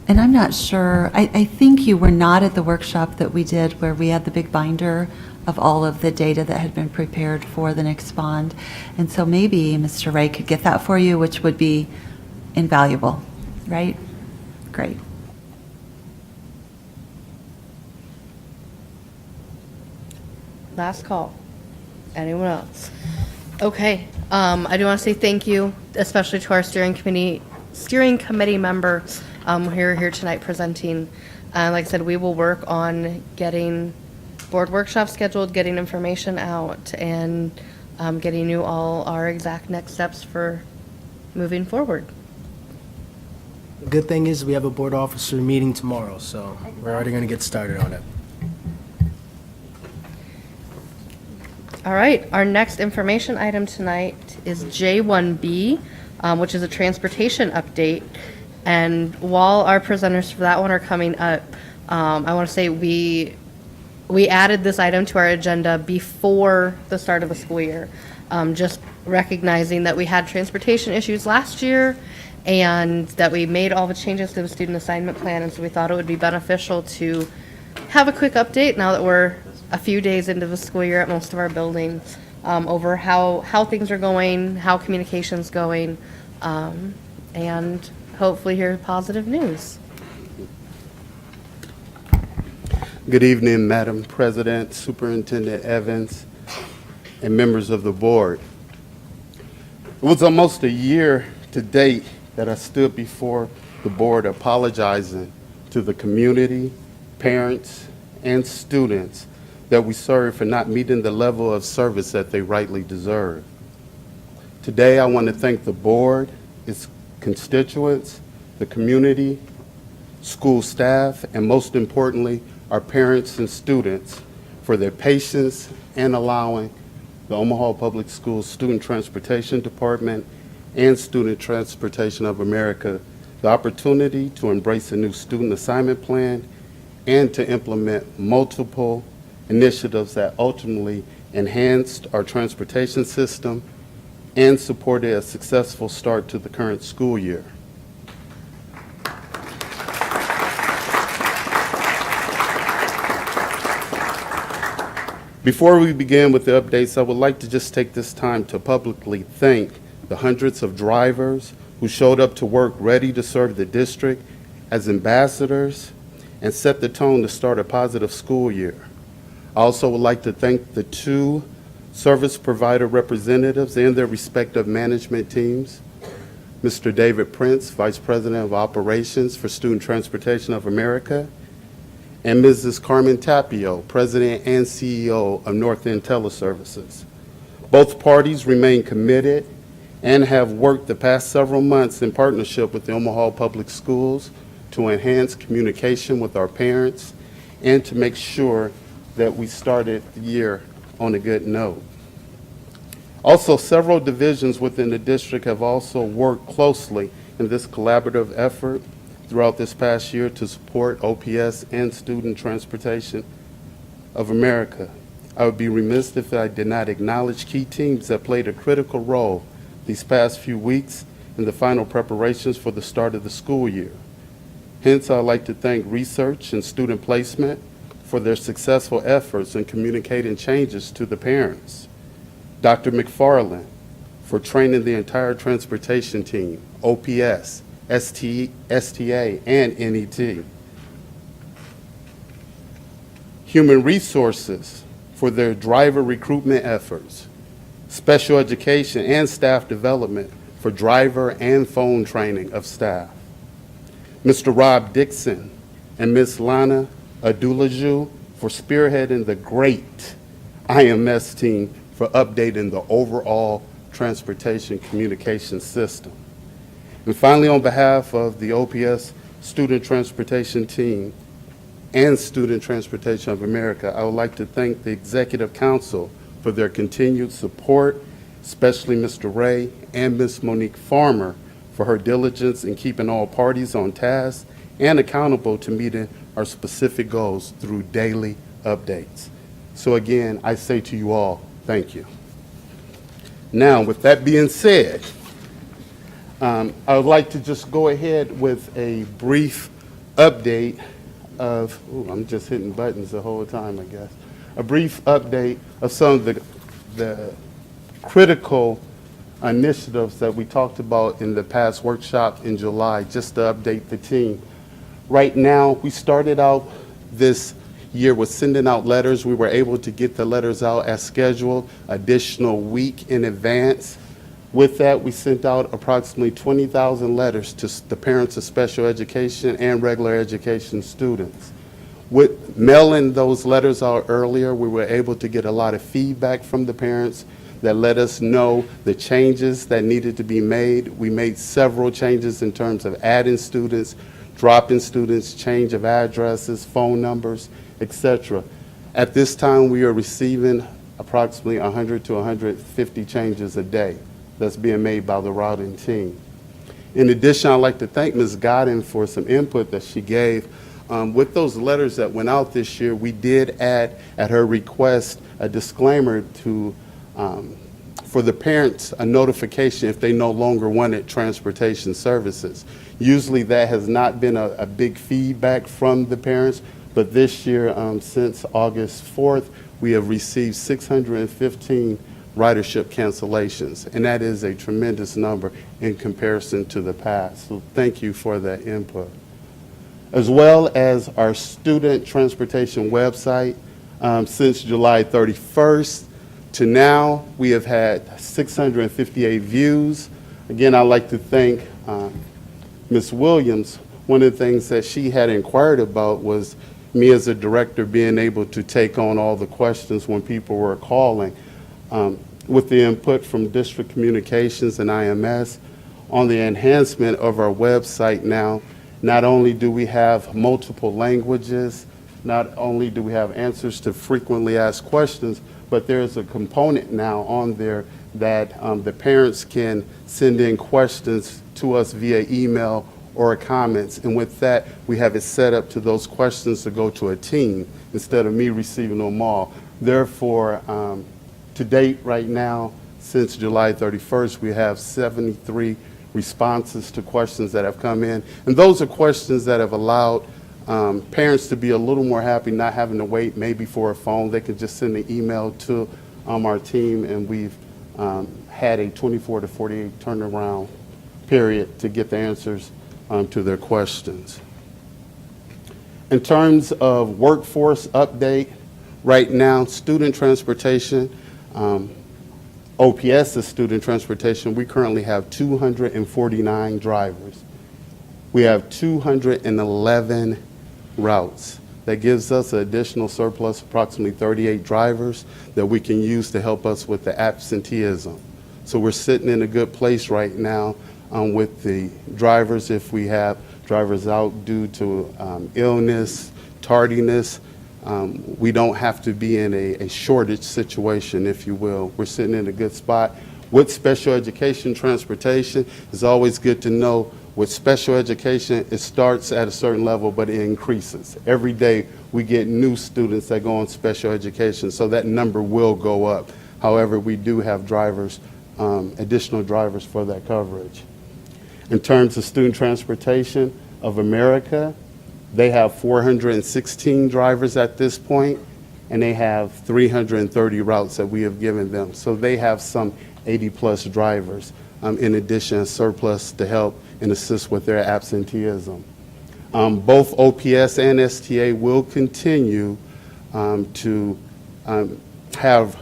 And I'm not sure, I think you were not at the workshop that we did where we had the big binder of all of the data that had been prepared for the next bond. And so maybe Mr. Ray could get that for you, which would be invaluable, right? Great. Last call. Anyone else? Okay, I do want to say thank you, especially to our steering committee members who are here tonight presenting. Like I said, we will work on getting board workshops scheduled, getting information out, and getting you all our exact next steps for moving forward. The good thing is we have a board officer meeting tomorrow, so we're already going to get started on it. All right, our next information item tonight is J1B, which is a transportation update. And while our presenters for that one are coming up, I want to say we added this item to our agenda before the start of the school year, just recognizing that we had transportation issues last year and that we made all the changes to the student assignment plan, and so we thought it would be beneficial to have a quick update now that we're a few days into the school year at most of our buildings, over how things are going, how communication's going, and hopefully hear positive news. Good evening, Madam President, Superintendent Evans, and members of the board. It was almost a year to date that I stood before the board apologizing to the community, parents, and students that we serve for not meeting the level of service that they rightly deserve. Today, I want to thank the board, its constituents, the community, school staff, and most importantly, our parents and students for their patience and allowing the Omaha Public Schools Student Transportation Department and Student Transportation of America the opportunity to embrace a new student assignment plan and to implement multiple initiatives that ultimately enhanced our transportation system and supported a successful start to the current school year. Before we begin with the updates, I would like to just take this time to publicly thank the hundreds of drivers who showed up to work ready to serve the district as ambassadors and set the tone to start a positive school year. I also would like to thank the 2 service provider representatives and their respective management teams, Mr. David Prince, Vice President of Operations for Student Transportation of America, and Mrs. Carmen Tapio, President and CEO of North End Teleservices. Both parties remain committed and have worked the past several months in partnership with the Omaha Public Schools to enhance communication with our parents and to make sure that we started the year on a good note. Also, several divisions within the district have also worked closely in this collaborative effort throughout this past year to support OPS and Student Transportation of America. I would be remiss if I did not acknowledge key teams that played a critical role these past few weeks in the final preparations for the start of the school year. Hence, I'd like to thank research and student placement for their successful efforts in communicating changes to the parents. Dr. McFarland for training the entire transportation team, OPS, STA, and NET. Human Resources for their driver recruitment efforts. Special Education and Staff Development for driver and phone training of staff. Mr. Rob Dixon and Ms. Lana Adulaju for spearheading the great IMS team for updating the overall transportation communication system. And finally, on behalf of the OPS Student Transportation Team and Student Transportation of America, I would like to thank the Executive Council for their continued support, especially Mr. Ray and Ms. Monique Farmer for her diligence in keeping all parties on task and accountable to meeting our specific goals through daily updates. So again, I say to you all, thank you. Now, with that being said, I would like to just go ahead with a brief update of, I'm just hitting buttons the whole time, I guess. A brief update of some of the critical initiatives that we talked about in the past workshop in July, just to update the team. Right now, we started out this year with sending out letters. We were able to get the letters out as scheduled, additional week in advance. With that, we sent out approximately 20,000 letters to the parents of special education and regular education students. With mailing those letters out earlier, we were able to get a lot of feedback from the parents that let us know the changes that needed to be made. We made several changes in terms of adding students, dropping students, change of addresses, phone numbers, etc. At this time, we are receiving approximately 100 to 150 changes a day that's being made by the routing team. In addition, I'd like to thank Ms. Godden for some input that she gave. With those letters that went out this year, we did add, at her request, a disclaimer to for the parents, a notification if they no longer wanted transportation services. Usually that has not been a big feedback from the parents, but this year, since August 4th, we have received 615 ridership cancellations, and that is a tremendous number in comparison to the past. So thank you for that input. As well as our student transportation website, since July 31st to now, we have had 658 views. Again, I'd like to thank Ms. Williams. One of the things that she had inquired about was me as a director being able to take on all the questions when people were calling. With the input from District Communications and IMS on the enhancement of our website now, not only do we have multiple languages, not only do we have answers to frequently asked questions, but there's a component now on there that the parents can send in questions to us via email or comments. And with that, we have it set up to those questions to go to a team instead of me receiving them all. Therefore, to date right now, since July 31st, we have 73 responses to questions that have come in. And those are questions that have allowed parents to be a little more happy not having to wait maybe for a phone. They can just send an email to our team, and we've had a 24 to 48 turnaround period to get the answers to their questions. In terms of workforce update, right now, student transportation, OPS is student transportation. We currently have 249 drivers. We have 211 routes. That gives us an additional surplus, approximately 38 drivers that we can use to help us with the absenteeism. So we're sitting in a good place right now with the drivers. If we have drivers out due to illness, tardiness, we don't have to be in a shortage situation, if you will. We're sitting in a good spot. With special education transportation, it's always good to know with special education, it starts at a certain level, but it increases. Every day we get new students that go on special education, so that number will go up. However, we do have drivers, additional drivers for that coverage. In terms of Student Transportation of America, they have 416 drivers at this point, and they have 330 routes that we have given them. So they have some 80-plus drivers. in addition, a surplus to help and assist with their absenteeism. Both OPS and STA will continue to have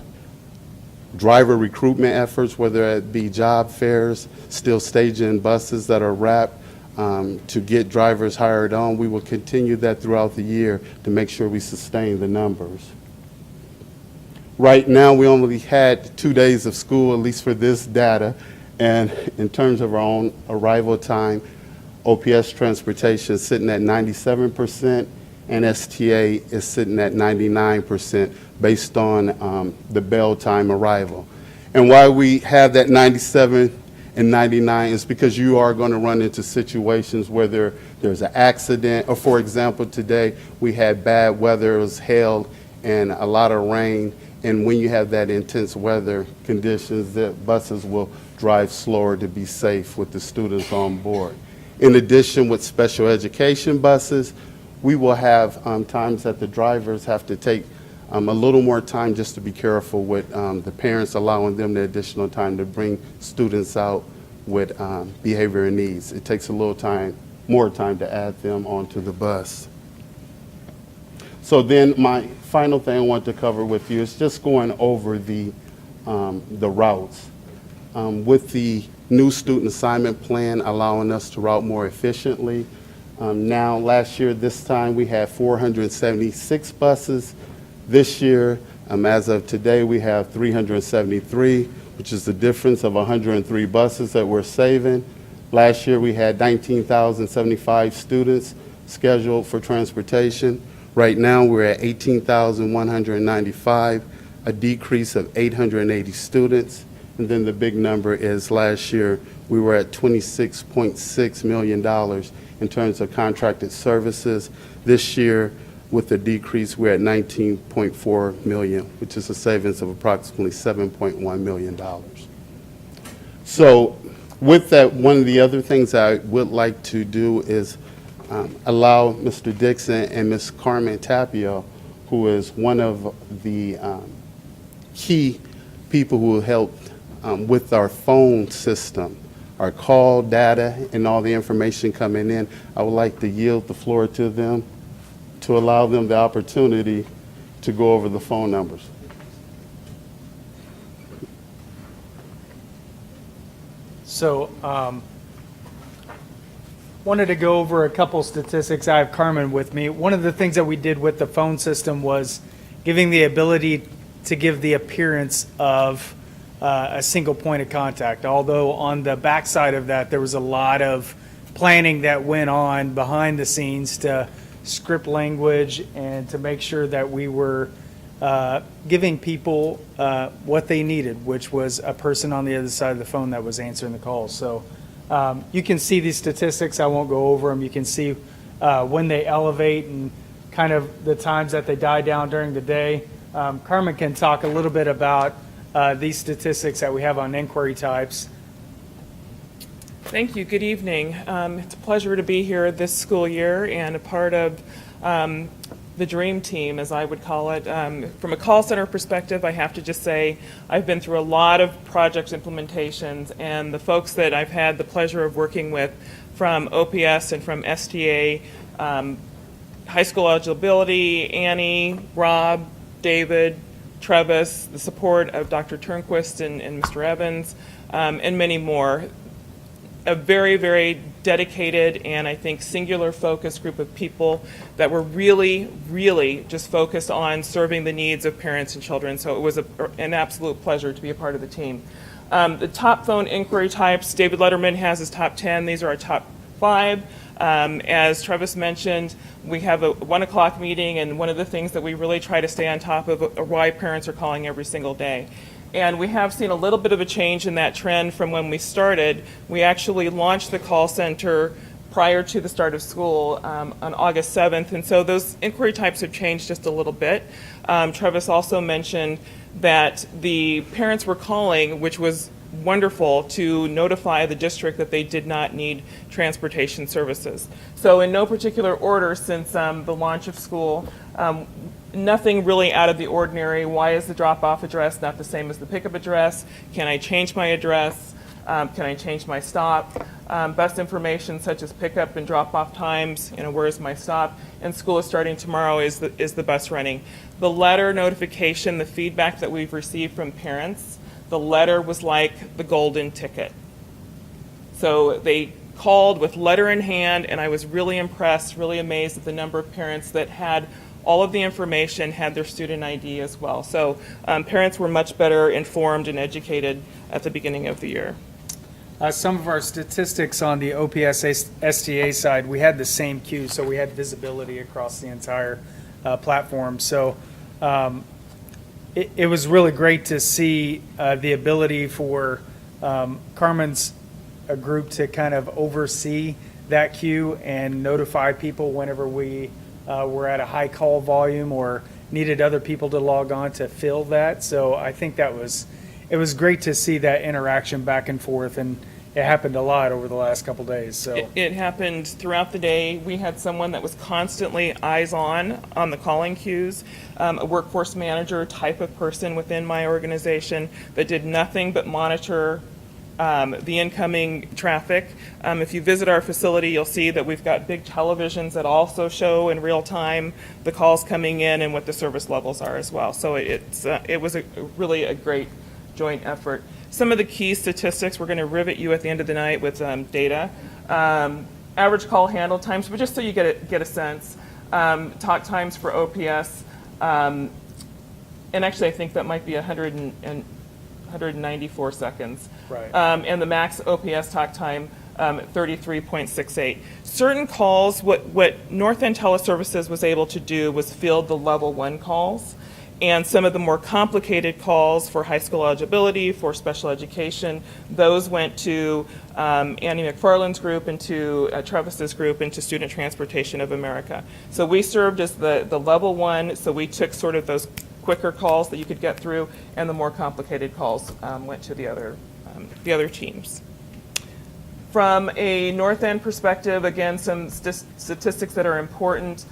driver recruitment efforts, whether it be job fairs, still staging buses that are wrapped to get drivers hired on. We will continue that throughout the year to make sure we sustain the numbers. Right now, we only had 2 days of school, at least for this data, and in terms of our own arrival time, OPS transportation is sitting at 97%, and STA is sitting at 99% based on the bell time arrival. And why we have that 97 and 99 is because you are going to run into situations where there's an accident, or for example, today we had bad weather, it was hail and a lot of rain, and when you have that intense weather conditions, the buses will drive slower to be safe with the students on board. In addition, with special education buses, we will have times that the drivers have to take a little more time just to be careful with the parents, allowing them the additional time to bring students out with behavioral needs. It takes a little time, more time to add them onto the bus. So then my final thing I want to cover with you is just going over the routes. With the new student assignment plan allowing us to route more efficiently. Now, last year, this time, we had 476 buses. This year, as of today, we have 373, which is the difference of 103 buses that we're saving. Last year, we had 19,075 students scheduled for transportation. Right now, we're at 18,195, a decrease of 880 students. And then the big number is last year, we were at $26.6 million in terms of contracted services. This year, with the decrease, we're at $19.4 million, which is a savings of approximately $7.1 million. So with that, one of the other things I would like to do is allow Mr. Dixon and Ms. Carmen Tapio, who is one of the key people who helped with our phone system, our call data, and all the information coming in. I would like to yield the floor to them to allow them the opportunity to go over the phone numbers. So, wanted to go over a couple statistics. I have Carmen with me. One of the things that we did with the phone system was giving the ability to give the appearance of a single point of contact. Although on the backside of that, there was a lot of planning that went on behind the scenes to script language and to make sure that we were giving people what they needed, which was a person on the other side of the phone that was answering the calls. So you can see these statistics. I won't go over them. You can see when they elevate and kind of the times that they die down during the day. Carmen can talk a little bit about these statistics that we have on inquiry types. Thank you. Good evening. It's a pleasure to be here this school year and a part of the dream team, as I would call it. From a call center perspective, I have to just say I've been through a lot of project implementations, and the folks that I've had the pleasure of working with from OPS and from STA, high school eligibility, Annie, Rob, David, Travis, the support of Dr. Turnquist and Mr. Evans, and many more. A very, very dedicated and I think singular focused group of people that were really, really just focused on serving the needs of parents and children. So it was an absolute pleasure to be a part of the team. The top phone inquiry types, David Letterman has his top 10. These are our top 5. As Travis mentioned, we have a 1 o'clock meeting, and one of the things that we really try to stay on top of are why parents are calling every single day. And we have seen a little bit of a change in that trend from when we started. We actually launched the call center prior to the start of school on August 7th, and so those inquiry types have changed just a little bit. Travis also mentioned that the parents were calling, which was wonderful, to notify the district that they did not need transportation services. So in no particular order since the launch of school, nothing really out of the ordinary. Why is the drop-off address not the same as the pickup address? Can I change my address? Can I change my stop? Bus information such as pickup and drop-off times, where's my stop? And school is starting tomorrow, is the bus running? The letter notification, the feedback that we've received from parents, the letter was like the golden ticket. So they called with letter in hand, and I was really impressed, really amazed at the number of parents that had all of the information, had their student ID as well. So parents were much better informed and educated at the beginning of the year. Some of our statistics on the OPS STA side, we had the same queue, so we had visibility across the entire platform. So it was really great to see the ability for Carmen's group to kind of oversee that queue and notify people whenever we were at a high call volume or needed other people to log on to fill that. So I think it was great to see that interaction back and forth, and it happened a lot over the last couple days. So it happened throughout the day. We had someone that was constantly eyes on the calling queues, a workforce manager type of person within my organization that did nothing but monitor the incoming traffic. If you visit our facility, you'll see that we've got big televisions that also show in real time the calls coming in and what the service levels are as well. So it was really a great joint effort. Some of the key statistics, we're going to rivet you at the end of the night with data. Average call handle times, but just so you get a sense. Talk times for OPS, and actually I think that might be 194 seconds. Right. And the max OPS talk time, 33.68. Certain calls, what North End Teleservices was able to do was field the level 1 calls. And some of the more complicated calls for high school eligibility, for special education, those went to Annie McFarland's group and to Travis's group and to Student Transportation of America. So we served as the level 1, so we took sort of those quicker calls that you could get through, and the more complicated calls went to the other teams. From a North End perspective, again, some statistics that are important.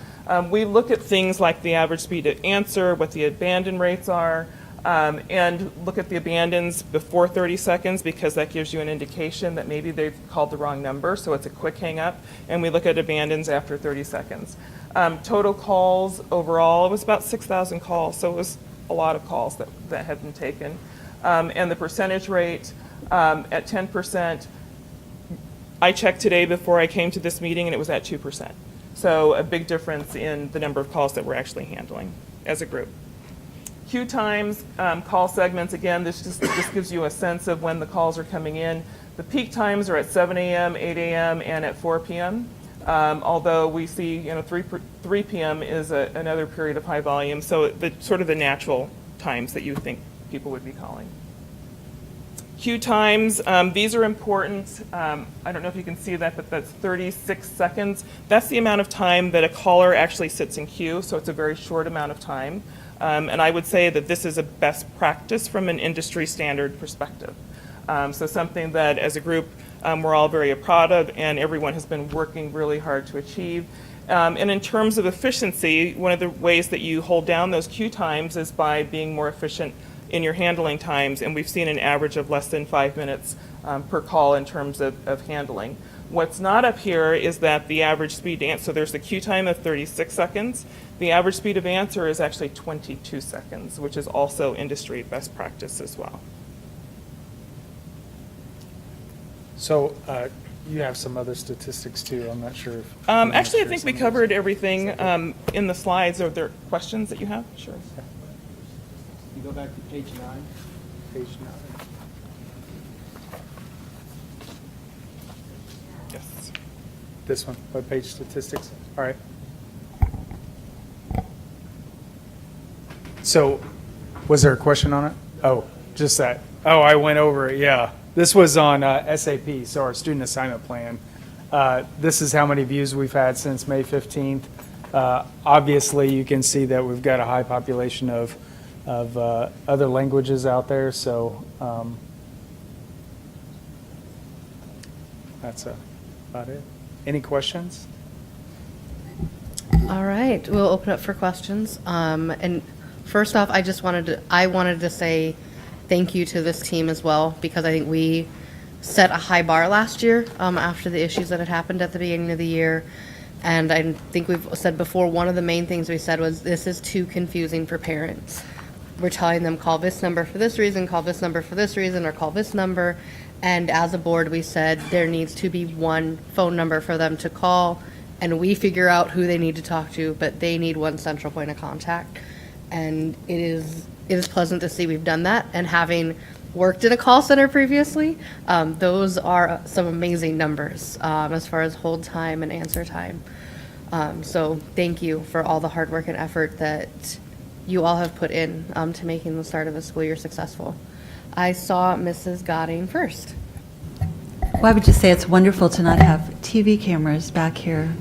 We look at things like the average speed to answer, what the abandon rates are, and look at the abandons before 30 seconds because that gives you an indication that maybe they've called the wrong number, so it's a quick hang up. And we look at abandons after 30 seconds. Total calls overall, it was about 6,000 calls, so it was a lot of calls that had been taken. And the percentage rate at 10%, I checked today before I came to this meeting and it was at 2%. So a big difference in the number of calls that we're actually handling as a group. Queue times, call segments, again, this gives you a sense of when the calls are coming in. The peak times are at 7 a.m., 8 a.m., and at 4 p.m. Although we see 3 p.m. is another period of high volume, so sort of the natural times that you think people would be calling. Queue times, these are important. I don't know if you can see that, but that's 36 seconds. That's the amount of time that a caller actually sits in queue, so it's a very short amount of time. And I would say that this is a best practice from an industry standard perspective. So something that as a group we're all very proud of and everyone has been working really hard to achieve. And in terms of efficiency, one of the ways that you hold down those queue times is by being more efficient in your handling times, and we've seen an average of less than 5 minutes per call in terms of handling. What's not up here is that the average speed to answer, so there's the queue time of 36 seconds. The average speed of answer is actually 22 seconds, which is also industry best practice as well. So you have some other statistics too, I'm not sure if. Actually, I think we covered everything in the slides. Are there questions that you have? Sure. You go back to page 9. Page 9. Yes. This one, webpage statistics. All right. So, was there a question on it? Oh, just that. Oh, I went over it, yeah. This was on SAP, so our student assignment plan. This is how many views we've had since May 15th. Obviously, you can see that we've got a high population of other languages out there, so that's about it. Any questions? All right, we'll open up for questions. And first off, I wanted to say thank you to this team as well, because I think we set a high bar last year after the issues that had happened at the beginning of the year. And I think we've said before, one of the main things we said was this is too confusing for parents. We're telling them call this number for this reason, call this number for this reason, or call this number. And as a board, we said there needs to be one phone number for them to call, and we figure out who they need to talk to, but they need one central point of contact. And it is pleasant to see we've done that. And having worked in a call center previously, those are some amazing numbers as far as hold time and answer time. So thank you for all the hard work and effort that you all have put in to making the start of the school year successful. I saw Mrs. Godding first. Well, I would just say it's wonderful to not have TV cameras back here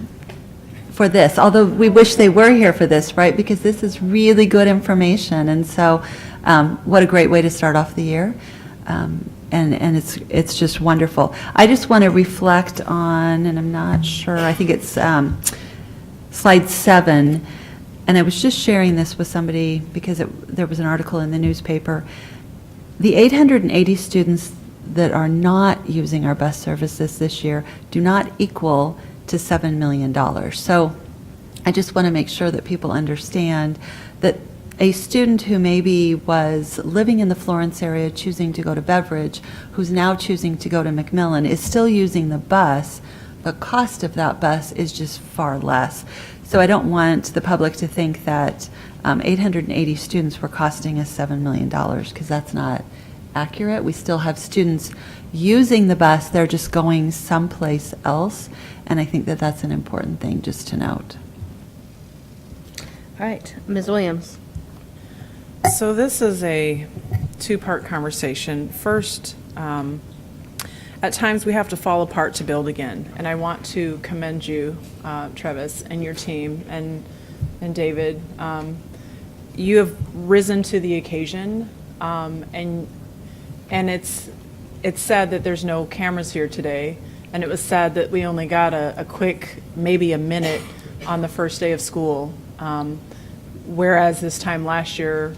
for this, although we wish they were here for this, right? Because this is really good information, and so what a great way to start off the year. And it's just wonderful. I just want to reflect on, and I'm not sure, I think it's slide 7, and I was just sharing this with somebody because there was an article in the newspaper. The 880 students that are not using our bus services this year do not equal to $7 million. So I just want to make sure that people understand that a student who maybe was living in the Florence area choosing to go to Beveridge, who's now choosing to go to McMillan, is still using the bus. The cost of that bus is just far less. So I don't want the public to think that 880 students were costing us $7 million, because that's not accurate. We still have students using the bus, they're just going someplace else, and I think that that's an important thing just to note. All right, Ms. Williams. So this is a two-part conversation. First, at times we have to fall apart to build again, and I want to commend you, Travis, and your team, and David. You have risen to the occasion, and it's sad that there's no cameras here today, and it was sad that we only got a quick, maybe a minute on the first day of school, whereas this time last year,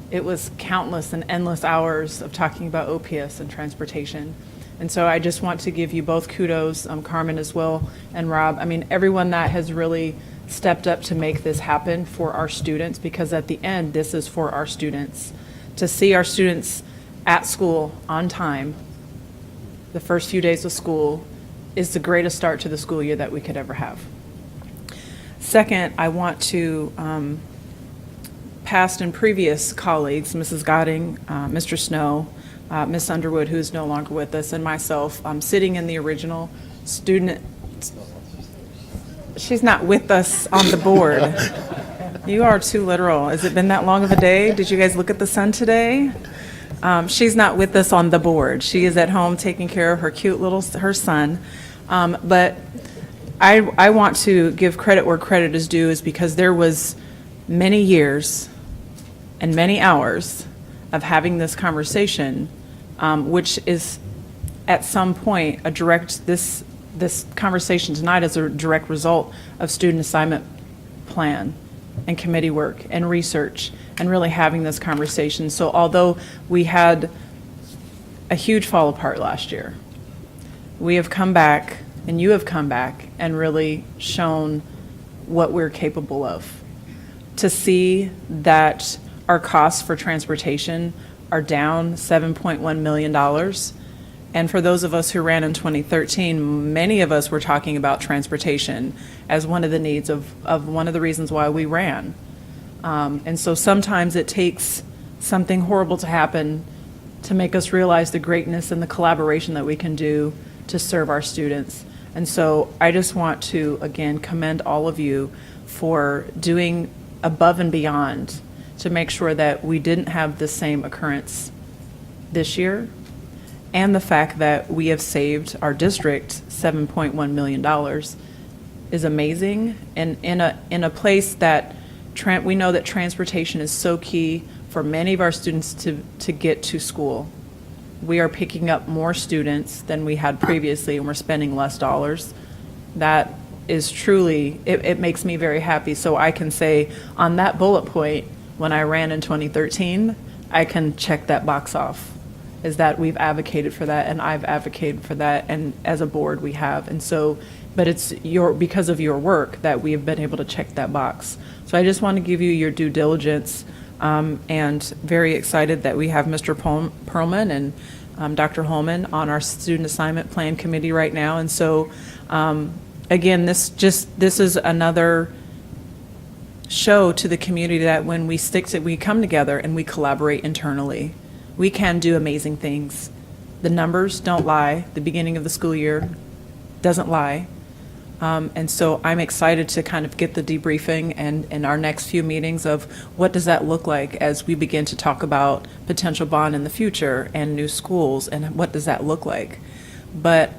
it was countless and endless hours of talking about OPS and transportation. And so I just want to give you both kudos, Carmen as well, and Rob. I mean, everyone that has really stepped up to make this happen for our students, because at the end, this is for our students. To see our students at school on time, the first few days of school, is the greatest start to the school year that we could ever have. Second, I want to past and previous colleagues, Mrs. Godding, Mr. Snow, Ms. Underwood, who is no longer with us, and myself, sitting in the original student. She's not with us on the board. You are too literal. Has it been that long of a day? Did you guys look at the sun today? She's not with us on the board. She is at home taking care of her cute little, her son. But I want to give credit where credit is due, is because there was many years and many hours of having this conversation, which is at some point a direct, this conversation tonight is a direct result of student assignment plan and committee work and research and really having this conversation. So although we had a huge fall apart last year, we have come back, and you have come back and really shown what we're capable of. To see that our costs for transportation are down $7.1 million. And for those of us who ran in 2013, many of us were talking about transportation as one of the needs of one of the reasons why we ran. And so sometimes it takes something horrible to happen to make us realize the greatness and the collaboration that we can do to serve our students. And so I just want to, again, commend all of you for doing above and beyond to make sure that we didn't have the same occurrence this year, and the fact that we have saved our district $7.1 million is amazing. And in a place that we know that transportation is so key for many of our students to get to school. We are picking up more students than we had previously, and we're spending less dollars. That is truly, it makes me very happy. So I can say on that bullet point, when I ran in 2013, I can check that box off. is that we've advocated for that, and I've advocated for that, and as a board, we have. And so, but it's because of your work that we have been able to check that box. So I just want to give you your due diligence, and very excited that we have Mr. Perlman and Dr. Holman on our student assignment plan committee right now. And so, again, this is another show to the community that when we come together and we collaborate internally, we can do amazing things. The numbers don't lie. The beginning of the school year doesn't lie. And so I'm excited to kind of get the debriefing and in our next few meetings of what does that look like as we begin to talk about potential bond in the future and new schools, and what does that look like. But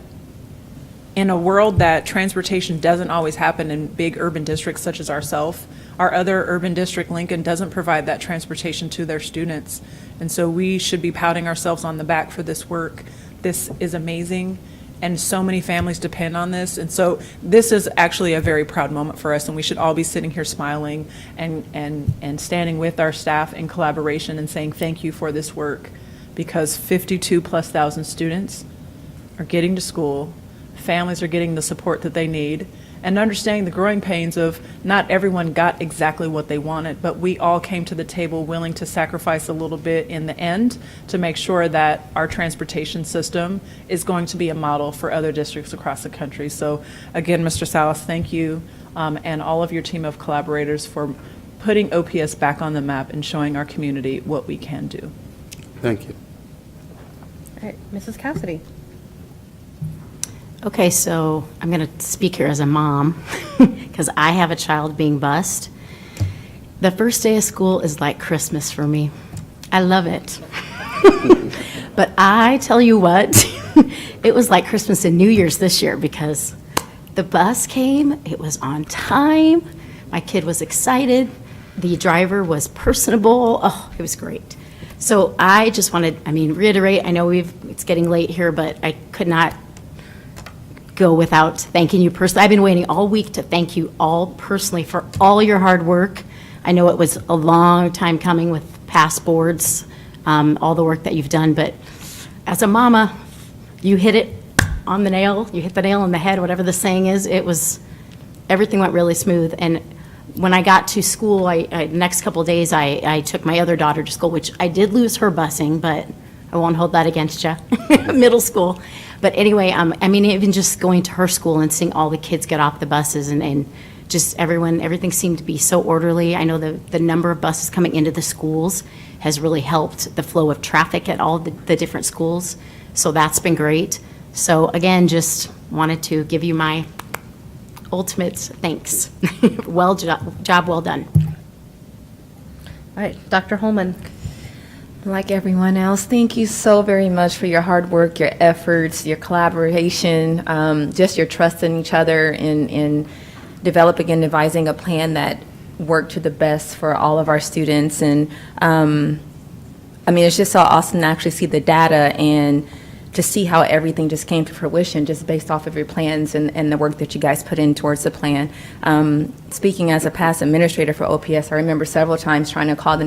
in a world that transportation doesn't always happen in big urban districts such as ourselves, our other urban district, Lincoln, doesn't provide that transportation to their students. And so we should be patting ourselves on the back for this work. This is amazing, and so many families depend on this. And so this is actually a very proud moment for us, and we should all be sitting here smiling and standing with our staff in collaboration and saying thank you for this work, because 52,000+ students are getting to school, families are getting the support that they need, and understanding the growing pains of not everyone got exactly what they wanted, but we all came to the table willing to sacrifice a little bit in the end to make sure that our transportation system is going to be a model for other districts across the country. So again, Mr. Salas, thank you, and all of your team of collaborators for putting OPS back on the map and showing our community what we can do. Thank you. All right, Mrs. Cassidy. Okay, so I'm going to speak here as a mom because I have a child being bused. The first day of school is like Christmas for me. I love it. But I tell you what, it was like Christmas and New Year's this year because the bus came, it was on time, my kid was excited, the driver was personable. Oh, it was great. So I just wanted, reiterate, I know it's getting late here, but I could not go without thanking you personally. I've been waiting all week to thank you all personally for all your hard work. I know it was a long time coming with past boards, all the work that you've done, but as a mama, you hit it on the nail, you hit the nail on the head, whatever the saying is. Everything went really smooth. And when I got to school, the next couple of days, I took my other daughter to school, which I did lose her busing, but I won't hold that against you, middle school. But anyway, even just going to her school and seeing all the kids get off the buses and just everything seemed to be so orderly. I know the number of buses coming into the schools has really helped the flow of traffic at all the different schools. So that's been great. So again, just wanted to give you my ultimate thanks. Job well done. All right, Dr. Holman. Like everyone else, thank you so very much for your hard work, your efforts, your collaboration, just your trust in each other in developing and devising a plan that worked to the best for all of our students. And it's just so awesome to actually see the data and to see how everything just came to fruition just based off of your plans and the work that you guys put in towards the plan. Speaking as a past administrator for OPS, I remember several times trying to call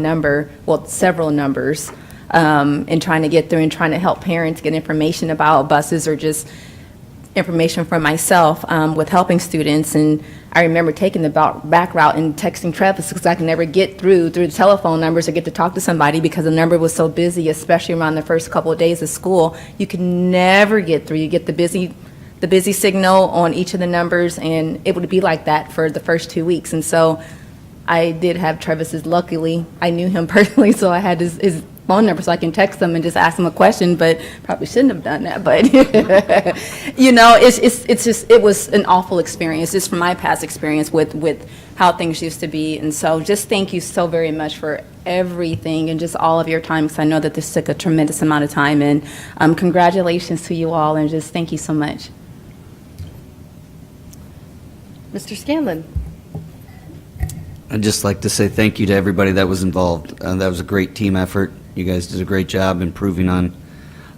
several numbers, and trying to get through and trying to help parents get information about buses or just information for myself with helping students. And I remember taking the back route and texting Travis because I could never get through the telephone numbers or get to talk to somebody because the number was so busy, especially around the first couple of days of school. You could never get through. You get the busy signal on each of the numbers, and it would be like that for the first 2 weeks. And so I did have Travis's, luckily, I knew him personally, so I had his phone number so I can text him and just ask him a question, but probably shouldn't have done that. But it was an awful experience, just from my past experience with how things used to be. And so just thank you so very much for everything and just all of your time, because I know that this took a tremendous amount of time. And congratulations to you all, and just thank you so much. Mr. Scanlon. I'd just like to say thank you to everybody that was involved. That was a great team effort. You guys did a great job improving on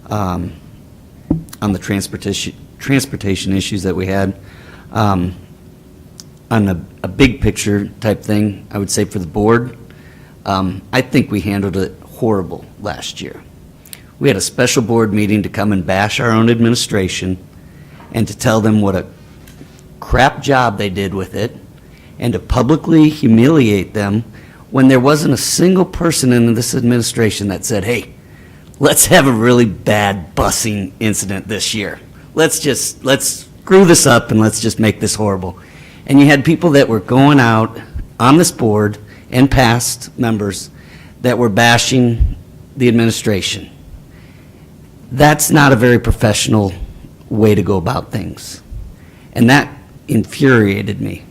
the transportation issues that we had. On a big picture type thing, I would say for the board, I think we handled it horrible last year. We had a special board meeting to come and bash our own administration and to tell them what a crap job they did with it and to publicly humiliate them when there wasn't a single person in this administration that said, hey, let's have a really bad busing incident this year. Let's screw this up and let's just make this horrible. And you had people that were going out on this board and past members that were bashing the administration. That's not a very professional way to go about things. And that infuriated me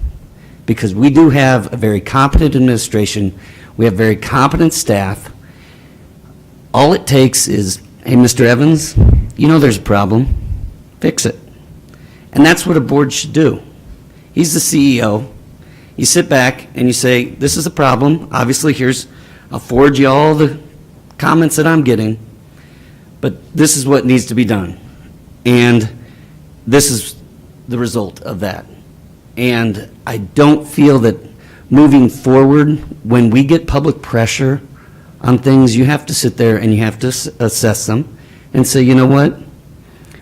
because we do have a very competent administration. We have very competent staff. All it takes is, hey, Mr. Evans, you know there's a problem. Fix it. And that's what a board should do. He's the CEO. You sit back and you say, this is a problem. Obviously, I'll forward you all the comments that I'm getting, but this is what needs to be done. And this is the result of that. And I don't feel that moving forward, when we get public pressure on things, you have to sit there and you have to assess them and say, you know what?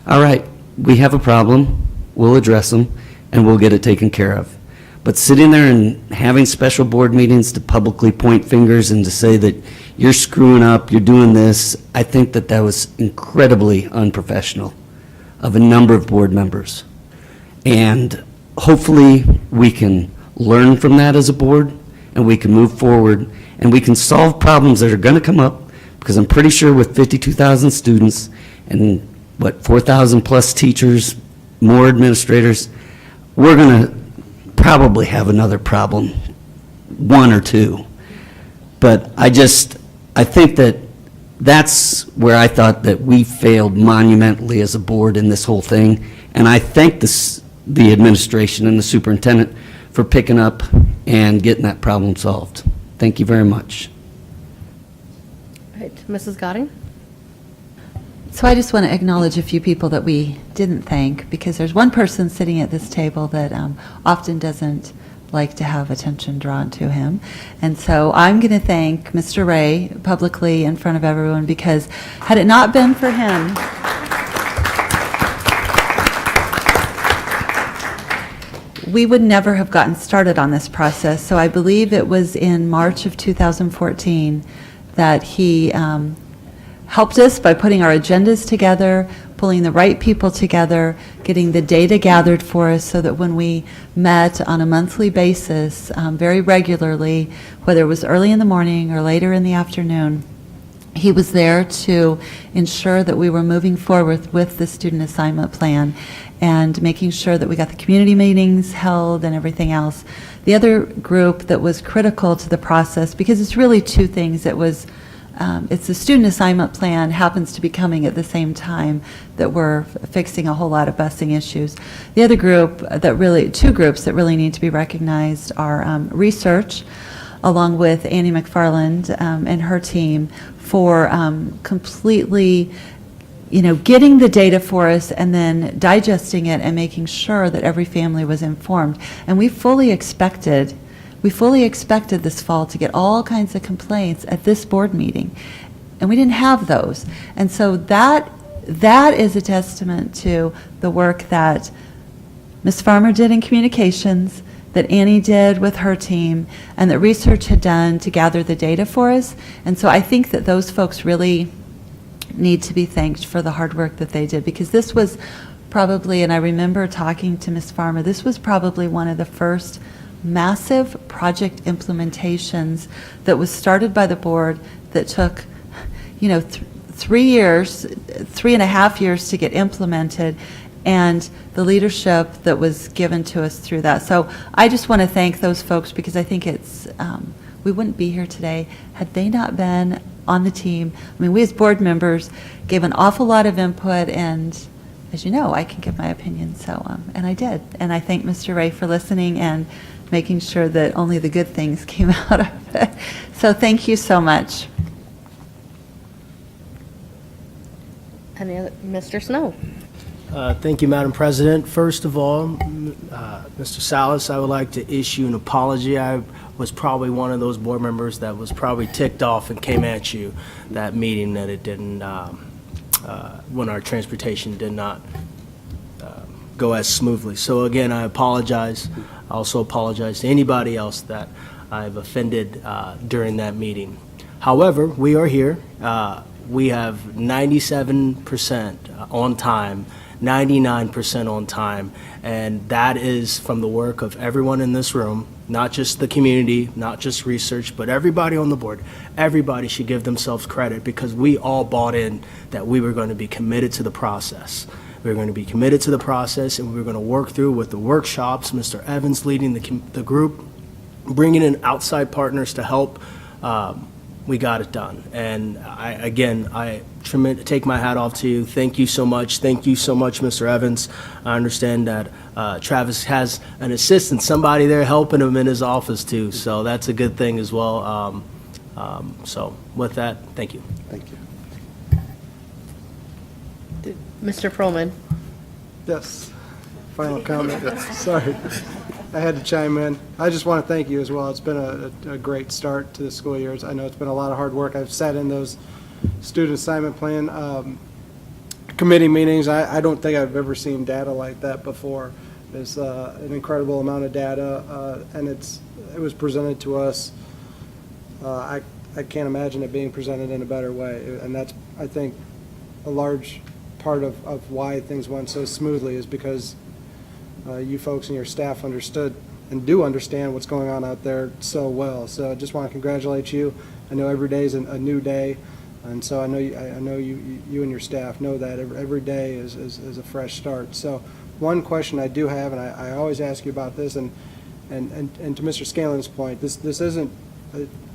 All right, we have a problem. We'll address them and we'll get it taken care of. But sitting there and having special board meetings to publicly point fingers and to say that you're screwing up, you're doing this, I think that that was incredibly unprofessional of a number of board members. And hopefully we can learn from that as a board and we can move forward and we can solve problems that are going to come up, because I'm pretty sure with 52,000 students and 4,000 plus teachers, more administrators, we're going to probably have another problem, one or two. But I think that that's where I thought that we failed monumentally as a board in this whole thing. And I thank the administration and the superintendent for picking up and getting that problem solved. Thank you very much. All right, Mrs. Godding? So I just want to acknowledge a few people that we didn't thank, because there's one person sitting at this table that often doesn't like to have attention drawn to him. And so I'm going to thank Mr. Ray publicly in front of everyone, because had it not been for him, we would never have gotten started on this process. So I believe it was in March of 2014 that he helped us by putting our agendas together, pulling the right people together, getting the data gathered for us so that when we met on a monthly basis, very regularly, whether it was early in the morning or later in the afternoon, he was there to ensure that we were moving forward with the student assignment plan and making sure that we got the community meetings held and everything else. The other group that was critical to the process, because it's really two things, it's the student assignment plan happens to be coming at the same time that we're fixing a whole lot of busing issues. The other group two groups that really need to be recognized are research, along with Annie McFarland and her team for completely, getting the data for us and then digesting it and making sure that every family was informed. And we fully expected this fall to get all kinds of complaints at this board meeting, and we didn't have those. And so that is a testament to the work that Ms. Farmer did in communications, that Annie did with her team, and that research had done to gather the data for us. And so I think that those folks really need to be thanked for the hard work that they did, because this was probably, and I remember talking to Ms. Farmer, this was probably one of the first massive project implementations that was started by the board that took, 3.5 years to get implemented, and the leadership that was given to us through that. So I just want to thank those folks, because I think we wouldn't be here today had they not been on the team. I mean, we as board members gave an awful lot of input, and as you know, I can give my opinion, so, and I did. And I thank Mr. Ray for listening and making sure that only the good things came out of it. So thank you so much. Mr. Snow? Thank you, Madam President. First of all, Mr. Salas, I would like to issue an apology. I was probably one of those board members that was probably ticked off and came at you that meeting, that it didn't when our transportation did not go as smoothly. So again, I apologize. I also apologize to anybody else that I've offended during that meeting. However, we are here. We have 97% on time, 99% on time, and that is from the work of everyone in this room, not just the community, not just research, but everybody on the board. Everybody should give themselves credit because we all bought in that we were going to be committed to the process. We were going to be committed to the process, and we were going to work through with the workshops, Mr. Evans leading the group, bringing in outside partners to help. We got it done. And I take my hat off to you. Thank you so much. Thank you so much, Mr. Evans. I understand that Travis has an assistant, somebody there helping him in his office too. So that's a good thing as well. So with that, thank you. Thank you. Mr. Perlman. Yes, final comment. Sorry, I had to chime in. I just want to thank you as well. It's been a great start to the school year. I know it's been a lot of hard work. I've sat in those student assignment plan committee meetings. I don't think I've ever seen data like that before. It's an incredible amount of data, and it was presented to us. I can't imagine it being presented in a better way, and that's, I think, a large part of why things went so smoothly is because you folks and your staff understood and do understand what's going on out there so well. So I just want to congratulate you. I know every day is a new day, and so I know you and your staff know that every day is a fresh start. So one question I do have, and I always ask you about this, and to Mr. Scanlon's point, this isn't.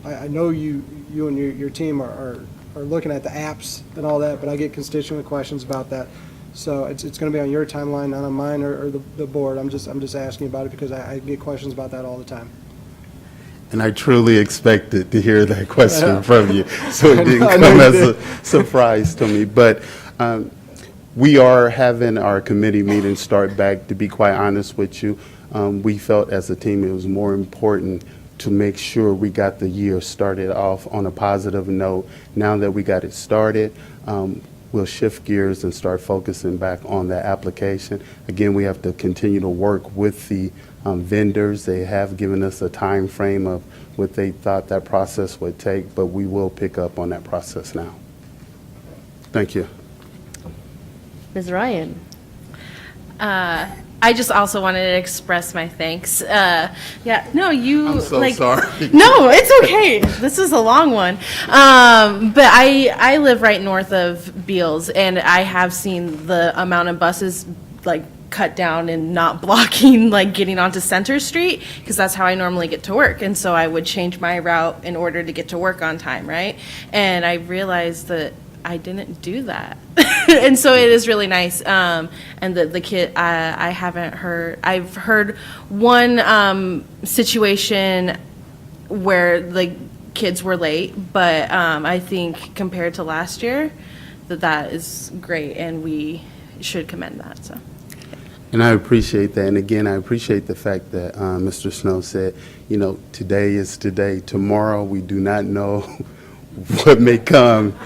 I know you and your team are looking at the apps and all that, but I get constituent questions about that. So it's going to be on your timeline, not on mine or the board. I'm just asking about it because I get questions about that all the time. And I truly expected to hear that question from you, so it didn't come as a surprise to me. But we are having our committee meeting start back. To be quite honest with you, we felt as a team it was more important to make sure we got the year started off on a positive note. Now that we got it started, we'll shift gears and start focusing back on the application. Again, we have to continue to work with the vendors. They have given us a time frame of what they thought that process would take, but we will pick up on that process now. Thank you. Ms. Ryan. I just also wanted to express my thanks. I'm so sorry. No, it's okay. This is a long one. But I live right north of Beals, and I have seen the amount of buses cut down and not blocking getting onto Center Street, because that's how I normally get to work. And so I would change my route in order to get to work on time, right? And I realized that I didn't do that. And so it is really nice. And the kid, I haven't heard, I've heard one situation where the kids were late, but I think compared to last year, that is great, and we should commend that, so. And I appreciate that. And again, I appreciate the fact that Mr. Snow said, today is today. Tomorrow, we do not know what may come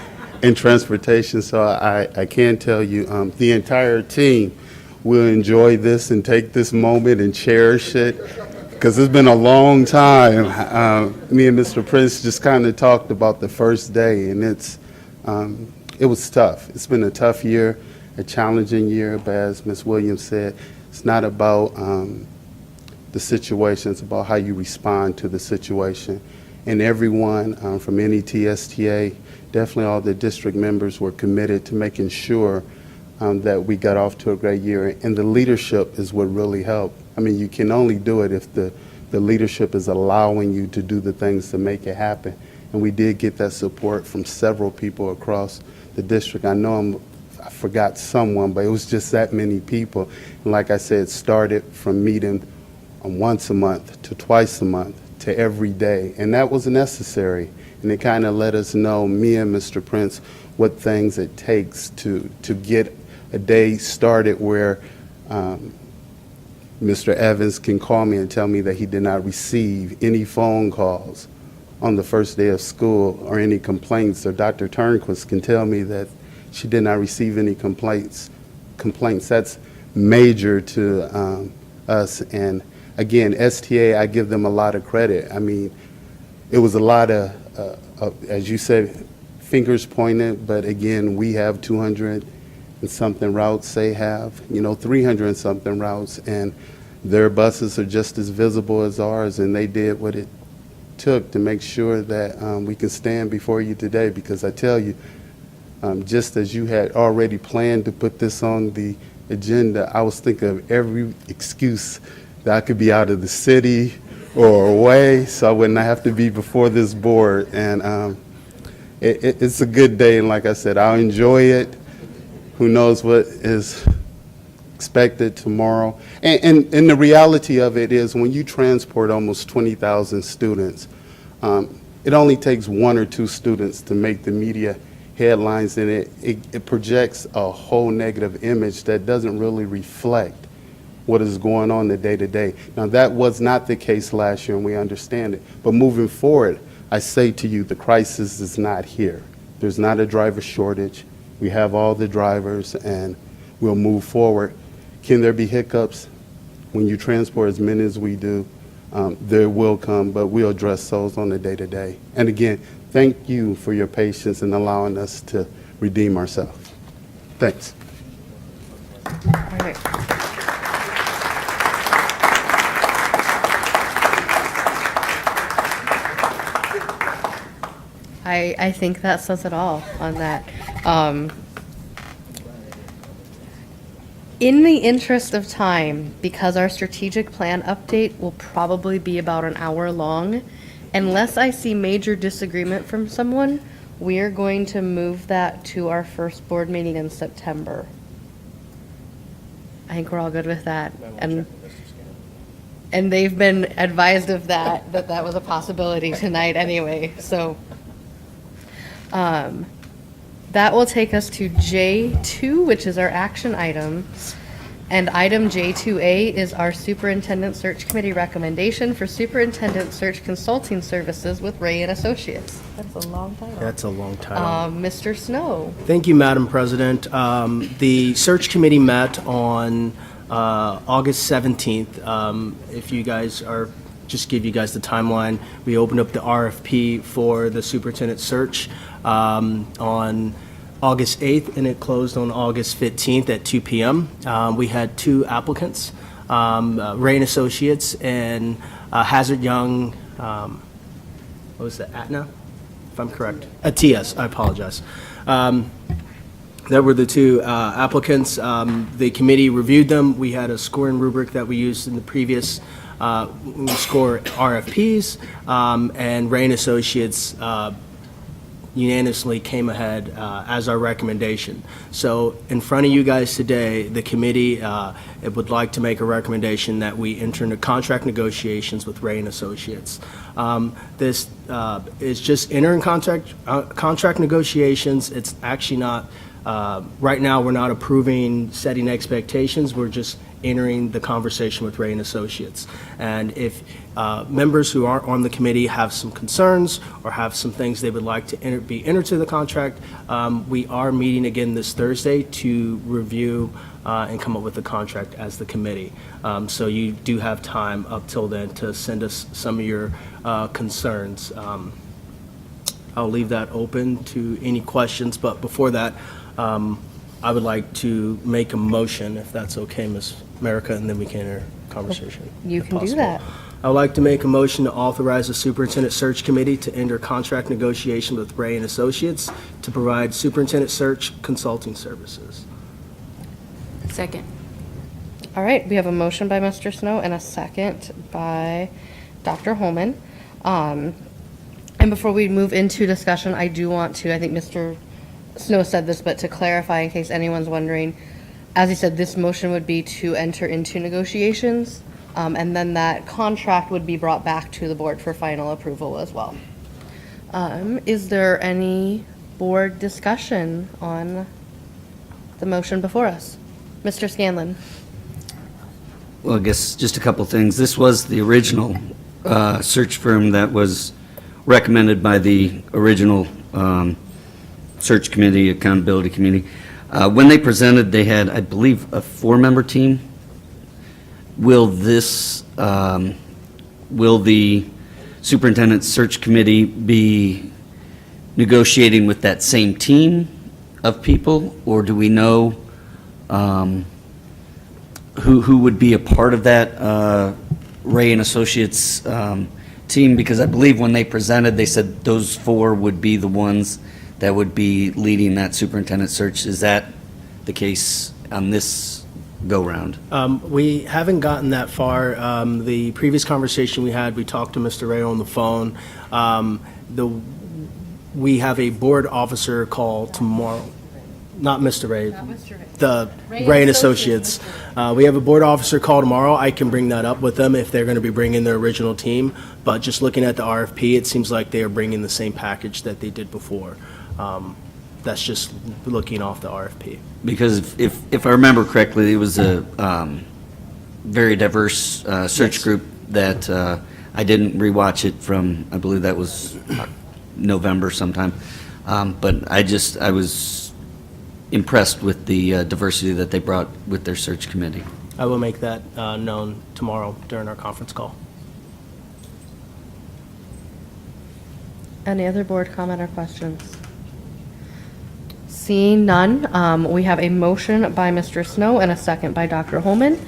in transportation. So I can tell you the entire team will enjoy this and take this moment and cherish it, because it's been a long time. Me and Mr. Prince just kind of talked about the first day, and it was tough. It's been a tough year, a challenging year, but as Ms. Williams said, it's not about the situation, it's about how you respond to the situation. And everyone from NETSTA, definitely all the district members, were committed to making sure that we got off to a great year. And the leadership is what really helped. I mean, you can only do it if the leadership is allowing you to do the things to make it happen. And we did get that support from several people across the district. I know I forgot someone, but it was just that many people. And like I said, it started from meeting once a month to twice a month to every day. And that was necessary. And it kind of let us know, me and Mr. Prince, what things it takes to get a day started where Mr. Evans can call me and tell me that he did not receive any phone calls on the first day of school or any complaints, or Dr. Turnquist can tell me that she did not receive any complaints. That's major to us. And again, STA, I give them a lot of credit. I mean, it was a lot of, as you said, fingers pointed, but again, we have 200 and something routes. They have, 300 and something routes, and their buses are just as visible as ours, and they did what it took to make sure that we can stand before you today, because I tell you, just as you had already planned to put this on the agenda, I was thinking of every excuse that I could be out of the city or away, so I wouldn't have to be before this board. And it's a good day, and like I said, I'll enjoy it. Who knows what is expected tomorrow. And the reality of it is, when you transport almost 20,000 students, it only takes one or two students to make the media headlines, and it projects a whole negative image that doesn't really reflect what is going on the day-to-day. Now, that was not the case last year, and we understand it. But moving forward, I say to you, the crisis is not here. There's not a driver shortage. We have all the drivers, and we'll move forward. Can there be hiccups when you transport as many as we do? There will come, but we'll address those on the day-to-day. And again, thank you for your patience in allowing us to redeem ourselves. Thanks. All right. I think that says it all on that. In the interest of time, because our strategic plan update will probably be about an hour long, unless I see major disagreement from someone, we are going to move that to our first board meeting in September. I think we're all good with that. And they've been advised of that was a possibility tonight anyway, so. That will take us to J2, which is our action item. And item J2A is our Superintendent Search Committee recommendation for Superintendent Search Consulting Services with Ray and Associates. That's a long title. That's a long title. Mr. Snow. Thank you, Madam President. The search committee met on August 17th. If you guys are, just give you guys the timeline, we opened up the RFP for the superintendent search on August 8th, and it closed on August 15th at 2 p.m. We had two applicants, Ray and Associates and Hazard Young, what was that, Aetna, if I'm correct? Atias, I apologize. That were the two applicants. The committee reviewed them. We had a scoring rubric that we used in the previous score RFPs, and Ray and Associates unanimously came ahead as our recommendation. So in front of you guys today, the committee would like to make a recommendation that we enter into contract negotiations with Ray and Associates. This is just entering contract negotiations. It's actually not, right now, we're not approving setting expectations. We're just entering the conversation with Ray and Associates. And if members who aren't on the committee have some concerns or have some things they would like to be entered to the contract, we are meeting again this Thursday to review and come up with the contract as the committee. So you do have time up till then to send us some of your concerns. I'll leave that open to any questions, but before that, I would like to make a motion, if that's okay, Ms. Merica, and then we can enter conversation. You if can do possible. that. I would like to make a motion to authorize the Superintendent Search Committee to enter contract negotiation with Ray and Associates to provide superintendent search consulting services. Second. All right, we have a motion by Mr. Snow and a second by Dr. Holman. And before we move into discussion, I do want to, I think Mr. Snow said this, but to clarify in case anyone's wondering, as he said, this motion would be to enter into negotiations, and then that contract would be brought back to the board for final approval as well. Is there any board discussion on the motion before us? Mr. Scanlon. Well, I guess just a couple things. This was the original search firm that was recommended by the original Search Committee, Accountability Committee. When they presented, they had, I believe, a 4-member team. Will the Superintendent Search Committee be negotiating with that same team of people? Or do we know who would be a part of that Ray and Associates team? Because I believe when they presented, they said those 4 would be the ones that would be leading that superintendent search. Is that the case on this go-round? We haven't gotten that far. The previous conversation we had, we talked to Mr. Ray on the phone. We have a board officer call tomorrow. Not Mr. Ray. The Ray and Associates. We have a board officer call tomorrow. I can bring that up with them if they're going to be bringing their original team. But just looking at the RFP, it seems like they are bringing the same package that they did before. That's just looking off the RFP. Because if I remember correctly, it was a very diverse search group that I didn't rewatch it from, I believe that was November sometime. But I was impressed with the diversity that they brought with their search committee. I will make that known tomorrow during our conference call. Any other board comment or questions? Seeing none, we have a motion by Mr. Snow and a second by Dr. Holman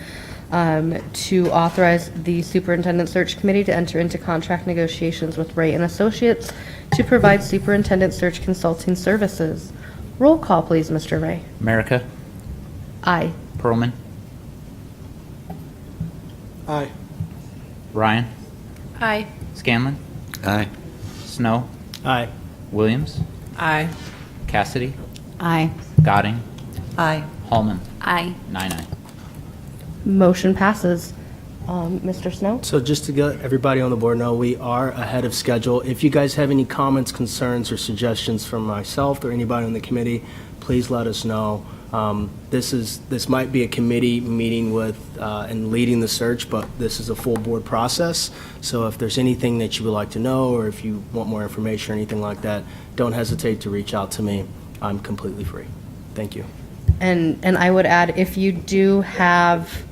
to authorize the Superintendent Search Committee to enter into contract negotiations with Ray and Associates to provide superintendent search consulting services. Roll call, please, Mr. Ray. America, Aye. Pearlman, Aye. Ryan, Aye. Scanlon, Aye. Snow, Aye. Williams, Aye. Cassidy, Aye. Goding, Aye. Hallman. Aye. 9-9. Motion passes. Mr. Snow? So just to let everybody on the board know, we are ahead of schedule. If you guys have any comments, concerns, or suggestions from myself or anybody on the committee, please let us know. This might be a committee meeting with and leading the search, but this is a full board process. So if there's anything that you would like to know, or if you want more information or anything like that, don't hesitate to reach out to me. I'm completely free. Thank you. And I would add, if you do have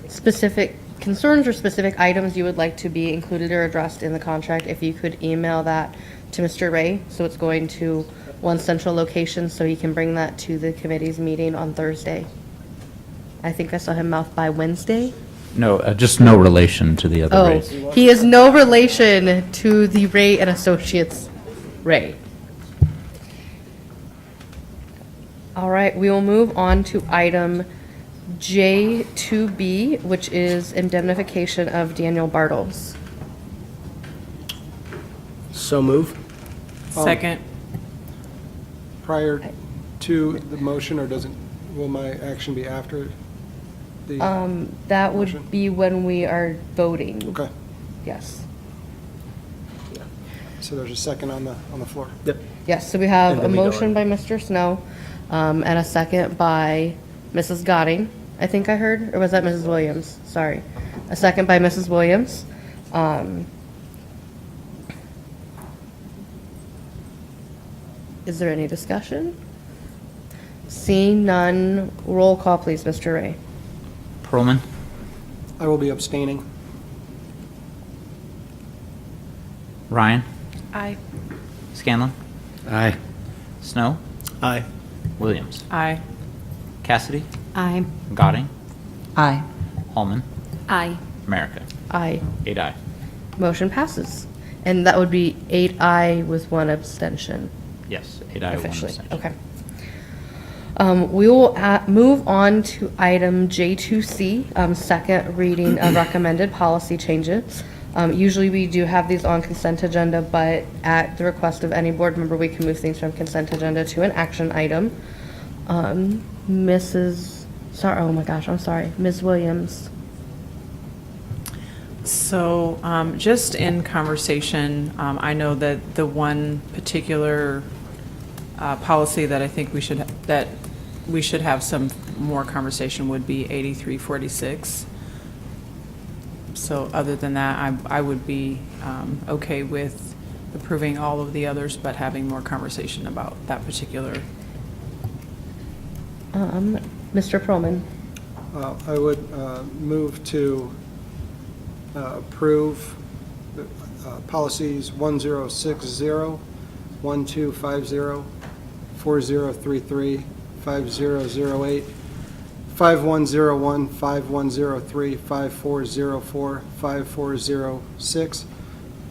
specific concerns or specific items you would like to be included or addressed in the contract, if you could email that to Mr. Ray, so it's going to one central location, so he can bring that to the committee's meeting on Thursday. I think I saw him mouth by Wednesday. No, just no relation to the other Oh, Rays. he is no relation to the Ray and Associates Ray. All right, we will move on to item J2B, which is indemnification of Daniel Bartles. So move. Second. Prior to the motion, or will my action be after the? That motion? would be when we are voting. Okay, Yes. so there's a second on the floor. Yep. Yes, so we have And a then we go motion in. by Mr. Snow, and a second by Mrs. Goding, I think I heard, or was that Mrs. Williams? Sorry. A second by Mrs. Williams. Is there any discussion? Seeing none, roll call, please, Mr. Ray. Pearlman, I will be abstaining. Ryan, Aye. Scanlon, Aye. Snow, Aye. Williams, Aye. Cassidy, Aye. Goding, Aye. Hallman, Aye. America. Aye. 8-0. Motion passes. And that would be 8 aye with 1 abstention. Yes, 8-0, 1 Officially, abstention. okay. We will move on to item J2C, second reading of recommended policy changes. Usually we do have these on consent agenda, but at the request of any board member, we can move things from consent agenda to an action item. Ms. Williams. So just in conversation, I know that the one particular policy that I think we should have some more conversation would be 8346. So other than that, I would be okay with approving all of the others, but having more conversation about that particular. Mr. Perlman? I would move to approve policies 1060, 1250, 4033, 5008, 5101, 5103, 5404, 5406,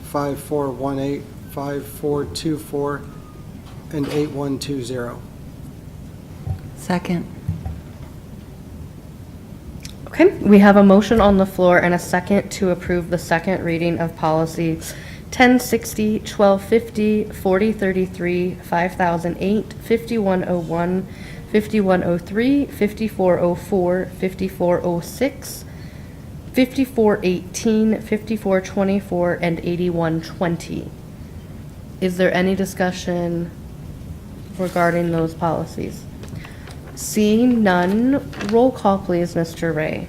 5418, 5424, and 8120. Second. Okay, we have a motion on the floor and a second to approve the second reading of policy 1060, 1250, 4033, 5008, 5101, 5103, 5404, 5406, 5418, 5424, and 8120. Is there any discussion regarding those policies? Seeing none, roll call please, Mr. Ray.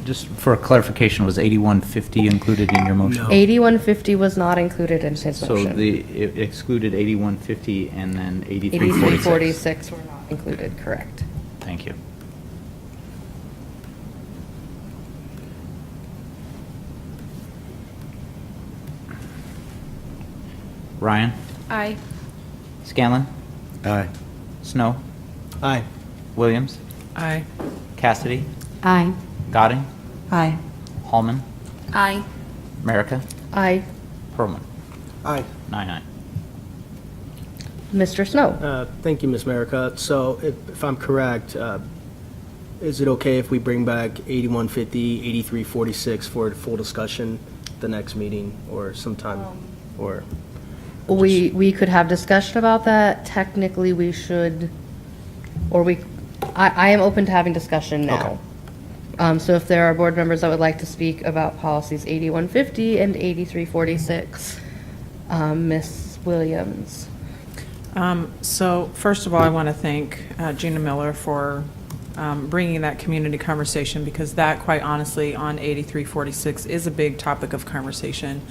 Just for clarification, was 8150 included in your motion? No. 8150 was not included in his So motion. it excluded 8150 and then 8346? 8346 were not included, correct. Thank you. Ryan? Aye. Scanlon? Aye. Snow? Aye. Williams? Aye. Cassidy? Aye. Goding? Aye. Hallman? Aye. America? Aye. Perlman? Aye. 9-9. Mr. Snow? Thank you, Ms. Marica. So if I'm correct, is it okay if we bring back 8150, 8346 for full discussion the next meeting or sometime, or? We could have discussion about that. Technically, we should, or I am open to having discussion now. So if there are board members that would like to speak about policies 8150 and 8346, Ms. Williams. So first of all, I want to thank Gina Miller for bringing that community conversation, because that, quite honestly, on 8346 is a big topic of conversation.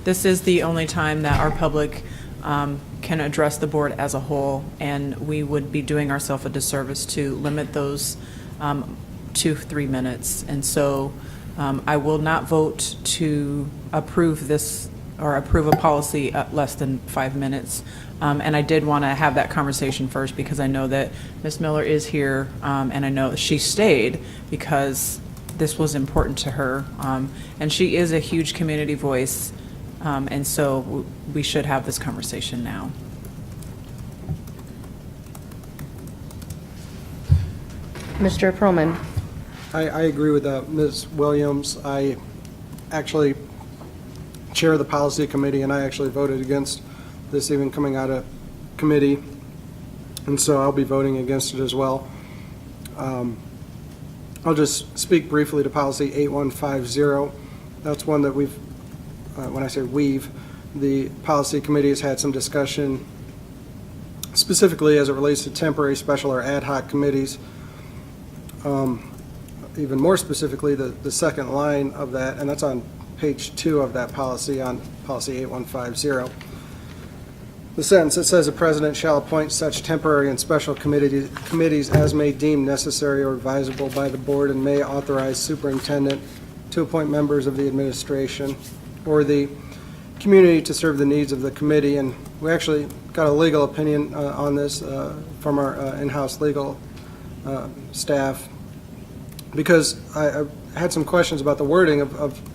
This is the only time that our public can address the board as a whole, and we would be doing ourselves a disservice to limit those to 3 minutes. And so I will not vote to approve this or approve a policy at less than 5 minutes. And I did want to have that conversation first, because I know that Ms. Miller is here, and I know that she stayed because this was important to her. And she is a huge community voice, and so we should have this conversation now. Mr. Perlman? I agree with Ms. Williams. I actually chair the policy committee, and I actually voted against this even coming out of committee, and so I'll be voting against it as well. I'll just speak briefly to policy 8150. That's one that we've, when I say we've, the policy committee has had some discussion specifically as it relates to temporary, special, or ad hoc committees. Even more specifically, the second line of that, and that's on page 2 of that policy, on policy 8150. The sentence that says the president shall appoint such temporary and special committees as may deem necessary or advisable by the board, and may authorize superintendent to appoint members of the administration or the community to serve the needs of the committee. And we actually got a legal opinion on this from our in-house legal staff, because I had some questions about the wording of